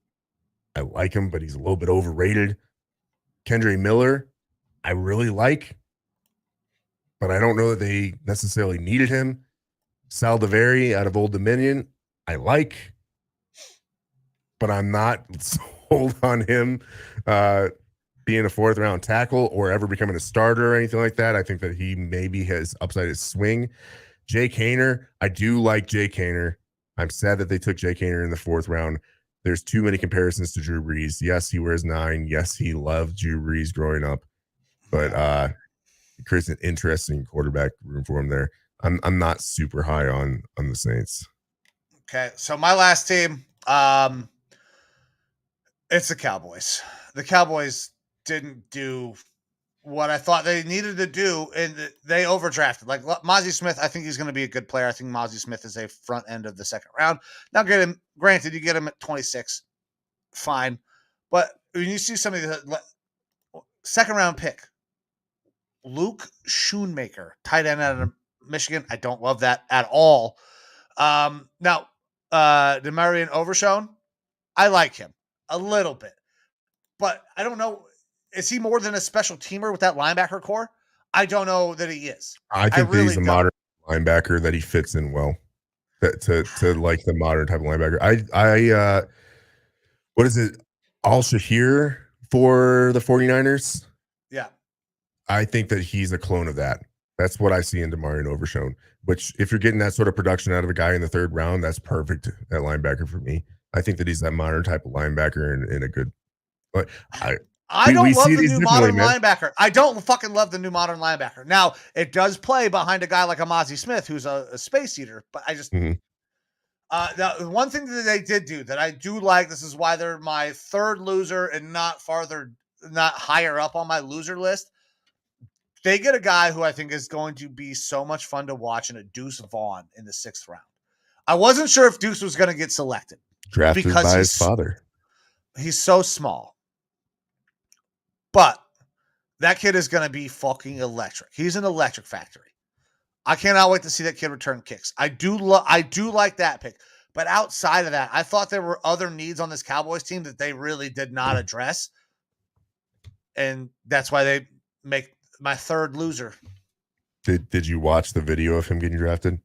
I like him, but he's a little bit overrated. Kendre Miller, I really like, but I don't know that they necessarily needed him. Saldiveri out of Old Dominion, I like, but I'm not sold on him being a 4th round tackle or ever becoming a starter or anything like that. I think that he maybe has upside his swing. Jake Haener, I do like Jake Haener. I'm sad that they took Jake Haener in the 4th round. There's too many comparisons to Drew Brees. Yes, he wears 9. Yes, he loved Drew Brees growing up, but it creates an interesting quarterback room for him there. I'm not super high on the Saints. Okay, so my last team, it's the Cowboys. The Cowboys didn't do what I thought they needed to do, and they overdrafted. Like Mozzie Smith, I think he's going to be a good player. I think Mozzie Smith is a front end of the 2nd round. Now, granted, you get him at 26, fine. But when you see somebody that 2nd round pick, Luke Schoonmaker, tight end out of Michigan, I don't love that at all. Now, Demarion Overshown, I like him a little bit, but I don't know. Is he more than a special teamer with that linebacker core? I don't know that he is. I think that he's a modern linebacker that he fits in well. To like the modern type of linebacker. I what is it? Al-Shahir for the 49ers? Yeah. I think that he's a clone of that. That's what I see in Demarion Overshown, which if you're getting that sort of production out of a guy in the 3rd round, that's perfect at linebacker for me. I think that he's that modern type of linebacker in a good, but I don't love the new modern linebacker. I don't fucking love the new modern linebacker. Now, it does play behind a guy like a Mozzie Smith, who's a space eater, but I just... now, one thing that they did do that I do like, this is why they're my 3rd loser and not higher up on my loser list. They get a guy who I think is going to be so much fun to watch in a Deuce Vaughn in the 6th round. I wasn't sure if Deuce was going to get selected. Drafted because by his father. He's so small. But that kid is going to be fucking electric. He's an electric factory. I cannot wait to see that kid return kicks. I do like that pick. But outside of that, I thought there were other needs on this Cowboys team that they really did not address. And that's why they make my 3rd loser. Did you watch the video of him getting drafted?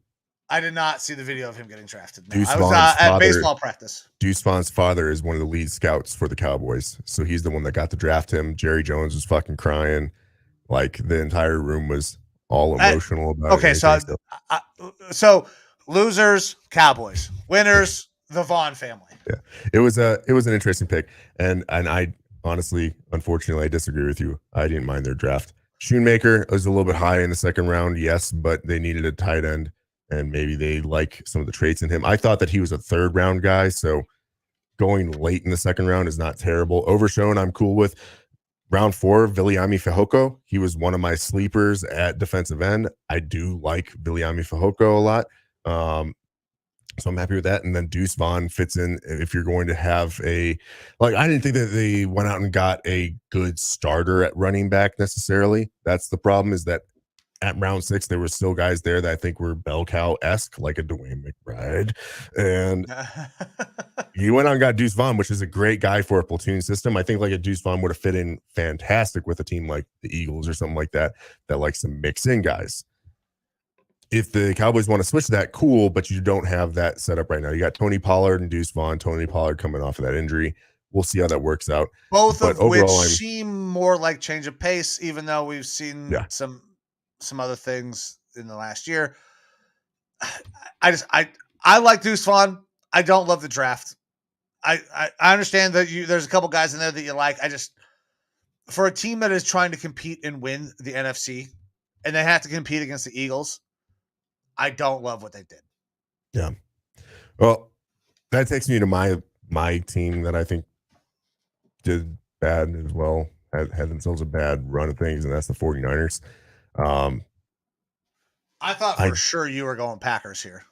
I did not see the video of him getting drafted. No. Deuce I was at baseball practice. Deuce Vaughn's father is one of the lead scouts for the Cowboys. So he's the one that got to draft him. Jerry Jones was fucking crying. Like the entire room was all emotional about it. Okay, so losers, Cowboys. Winners, the Vaughn family. Yeah. It was an interesting pick. And I honestly, unfortunately, I disagree with you. I didn't mind their draft. Schoonmaker was a little bit high in the 2nd round, yes, but they needed a tight end. And maybe they like some of the traits in him. I thought that he was a 3rd round guy, so going late in the 2nd round is not terrible. Overshown, I'm cool with. Round 4, Viliami Fehoko. He was one of my sleepers at defensive end. I do like Viliami Fehoko a lot. So I'm happy with that. And then Deuce Vaughn fits in if you're going to have I didn't think that they went out and got a good starter at running back necessarily. That's the problem, is that at round 6, there were still guys there that I think were bell cow-esque, like a Dwayne McBride. And He went on and got Deuce Vaughn, which is a great guy for a platoon system. I think like a Deuce Vaughn would have fit in fantastic with a team like the Eagles or something like that likes to mix in guys. If the Cowboys want to switch that, cool, but you don't have that set up right now. You got Tony Pollard and Deuce Vaughn. Tony Pollard coming off of that injury. We'll see how that works out. Both but of which overall, seem more like change of pace, even though we've seen some other things in the last year. I like Deuce Vaughn. I don't love the draft. I understand that there's a couple guys in there that you like. For a team that is trying to compete and win the NFC, and they have to compete against the Eagles, I don't love what they did. Yeah. Well, that takes me to my team that I think did bad as well, had themselves a bad run of things, and that's the 49ers. I thought for sure you were going Packers here.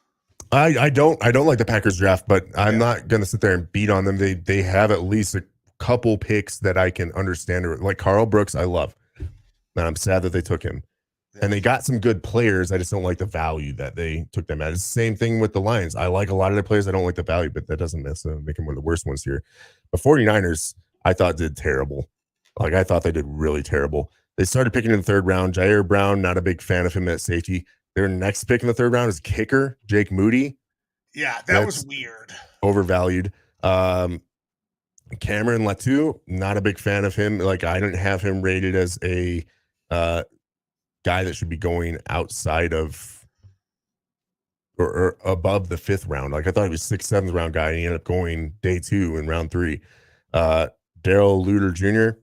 I don't like the Packers draft, but I'm not going to sit there and beat on them. They have at least a couple picks that I can understand. Like Carl Brooks, I love. And I'm sad that they took him. And they got some good players. I just don't like the value that they took them at. It's the same thing with the Lions. I like a lot of their players. I don't like the value, but that doesn't necessarily make them one of the worst ones here. The 49ers, I thought did terrible. Like I thought they did really terrible. They started picking in the third round. Jair Brown, not a big fan of him at safety. Their next pick in the third round is kicker Jake Moody. Yeah, that was weird. Overvalued. Cameron Latu, not a big fan of him. Like I don't have him rated as a guy that should be going outside of or above the 5th round. Like I thought he was 6th, 7th round guy, and he ended up going day 2 in round 3. Daryl Luter Jr.,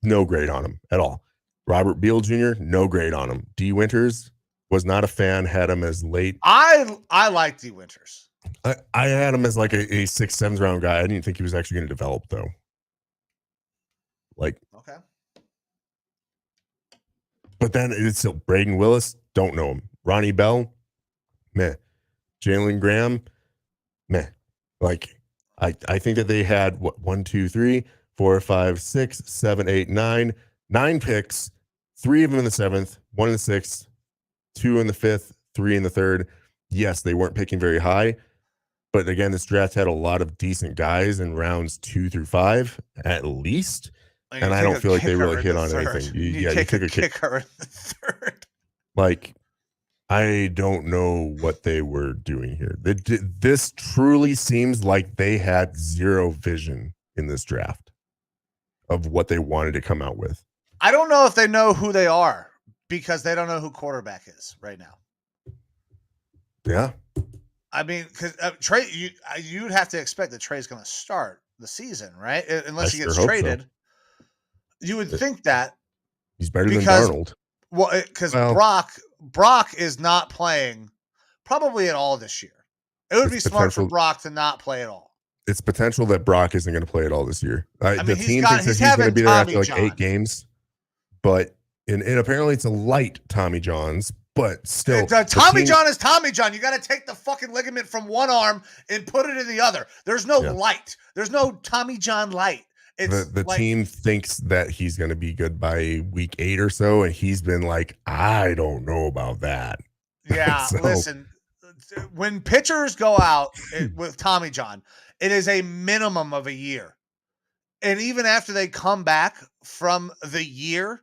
no grade on him at all. Robert Beal Jr., no grade on him. D. Winters, was not a fan, had him as late. I like D. Winters. I had him as like a 6th, 7th round guy. I didn't think he was actually going to develop though. Like, okay. But then it's still Braden Willis, don't know him. Ronnie Bell, meh. Jalen Graham, meh. Like, I think that they had 1, 2, 3, 4, 5, 6, 7, 8, 9 picks, 3 of them in the 7th, 1 in the 6th, 2 in the 5th, 3 in the 3rd. Yes, they weren't picking very high, but again, this draft had a lot of decent guys in rounds 2 through 5 at least. And I don't feel like they really hit on anything. You take a kicker in the 3rd. Like, I don't know what they were doing here. This truly seems like they had zero vision in this draft of what they wanted to come out with. I don't know if they know who they are because they don't know who quarterback is right now. Yeah. I mean, because Trey, you'd have to expect that Trey's going to start the season, right? Unless he gets traded. So. You would think that he's better than Darnold. Well, because Brock is not playing probably at all this year. It would be smart for Brock to not play at all. It's potential that Brock isn't going to play at all this year. I mean, the team thinks that he's going to be there after like 8 games, but and apparently it's a light Tommy John's. But still, Tommy John is Tommy John. You got to take the fucking ligament from one arm and put it in the other. There's no light. There's no Tommy John light. The team thinks that he's going to be good by week 8 or so, and he's been like, I don't know about that. Yeah, listen, when pitchers go out with Tommy John, it is a minimum of a year. And even after they come back from the year,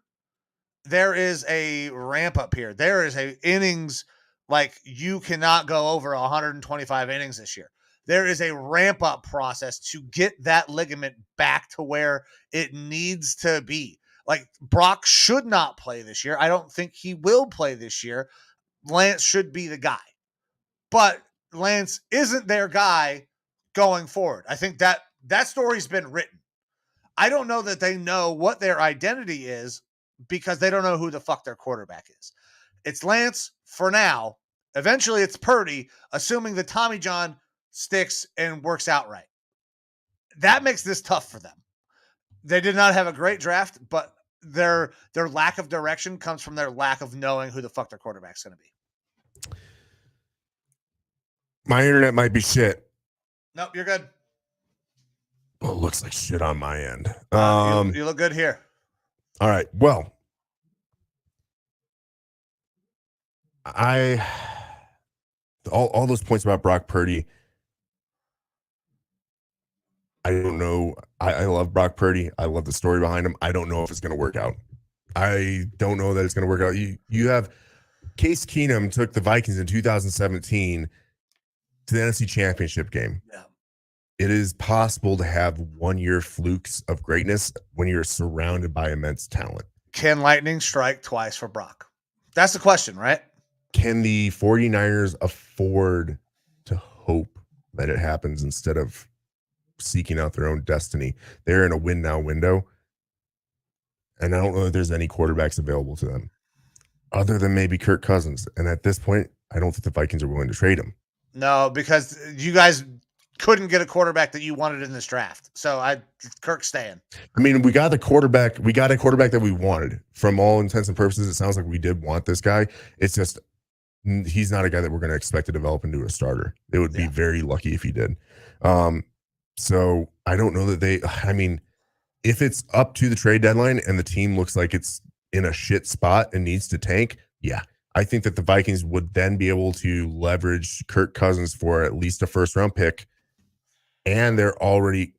there is a ramp up here. There is a innings, like you cannot go over 125 innings this year. There is a ramp up process to get that ligament back to where it needs to be. Like Brock should not play this year. I don't think he will play this year. Lance should be the guy, but Lance isn't their guy going forward. I think that story's been written. I don't know that they know what their identity is because they don't know who the fuck their quarterback is. It's Lance for now. Eventually it's Purdy, assuming that Tommy John sticks and works out right. That makes this tough for them. They did not have a great draft, but their lack of direction comes from their lack of knowing who the fuck their quarterback's going to be. My internet might be shit. Nope, you're good. Well, it looks like shit on my end. You look good here. All right. Well, all those points about Brock Purdy, I don't know. I love Brock Purdy. I love the story behind him. I don't know if it's going to work out. I don't know that it's going to work out. You have Case Keenum took the Vikings in 2017 to the NFC Championship game. Yeah. It is possible to have 1 year flukes of greatness when you're surrounded by immense talent. Can lightning strike twice for Brock? That's the question, right? Can the 49ers afford to hope that it happens instead of seeking out their own destiny? They're in a win now window. And I don't know that there's any quarterbacks available to them other than maybe Kirk Cousins. And at this point, I don't think the Vikings are willing to trade him. No, because you guys couldn't get a quarterback that you wanted in this draft. So Kirk's staying. I mean, we got a quarterback that we wanted. From all intents and purposes, it sounds like we did want this guy. It's just he's not a guy that we're going to expect to develop into a starter. They would be very lucky if he did. So I don't know that if it's up to the trade deadline and the team looks like it's in a shit spot and needs to tank, I think that the Vikings would then be able to leverage Kirk Cousins for at least a first round pick. And they're already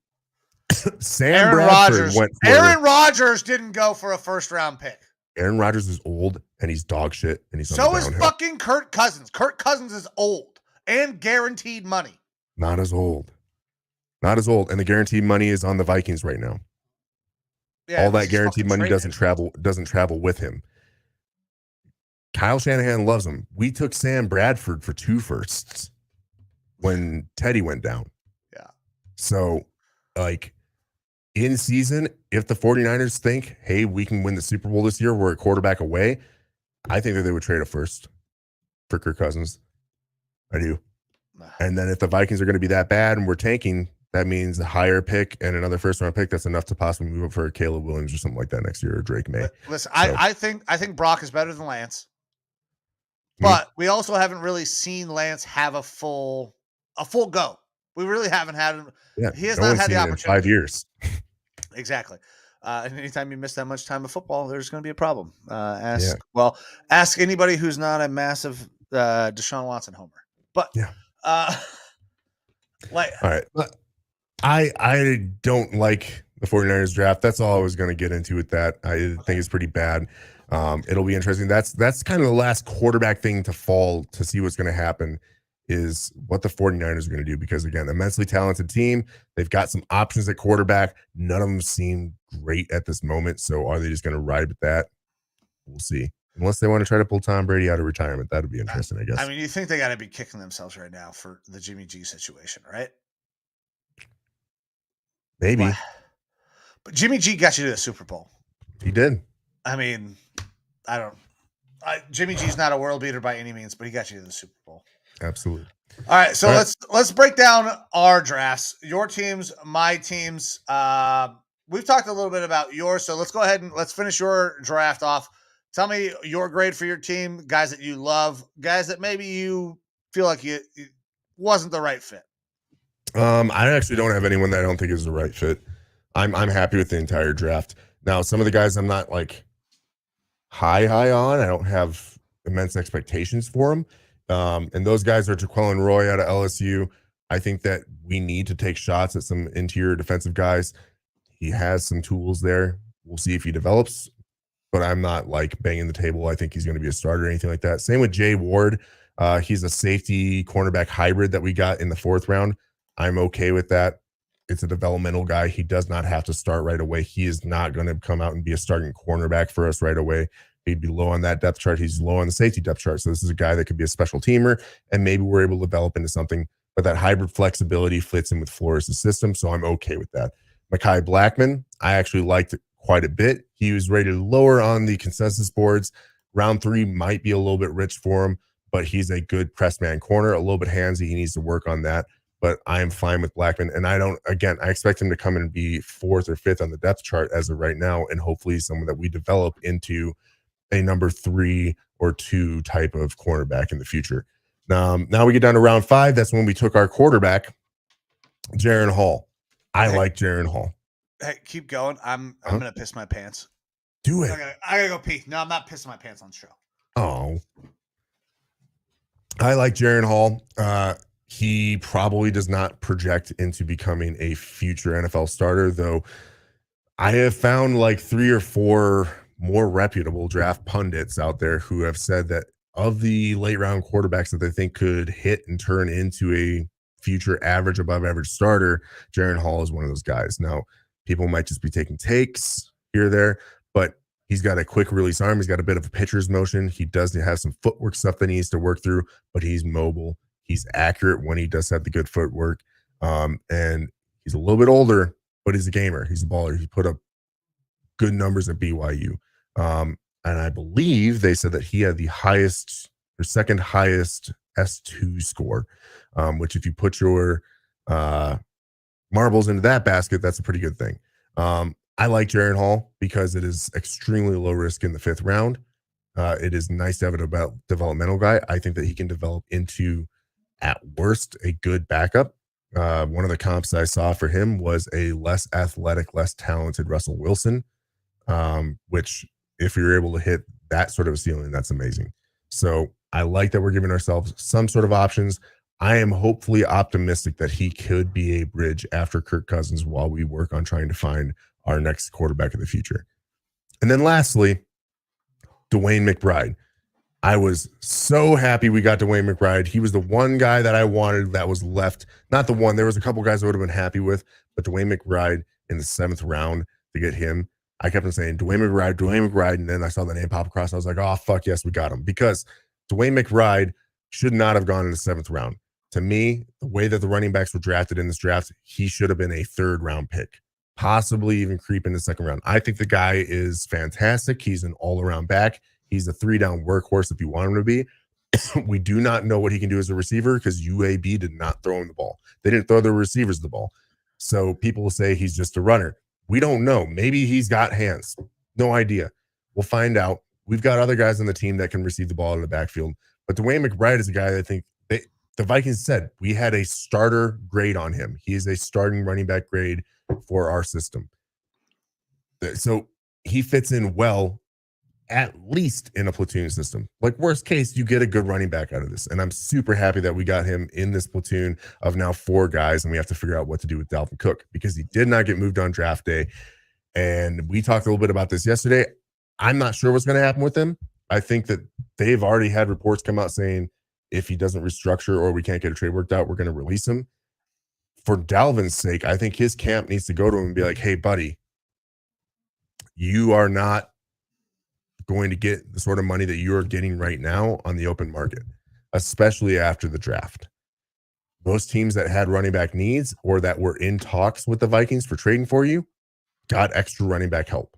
Sam Bradford went for Aaron Rodgers didn't go for a first round pick. Aaron Rodgers is old and he's dog shit and he's so is fucking Kirk Cousins. Kirk Cousins is old and guaranteed money. Not as old. And the guaranteed money is on the Vikings right now. Yeah, all that guaranteed money doesn't travel with him. Kyle Shanahan loves him. We took Sam Bradford for 2 firsts when Teddy went down. Yeah. So, in season, if the 49ers think, hey, we can win the Super Bowl this year, we're a quarterback away, I think that they would trade a first for Kirk Cousins. I do. And then if the Vikings are going to be that bad and we're tanking, that means a higher pick and another first-round pick. That's enough to possibly move up for Caleb Williams or something like that next year, or Drake May. Listen, I think Brock is better than Lance, but we also haven't really seen Lance have a full go. We really haven't had him. Yeah, he has not had the opportunity in 5 years. Exactly. And anytime you miss that much time of football, there's going to be a problem. Ask anybody who's not a massive Deshaun Watson homer. But all right. I don't like the 49ers draft. That's all I was going to get into with that. I think it's pretty bad. It'll be interesting. That's kind of the last quarterback thing to fall to see what's going to happen is what the 49ers are going to do. Because again, immensely talented team. They've got some options at quarterback. None of them seem great at this moment. So are they just going to ride with that? We'll see. Unless they want to try to pull Tom Brady out of retirement. That'd be interesting, I guess. I mean, you think they got to be kicking themselves right now for the Jimmy G situation, right? Maybe. But Jimmy G got you to the Super Bowl. He did. I mean, Jimmy G's not a world beater by any means, but he got you to the Super Bowl. Absolutely. All right, so let's break down our drafts. Your teams, my teams. We've talked a little bit about yours, so let's go ahead and let's finish your draft off. Tell me your grade for your team, guys that you love, guys that maybe you feel like it wasn't the right fit. I actually don't have anyone that I don't think is the right fit. I'm happy with the entire draft. Now, some of the guys I'm not like high on. I don't have immense expectations for them. And those guys are Jaquelin Roy out of LSU. I think that we need to take shots at some interior defensive guys. He has some tools there. We'll see if he develops, but I'm not like banging the table. I think he's going to be a starter or anything like that. Same with Jay Ward. He's a safety cornerback hybrid that we got in the 4th round. I'm okay with that. It's a developmental guy. He does not have to start right away. He is not going to come out and be a starting cornerback for us right away. He'd be low on that depth chart. He's low on the safety depth chart. So this is a guy that could be a special teamer, and maybe we're able to develop into something. But that hybrid flexibility fits in with Flores' system, so I'm okay with that. Mekhi Blackmon, I actually liked it quite a bit. He was rated lower on the consensus boards. Round 3 might be a little bit rich for him, but he's a good press man corner, a little bit handsy. He needs to work on that. But I am fine with Blackmon. And I expect him to come in and be 4th or 5th on the depth chart as of right now. And hopefully someone that we develop into a number 3 or 2 type of cornerback in the future. Now we get down to round 5. That's when we took our quarterback, Jaren Hall. I like Jaren Hall. Hey, keep going. I'm going to piss my pants. Do it. I gotta go pee. No, I'm not pissing my pants on the show. Oh. I like Jaren Hall. He probably does not project into becoming a future NFL starter, though I have found like 3 or 4 more reputable draft pundits out there who have said that of the late round quarterbacks that they think could hit and turn into a future average, above average starter, Jaren Hall is one of those guys. Now, people might just be taking takes here or there, but he's got a quick release arm. He's got a bit of a pitcher's motion. He does have some footwork stuff that he needs to work through, but he's mobile. He's accurate when he does have the good footwork. And he's a little bit older, but he's a gamer. He's a baller. He put up good numbers at BYU. And I believe they said that he had the highest or second highest S2 score, which if you put your marbles into that basket, that's a pretty good thing. I like Jaren Hall because it is extremely low risk in the 5th round. It is nice to have a developmental guy. I think that he can develop into, at worst, a good backup. One of the comps I saw for him was a less athletic, less talented Russell Wilson, which if you're able to hit that sort of a ceiling, that's amazing. So I like that we're giving ourselves some sort of options. I am hopefully optimistic that he could be a bridge after Kirk Cousins while we work on trying to find our next quarterback of the future. And then lastly, DeWayne McBride. I was so happy we got DeWayne McBride. He was the one guy that I wanted that was left. Not the one. There was a couple guys I would have been happy with, but DeWayne McBride in the 7th round to get him. I kept on saying DeWayne McBride, and then I saw the name pop across. I was like, oh, fuck yes, we got him. Because DeWayne McBride should not have gone in the 7th round. To me, the way that the running backs were drafted in this draft, he should have been a 3rd round pick, possibly even creep in the 2nd round. I think the guy is fantastic. He's an all-around back. He's a 3-down workhorse if you want him to be. We do not know what he can do as a receiver because UAB did not throw him the ball. They didn't throw their receivers the ball. So people will say he's just a runner. We don't know. Maybe he's got hands. No idea. We'll find out. We've got other guys on the team that can receive the ball in the backfield. But DeWayne McBride is a guy that I think the Vikings said we had a starter grade on him. He is a starting running back grade for our system. So he fits in well, at least in a platoon system. Like worst case, you get a good running back out of this. And I'm super happy that we got him in this platoon of now 4 guys. And we have to figure out what to do with Dalvin Cook because he did not get moved on draft day. And we talked a little bit about this yesterday. I'm not sure what's going to happen with him. I think that they've already had reports come out saying if he doesn't restructure or we can't get a trade worked out, we're going to release him. For Dalvin's sake, I think his camp needs to go to him and be like, hey, buddy, you are not going to get the sort of money that you're getting right now on the open market, especially after the draft. Most teams that had running back needs or that were in talks with the Vikings for trading for you got extra running back help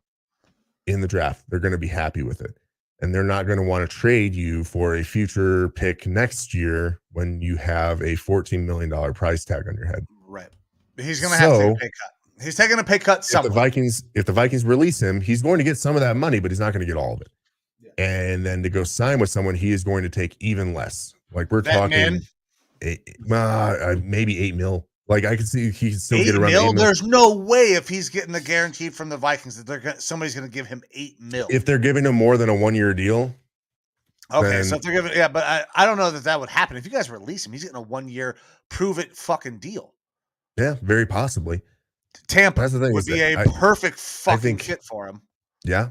in the draft. They're going to be happy with it. And they're not going to want to trade you for a future pick next year when you have a $14 million price tag on your head. Right. He's going to have to take a pay cut. He's taking a pay cut somewhere. If the Vikings release him, he's going to get some of that money, but he's not going to get all of it. Yeah. And then to go sign with someone, he is going to take even less. Like we're talking maybe $8 million. Like I can see he can still get around $8 million. There's no way if he's getting the guarantee from the Vikings that somebody's going to give him $8 million. If they're giving him more than a 1-year deal. Okay, so if they're giving, but I don't know that would happen. If you guys release him, he's getting a 1-year prove it fucking deal. Yeah, very possibly. Tampa would be a perfect fucking fit for him. Yeah,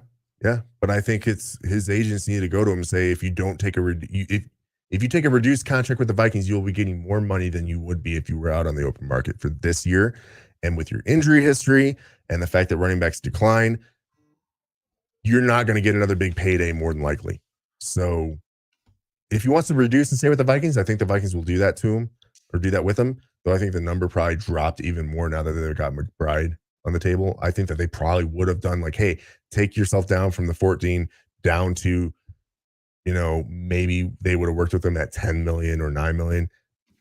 but I think it's his agents need to go to him and say if you don't take if you take a reduced contract with the Vikings, you'll be getting more money than you would be if you were out on the open market for this year. And with your injury history and the fact that running backs decline, you're not going to get another big payday more than likely. So if he wants to reduce and stay with the Vikings, I think the Vikings will do that to him or do that with him. Though I think the number probably dropped even more now that they've got McBride on the table. I think that they probably would have done like, hey, take yourself down from the 14 down to, maybe they would have worked with them at 10 million or 9 million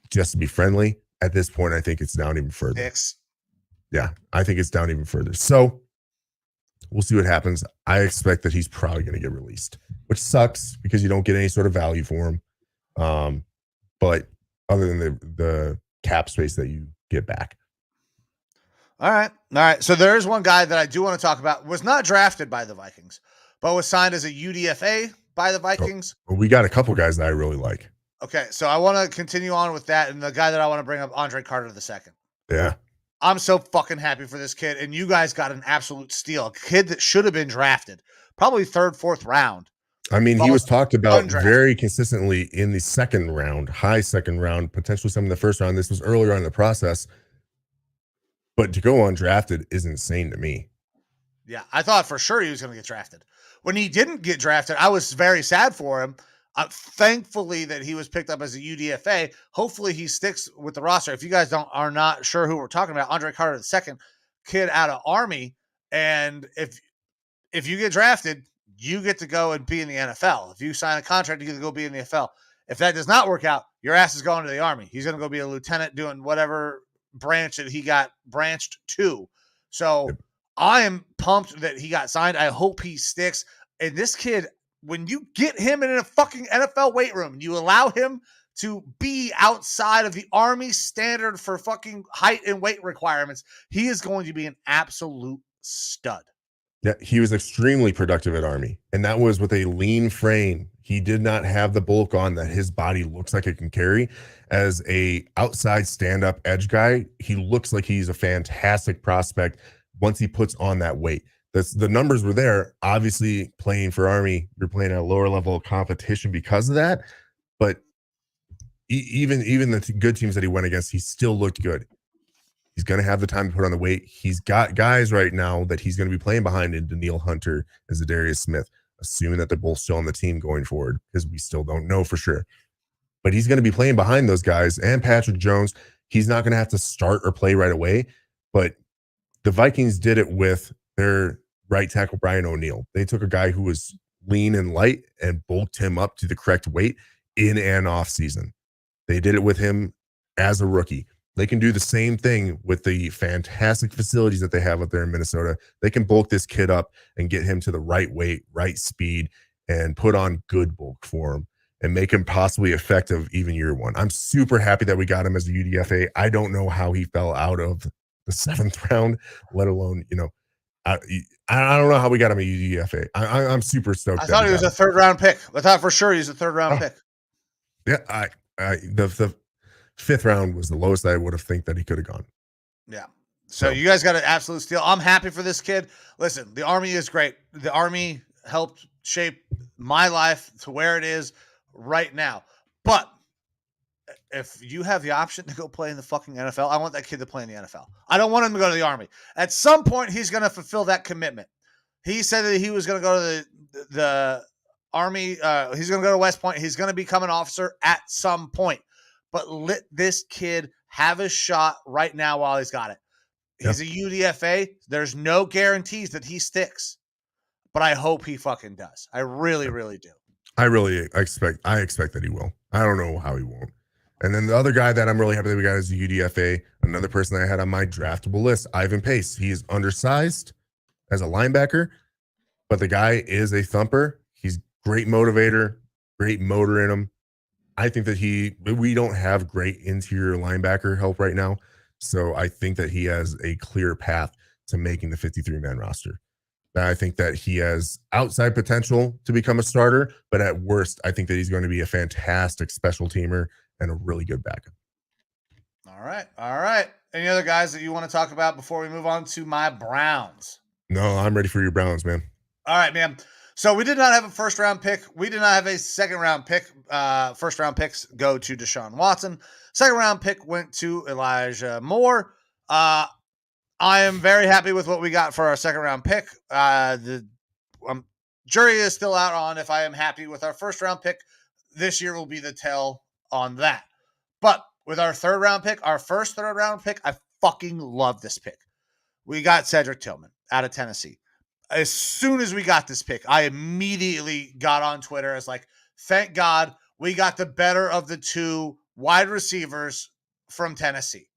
just to be friendly. At this point, I think it's down even further. Yeah, I think it's down even further. So we'll see what happens. I expect that he's probably going to get released, which sucks because you don't get any sort of value for him. But other than the cap space that you get back. All right. So there is one guy that I do want to talk about. Was not drafted by the Vikings, but was signed as a UDFA by the Vikings. Well, we got a couple guys that I really like. Okay, so I want to continue on with that, and the guy that I want to bring up, Andre Carter II. Yeah. I'm so fucking happy for this kid, and you guys got an absolute steal. A kid that should have been drafted, probably third, fourth round. I mean, he was talked about undrafted. very consistently in the second round, high second round, potentially some in the first round. This was earlier on in the process. But to go undrafted is insane to me. Yeah, I thought for sure he was going to get drafted. When he didn't get drafted, I was very sad for him. Thankfully that he was picked up as a UDFA. Hopefully he sticks with the roster. If you guys are not sure who we're talking about, Andre Carter II, kid out of Army, and if you get drafted, you get to go and be in the NFL. If you sign a contract, you get to go be in the NFL. If that does not work out, your ass is going to the Army. He's going to go be a lieutenant doing whatever branch that he got branched to. So I am pumped that he got signed. I hope he sticks. And this kid, when you get him in a fucking NFL weight room, you allow him to be outside of the Army standard for fucking height and weight requirements, he is going to be an absolute stud. Yeah, he was extremely productive at Army, and that was with a lean frame. He did not have the bulk on that his body looks like it can carry. As a outside stand-up edge guy, he looks like he's a fantastic prospect once he puts on that weight. The numbers were there. Obviously, playing for Army, you're playing at a lower level of competition because of that. But even the good teams that he went against, he still looked good. He's going to have the time to put on the weight. He's got guys right now that he's going to be playing behind in Daniil Hunter and Zadarius Smith, assuming that they're both still on the team going forward, because we still don't know for sure. But he's going to be playing behind those guys, and Patrick Jones. He's not going to have to start or play right away. But the Vikings did it with their right tackle, Brian O'Neill. They took a guy who was lean and light and bulked him up to the correct weight in an off season. They did it with him as a rookie. They can do the same thing with the fantastic facilities that they have up there in Minnesota. They can bulk this kid up and get him to the right weight, right speed, and put on good bulk for him and make him possibly effective even year one. I'm super happy that we got him as a UDFA. I don't know how he fell out of the 7th round, let alone, I don't know how we got him a UDFA. I'm super stoked. I thought he was a 3rd round pick. I thought for sure he's a 3rd round pick. Yeah, the 5th round was the lowest I would have think that he could have gone. Yeah. So you guys got an absolute steal. I'm happy for this kid. Listen, the Army is great. The Army helped shape my life to where it is right now. But if you have the option to go play in the fucking NFL, I want that kid to play in the NFL. I don't want him to go to the Army. At some point, he's going to fulfill that commitment. He said that he was going to go to the Army. He's going to go to West Point. He's going to become an officer at some point. But let this kid have a shot right now while he's got it. He's a UDFA. There's no guarantees that he sticks. But I hope he fucking does. I really, really do. I expect that he will. I don't know how he won't. And then the other guy that I'm really happy that we got is the UDFA, another person that I had on my draftable list, Ivan Pace. He is undersized as a linebacker, but the guy is a thumper. He's great motivator, great motor in him. I think that we don't have great interior linebacker help right now. So I think that he has a clear path to making the 53-man roster. I think that he has outside potential to become a starter, but at worst, I think that he's going to be a fantastic special teamer and a really good backup. All right. Any other guys that you want to talk about before we move on to my Browns? No, I'm ready for your Browns, man. All right, man. So we did not have a 1st round pick. We did not have a 2nd round pick. 1st round picks go to Deshaun Watson. 2nd round pick went to Elijah Moore. I am very happy with what we got for our 2nd round pick. The jury is still out on if I am happy with our 1st round pick. This year will be the tell on that. But with our 3rd round pick, our first 3rd round pick, I fucking love this pick. We got Cedric Tillman out of Tennessee. As soon as we got this pick, I immediately got on Twitter as like, thank God we got the better of the 2 wide receivers from Tennessee.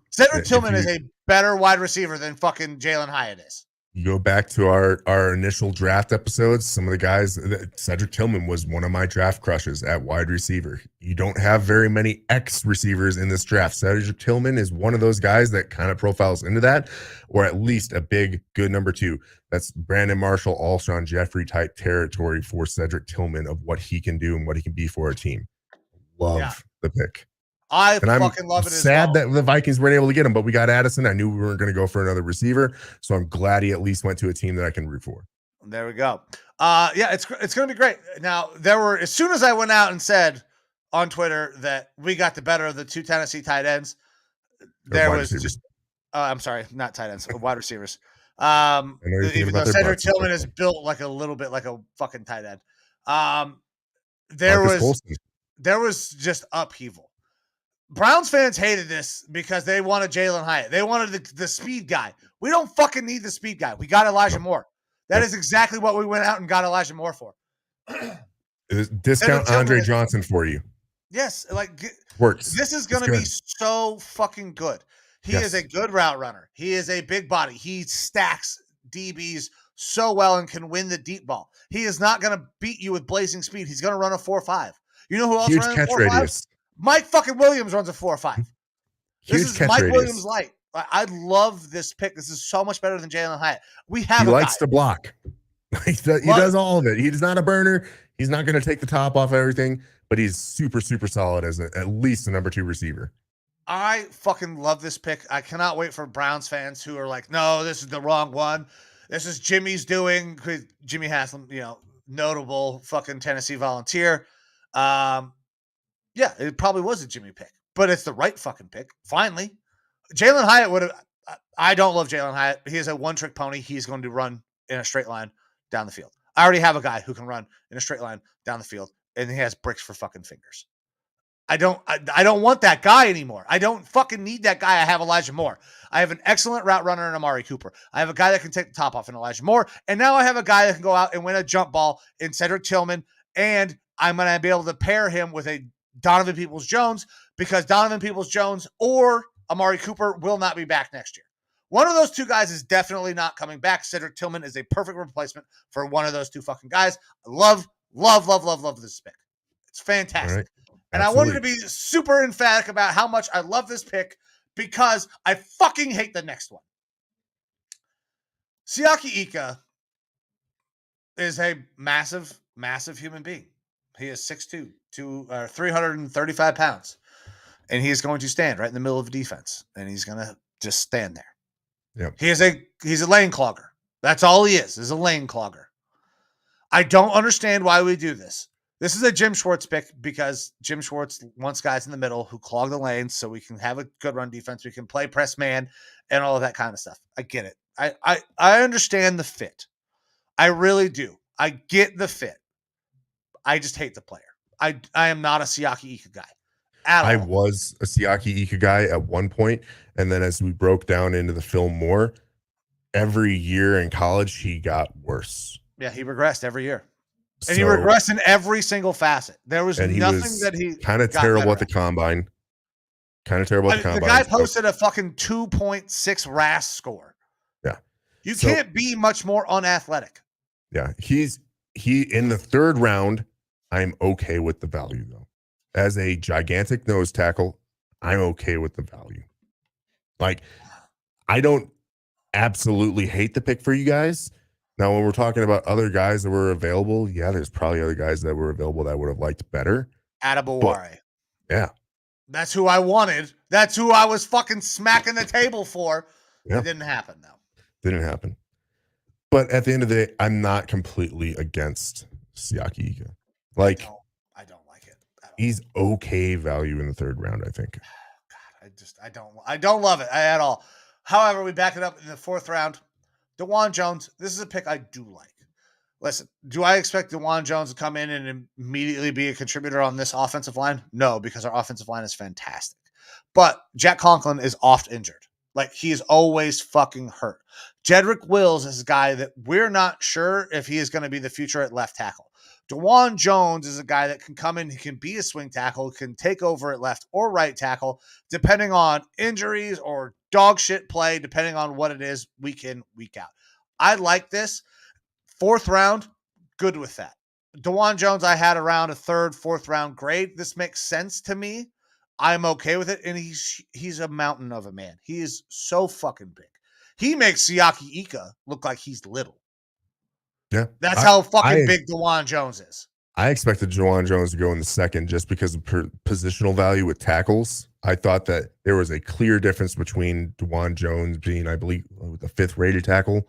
Cedric Tillman is a better wide receiver than fucking Jalen Hyatt is. You go back to our initial draft episodes, some of the guys, Cedric Tillman was one of my draft crushes at wide receiver. You don't have very many X receivers in this draft. Cedric Tillman is one of those guys that kind of profiles into that, or at least a big, good number 2. That's Brandon Marshall, Alshon Jeffrey type territory for Cedric Tillman of what he can do and what he can be for a team. love the pick. I And I'm fucking love it as sad well. that the Vikings weren't able to get him, but we got Addison. I knew we weren't going to go for another receiver, so I'm glad he at least went to a team that I can root for. There we go. Yeah, it's going to be great. Now, as soon as I went out and said on Twitter that we got the better of the 2 Tennessee tight ends, there was Receivers. I'm sorry, not tight ends, wide receivers. I know you're thinking Even though about their Cedric butts and Tillman stuff. is built like a little bit like a fucking tight end. Marcus Colston. There was just upheaval. Browns fans hated this because they wanted Jalen Hyatt. They wanted the speed guy. We don't fucking need the speed guy. We got Elijah Moore. That is exactly what we went out and got Elijah Moore for. Discount Andre Johnson for you. Yes, like Works. This is going to be so fucking good. He is a good route runner. He is a big body. He stacks DBs so well and can win the deep ball. He is not going to beat you with blazing speed. He's going to run a 4.5. You know who else Huge runs catch 4.5? radius. Mike fucking Williams runs a 4.5. This is Mike Williams light. I love this pick. This is so much better than Jalen Hyatt. We have He likes to block. He does all of it. He's not a burner. He's not going to take the top off everything, but he's super, super solid as at least a number 2 receiver. I fucking love this pick. I cannot wait for Browns fans who are like, no, this is the wrong one. This is Jimmy's doing. Jimmy Haslam, notable fucking Tennessee Volunteer. Yeah, it probably was a Jimmy pick, but it's the right fucking pick. Finally, Jalen Hyatt would have. I don't love Jalen Hyatt. He is a one-trick pony. He's going to run in a straight line down the field. I already have a guy who can run in a straight line down the field, and he has bricks for fucking fingers. I don't want that guy anymore. I don't fucking need that guy. I have Elijah Moore. I have an excellent route runner in Amari Cooper. I have a guy that can take the top off in Elijah Moore. And now I have a guy that can go out and win a jump ball in Cedric Tillman. And I'm going to be able to pair him with a Donovan Peoples-Jones because Donovan Peoples-Jones or Amari Cooper will not be back next year. One of those 2 guys is definitely not coming back. Cedric Tillman is a perfect replacement for one of those 2 fucking guys. I love this pick. It's fantastic. Right. And I wanted to be super emphatic about how much I love this pick because I fucking hate the next one. Siaki Ika is a massive, massive human being. He is 6'2", 335 pounds. And he's going to stand right in the middle of the defense. And he's going to just stand there. Yep. He's a lane clogger. That's all he is a lane clogger. I don't understand why we do this. This is a Jim Schwartz pick because Jim Schwartz wants guys in the middle who clog the lanes so we can have a good run defense. We can play press man and all of that kind of stuff. I get it. I understand the fit. I really do. I get the fit. I just hate the player. I am not a Siaki Ika guy at all. I was a Siaki Ika guy at one point, and then as we broke down into the film more, every year in college he got worse. Yeah, he regressed every year. And he regressed in every single facet. There was nothing that he kind of terrible at the combine. The guy posted a fucking 2.6 RAS score. Yeah. You can't be much more unathletic. Yeah. He in the 3rd round, I'm okay with the value though. As a gigantic nose tackle, I'm okay with the value. Like, I don't absolutely hate the pick for you guys. Now, when we're talking about other guys that were available, yeah, there's probably other guys that were available that would have liked better. Adebaware. Yeah. That's who I wanted. That's who I was fucking smacking the table for. Yeah. It didn't happen, though. Didn't happen. But at the end of the day, I'm not completely against Siaki Ika. Like, I don't like it at all. He's okay value in the 3rd round, I think. God, I don't love it at all. However, we back it up in the 4th round. DeJuan Jones, this is a pick I do like. Listen, do I expect DeJuan Jones to come in and immediately be a contributor on this offensive line? No, because our offensive line is fantastic. But Jack Conklin is oft injured. Like, he is always fucking hurt. Jedrick Wills is a guy that we're not sure if he is going to be the future at left tackle. DeJuan Jones is a guy that can come in, he can be a swing tackle, can take over at left or right tackle, depending on injuries or dog shit play, depending on what it is week in, week out. I like this. 4th round, good with that. DeJuan Jones, I had around a 3rd, 4th round grade. This makes sense to me. I'm okay with it. And he's a mountain of a man. He is so fucking big. He makes Siaki Ika look like he's little. Yeah. That's how fucking big DeJuan Jones is. I expected Juwan Jones to go in the second just because of positional value with tackles. I thought that there was a clear difference between Juwan Jones being, I believe, the 5th rated tackle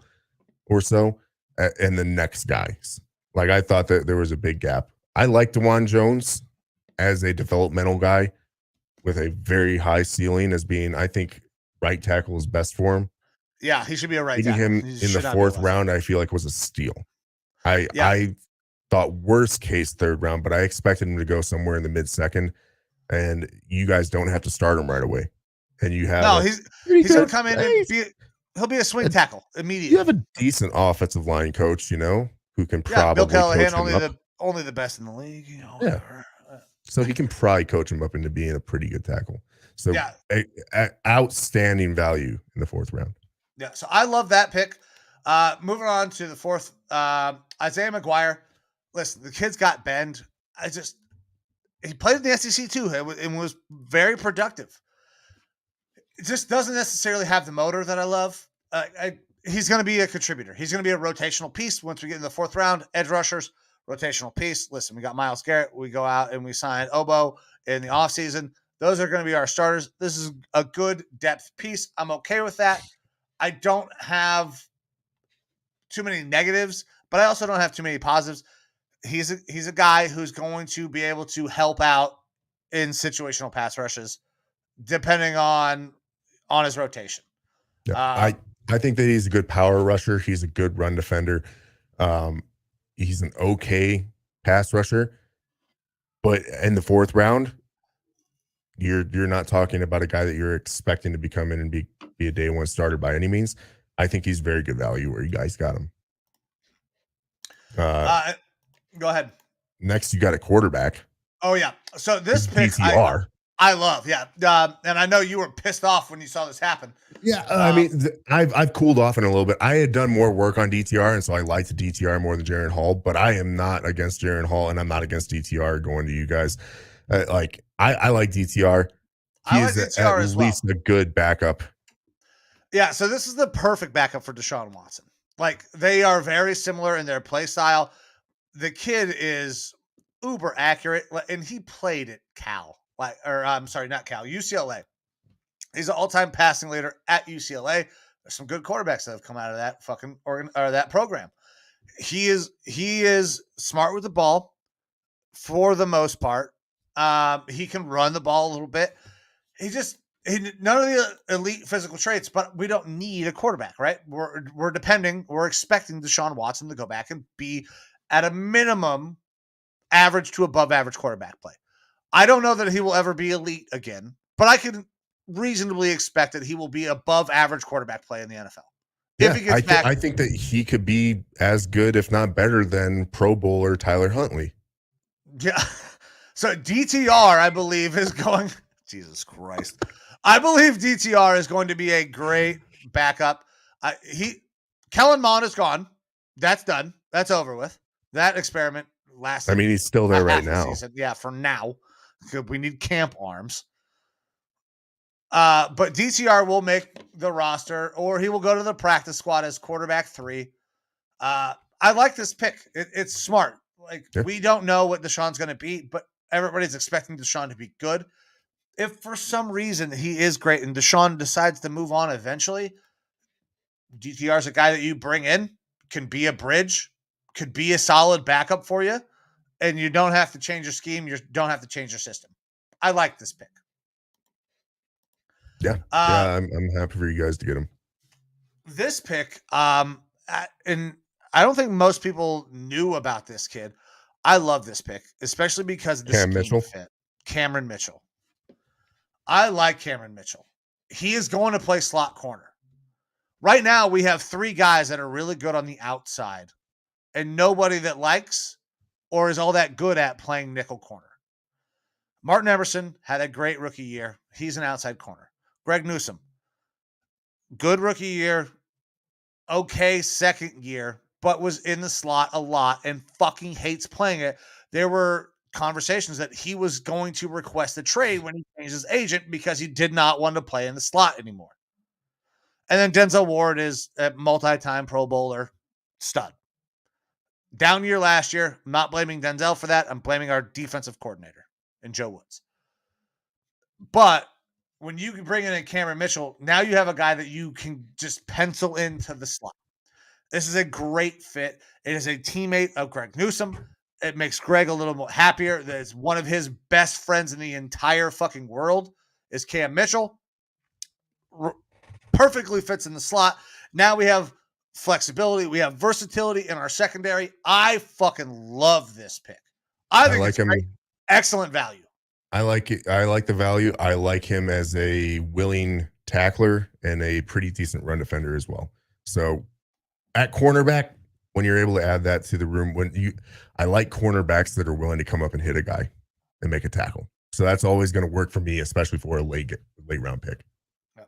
or so, and the next guys. Like, I thought that there was a big gap. I like Juwan Jones as a developmental guy with a very high ceiling as being, I think, right tackle is best for him. Yeah, he should be a right Getting tackle. him He in the should not be a 4th left. round, I feel like was a steal. Yeah. I thought worst case 3rd round, but I expected him to go somewhere in the mid-second, and you guys don't have to start him right away. And you have No, a he's pretty going good- to come in hey, and he'll be a swing tackle immediately. you have a decent offensive line coach, who can Bill probably Callahan, coach him up. only the best in the league. Yeah. So he can probably coach him up into being a pretty good tackle. So Yeah. a outstanding value in the 4th round. Yeah, so I love that pick. Moving on to the 4th, Isaiah McGuire. Listen, the kid's got bend. He played in the SEC too and was very productive. It just doesn't necessarily have the motor that I love. He's going to be a contributor. He's going to be a rotational piece once we get in the 4th round. Edge rushers, rotational piece. Listen, we got Myles Garrett. We go out and we sign Obo in the offseason. Those are going to be our starters. This is a good depth piece. I'm okay with that. I don't have too many negatives, but I also don't have too many positives. He's a guy who's going to be able to help out in situational pass rushes, depending on his rotation. Yeah, I think that he's a good power rusher. He's a good run defender. He's an okay pass rusher, but in the 4th round, you're not talking about a guy that you're expecting to come in and be a day one starter by any means. I think he's very good value where you guys got him. Go ahead. Next, you got a quarterback. Oh yeah. So this pick DTR. I love. Yeah. And I know you were pissed off when you saw this happen. Yeah, I mean, I've cooled off in a little bit. I had done more work on DTR, and so I liked DTR more than Jaren Hall. But I am not against Jaren Hall, and I'm not against DTR going to you guys. I like DTR. He's at least a good backup. Yeah, so this is the perfect backup for Deshaun Watson. Like, they are very similar in their play style. The kid is uber accurate, and he played at UCLA. He's an all-time passing leader at UCLA. There's some good quarterbacks that have come out of that that program. He is smart with the ball for the most part. He can run the ball a little bit. None of the elite physical traits, but we don't need a quarterback, right? We're expecting Deshaun Watson to go back and be at a minimum average to above average quarterback play. I don't know that he will ever be elite again, but I can reasonably expect that he will be above average quarterback play in the NFL. Yeah, I think that he could be as good, if not better, than Pro Bowler Tyler Huntley. Yeah. So DTR, I believe, is going. Jesus Christ. I believe DTR is going to be a great backup. Kellen Mond is gone. That's done. That's over with. That experiment lasted. I mean, he's still there right now. Yeah, for now. We need camp arms. But DTR will make the roster, or he will go to the practice squad as quarterback 3. I like this pick. It's smart. We don't know what Deshaun's going to be, but everybody's expecting Deshaun to be good. If for some reason he is great and Deshaun decides to move on eventually, DTR is a guy that you bring in, can be a bridge, could be a solid backup for you, and you don't have to change your scheme. You don't have to change your system. I like this pick. Yeah, I'm happy for you guys to get him. This pick, and I don't think most people knew about this kid. I love this pick, especially because of the scheme fit. Cameron Mitchell. I like Cameron Mitchell. He is going to play slot corner. Right now, we have 3 guys that are really good on the outside and nobody that likes or is all that good at playing nickel corner. Martin Emerson had a great rookie year. He's an outside corner. Greg Newsome, good rookie year, okay second year, but was in the slot a lot and fucking hates playing it. There were conversations that he was going to request a trade when he changed his agent because he did not want to play in the slot anymore. And then Denzel Ward is a multi-time Pro Bowler stud. Down year last year. I'm not blaming Denzel for that. I'm blaming our defensive coordinator and Joe Woods. But when you can bring in Cameron Mitchell, now you have a guy that you can just pencil into the slot. This is a great fit. It is a teammate of Greg Newsome. It makes Greg a little more happier. That it's one of his best friends in the entire fucking world is Cam Mitchell. Perfectly fits in the slot. Now we have flexibility. We have versatility in our secondary. I fucking love this pick. I think it's great. Excellent value. I like it. I like the value. I like him as a willing tackler and a pretty decent run defender as well. So at cornerback, when you're able to add that to the room, I like cornerbacks that are willing to come up and hit a guy and make a tackle. So that's always going to work for me, especially for a late round pick. Yeah.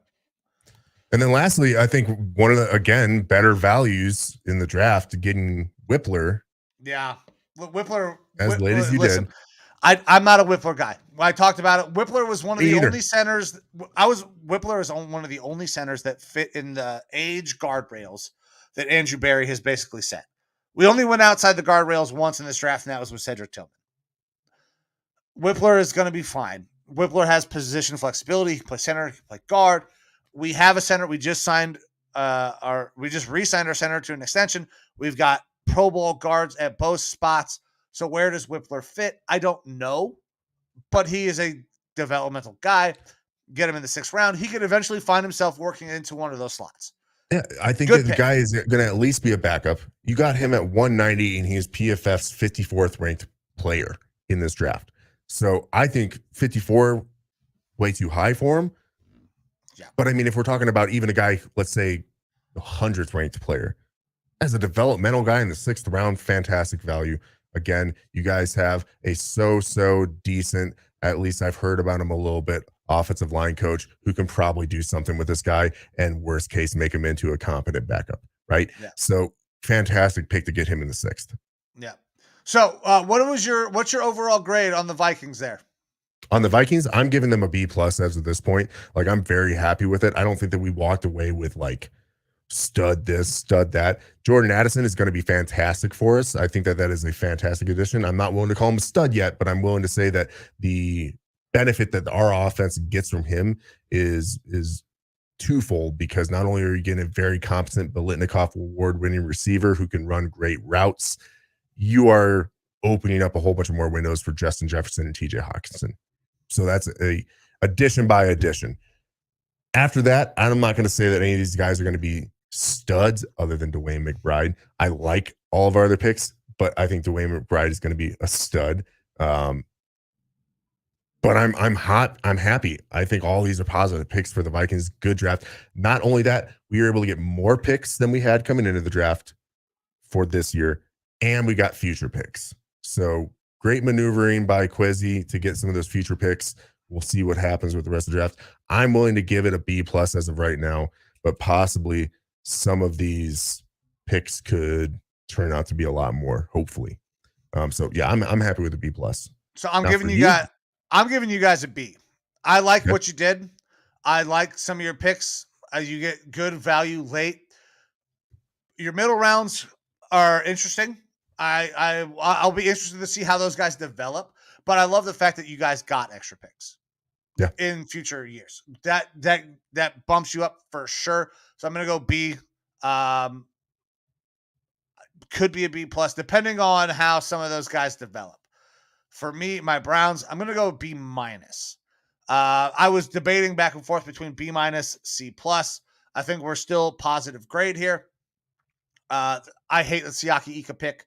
And then lastly, I think one of the, again, better values in the draft, getting Whippler. Yeah. Whippler. As late as you did. I'm not a Whippler guy. When I talked about it, Whippler was one of the only centers. Whippler is one of the only centers that fit in the age guardrails that Andrew Berry has basically set. We only went outside the guardrails once in this draft, and that was with Cedric Tillman. Whippler is going to be fine. Whippler has position flexibility. He can play center, he can play guard. We have a center. We just re-signed our center to an extension. We've got Pro Bowl guards at both spots. So where does Whippler fit? I don't know, but he is a developmental guy. Get him in the 6th round. He could eventually find himself working into one of those slots. Yeah, I think that the guy is going to at least be a backup. You got him at 190, and he's PFF's 54th ranked player in this draft. So I think 54, way too high for him. Yeah. But I mean, if we're talking about even a guy, let's say the 100th ranked player, as a developmental guy in the 6th round, fantastic value. Again, you guys have a so decent, at least I've heard about him a little bit, offensive line coach who can probably do something with this guy and worst case, make him into a competent backup, right? Yeah. So fantastic pick to get him in the 6th. Yeah. So what's your overall grade on the Vikings there? On the Vikings, I'm giving them a B+ as of this point. Like, I'm very happy with it. I don't think that we walked away with like stud this, stud that. Jordan Addison is going to be fantastic for us. I think that is a fantastic addition. I'm not willing to call him a stud yet, but I'm willing to say that the benefit that our offense gets from him is twofold, because not only are you getting a very competent Biletnikoff award-winning receiver who can run great routes, you are opening up a whole bunch of more windows for Justin Jefferson and TJ Hawkinson. So that's a addition by addition. After that, I'm not going to say that any of these guys are going to be studs other than DeWayne McBride. I like all of our other picks, but I think DeWayne McBride is going to be a stud. But I'm hot. I'm happy. I think all these are positive picks for the Vikings. Good draft. Not only that, we were able to get more picks than we had coming into the draft for this year, and we got future picks. So great maneuvering by Quizzy to get some of those future picks. We'll see what happens with the rest of the draft. I'm willing to give it a B+ as of right now, but possibly some of these picks could turn out to be a lot more, hopefully. So yeah, I'm happy with the B+. So I'm giving you guys a B. I like what you did. I like some of your picks. You get good value late. Your middle rounds are interesting. I'll be interested to see how those guys develop. But I love the fact that you guys got extra picks. Yeah. In future years. That bumps you up for sure. So I'm gonna go B. Could be a B+, depending on how some of those guys develop. For me, my Browns, I'm gonna go B-. I was debating back and forth between B-, C+. I think we're still positive grade here. I hate the Siaki Ika pick.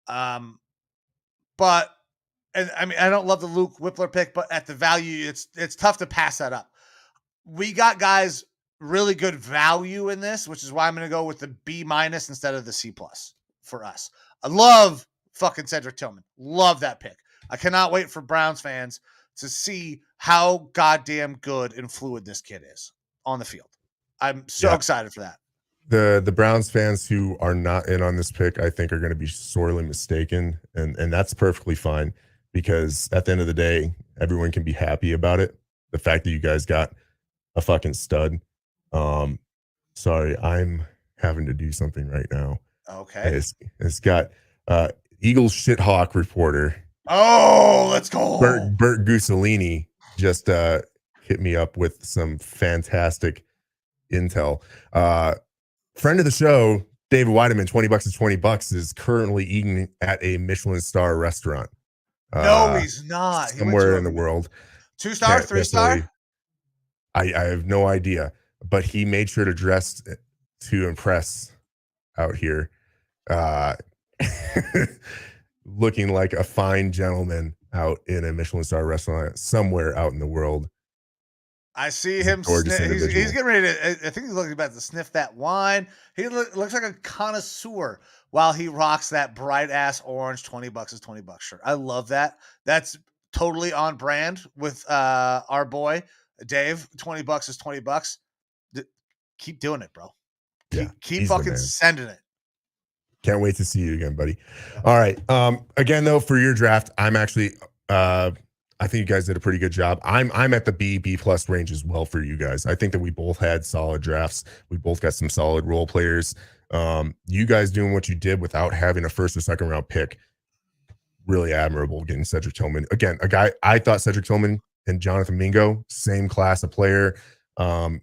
But and I mean, I don't love the Luke Whippler pick, but at the value, it's tough to pass that up. We got guys really good value in this, which is why I'm going to go with the B- instead of the C+ for us. I love fucking Cedric Tillman. Love that pick. I cannot wait for Browns fans to see how goddamn good and fluid this kid is on the field. I'm so excited for that. The Browns fans who are not in on this pick, I think, are going to be sorely mistaken, and that's perfectly fine, because at the end of the day, everyone can be happy about it. The fact that you guys got a fucking stud. Sorry, I'm having to do something right now. Okay. It's got Eagles shithawk reporter. Oh, let's go. Bert Gusalini just hit me up with some fantastic intel. Friend of the show, David Weideman, $20 is $20, is currently eating at a Michelin star restaurant. No, he's not. Somewhere in the world. 2-star, 3-star? I have no idea, but he made sure to dress to impress out here. Looking like a fine gentleman out in a Michelin star restaurant somewhere out in the world. I see him. He's getting ready to. I think he's looking about to sniff that wine. He looks like a connoisseur while he rocks that bright ass orange $20 is $20 shirt. I love that. That's totally on brand with our boy Dave. $20 is $20. Keep doing it, bro. Keep fucking sending it. Can't wait to see you again, buddy. All right. Again, though, for your draft, I'm actually I think you guys did a pretty good job. I'm at the B plus range as well for you guys. I think that we both had solid drafts. We both got some solid role players. You guys doing what you did without having a first or second round pick, really admirable. Getting Cedric Tillman. Again, a guy I thought Cedric Tillman and Jonathan Mingo, same class of player,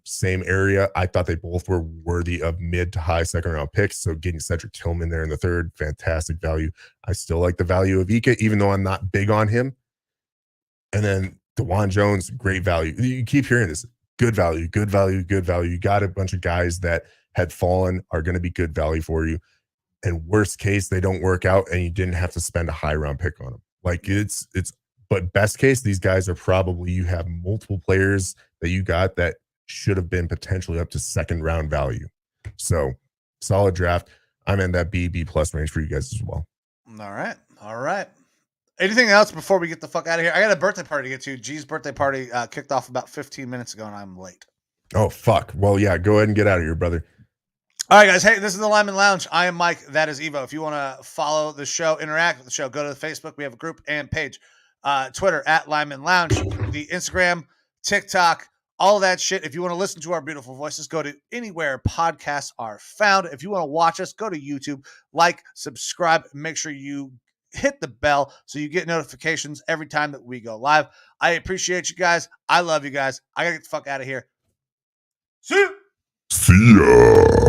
same area. I thought they both were worthy of mid to high second round picks. So getting Cedric Tillman there in the third, fantastic value. I still like the value of Ika, even though I'm not big on him. And then DeJuan Jones, great value. You keep hearing this. Good value, good value, good value. You got a bunch of guys that had fallen, are going to be good value for you. And worst case, they don't work out and you didn't have to spend a high round pick on them. Like but best case, these guys are probably, you have multiple players that you got that should have been potentially up to second round value. So solid draft. I'm in that B plus range for you guys as well. All right. Anything else before we get the fuck out of here? I got a birthday party to get to. G's birthday party kicked off about 15 minutes ago, and I'm late. Oh, fuck. Well, yeah, go ahead and get out of here, brother. All right, guys. Hey, this is the Lineman Lounge. I am Mike. That is Evo. If you want to follow the show, interact with the show, go to the Facebook. We have a group and page. Twitter, at Lineman Lounge. The Instagram, TikTok, all of that shit. If you want to listen to our beautiful voices, go to anywhere podcasts are found. If you want to watch us, go to YouTube. Like, subscribe. Make sure you hit the bell so you get notifications every time that we go live. I appreciate you guys. I love you guys. I gotta get the fuck out of here. See ya.